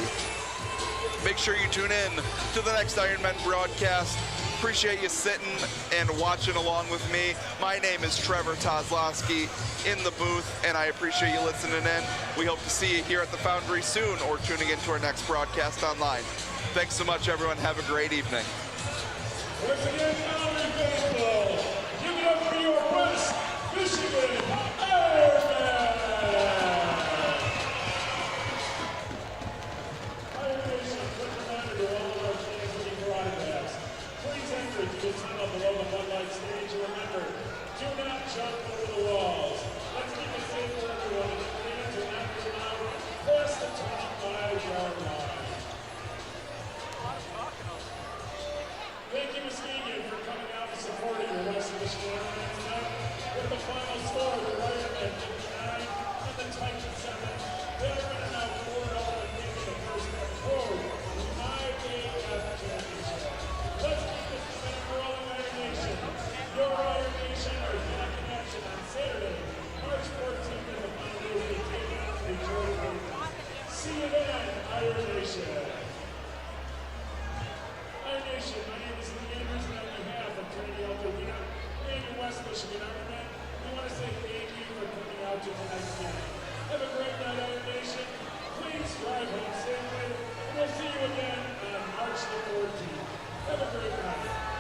Make sure you tune in to the next Ironman broadcast. Appreciate you sitting and watching along with me. My name is Trevor Tozlowski in the booth, and I appreciate you listening in. We hope to see you here at the Foundry soon or tuning into our next broadcast online. Thanks so much, everyone. Have a great evening.
Once again, Foundry faithful, give it up for your West Michigan Ironmen! Iron Nation, quick reminder to all of our Kansas City karate packs. Please enter to the team up below the Bud Light stage. Remember, do not jump over the walls. Let's keep it safe for everyone. And the fans are not getting out past the 25-yard line. Thank you, Muskegon, for coming out and supporting your West Michigan Ironmen tonight. With the final score, the Ironmen 59 and the Titans 7. They are running out 4-0 and making the first step forward to the IAF championship. Let's keep this momentum rolling, Iron Nation. Your Iron Nation are back in action on Saturday, March 14th in the final will be taking on the Detroit Ravens. See you then, Iron Nation. Iron Nation, my name is Lee Andrews, and on behalf of Trinity Altadena and your West Michigan Ironmen, we want to say thank you for coming out to tonight's game. Have a great night, Iron Nation. Please drive home safely, and we'll see you again on March the 14th. Have a great night.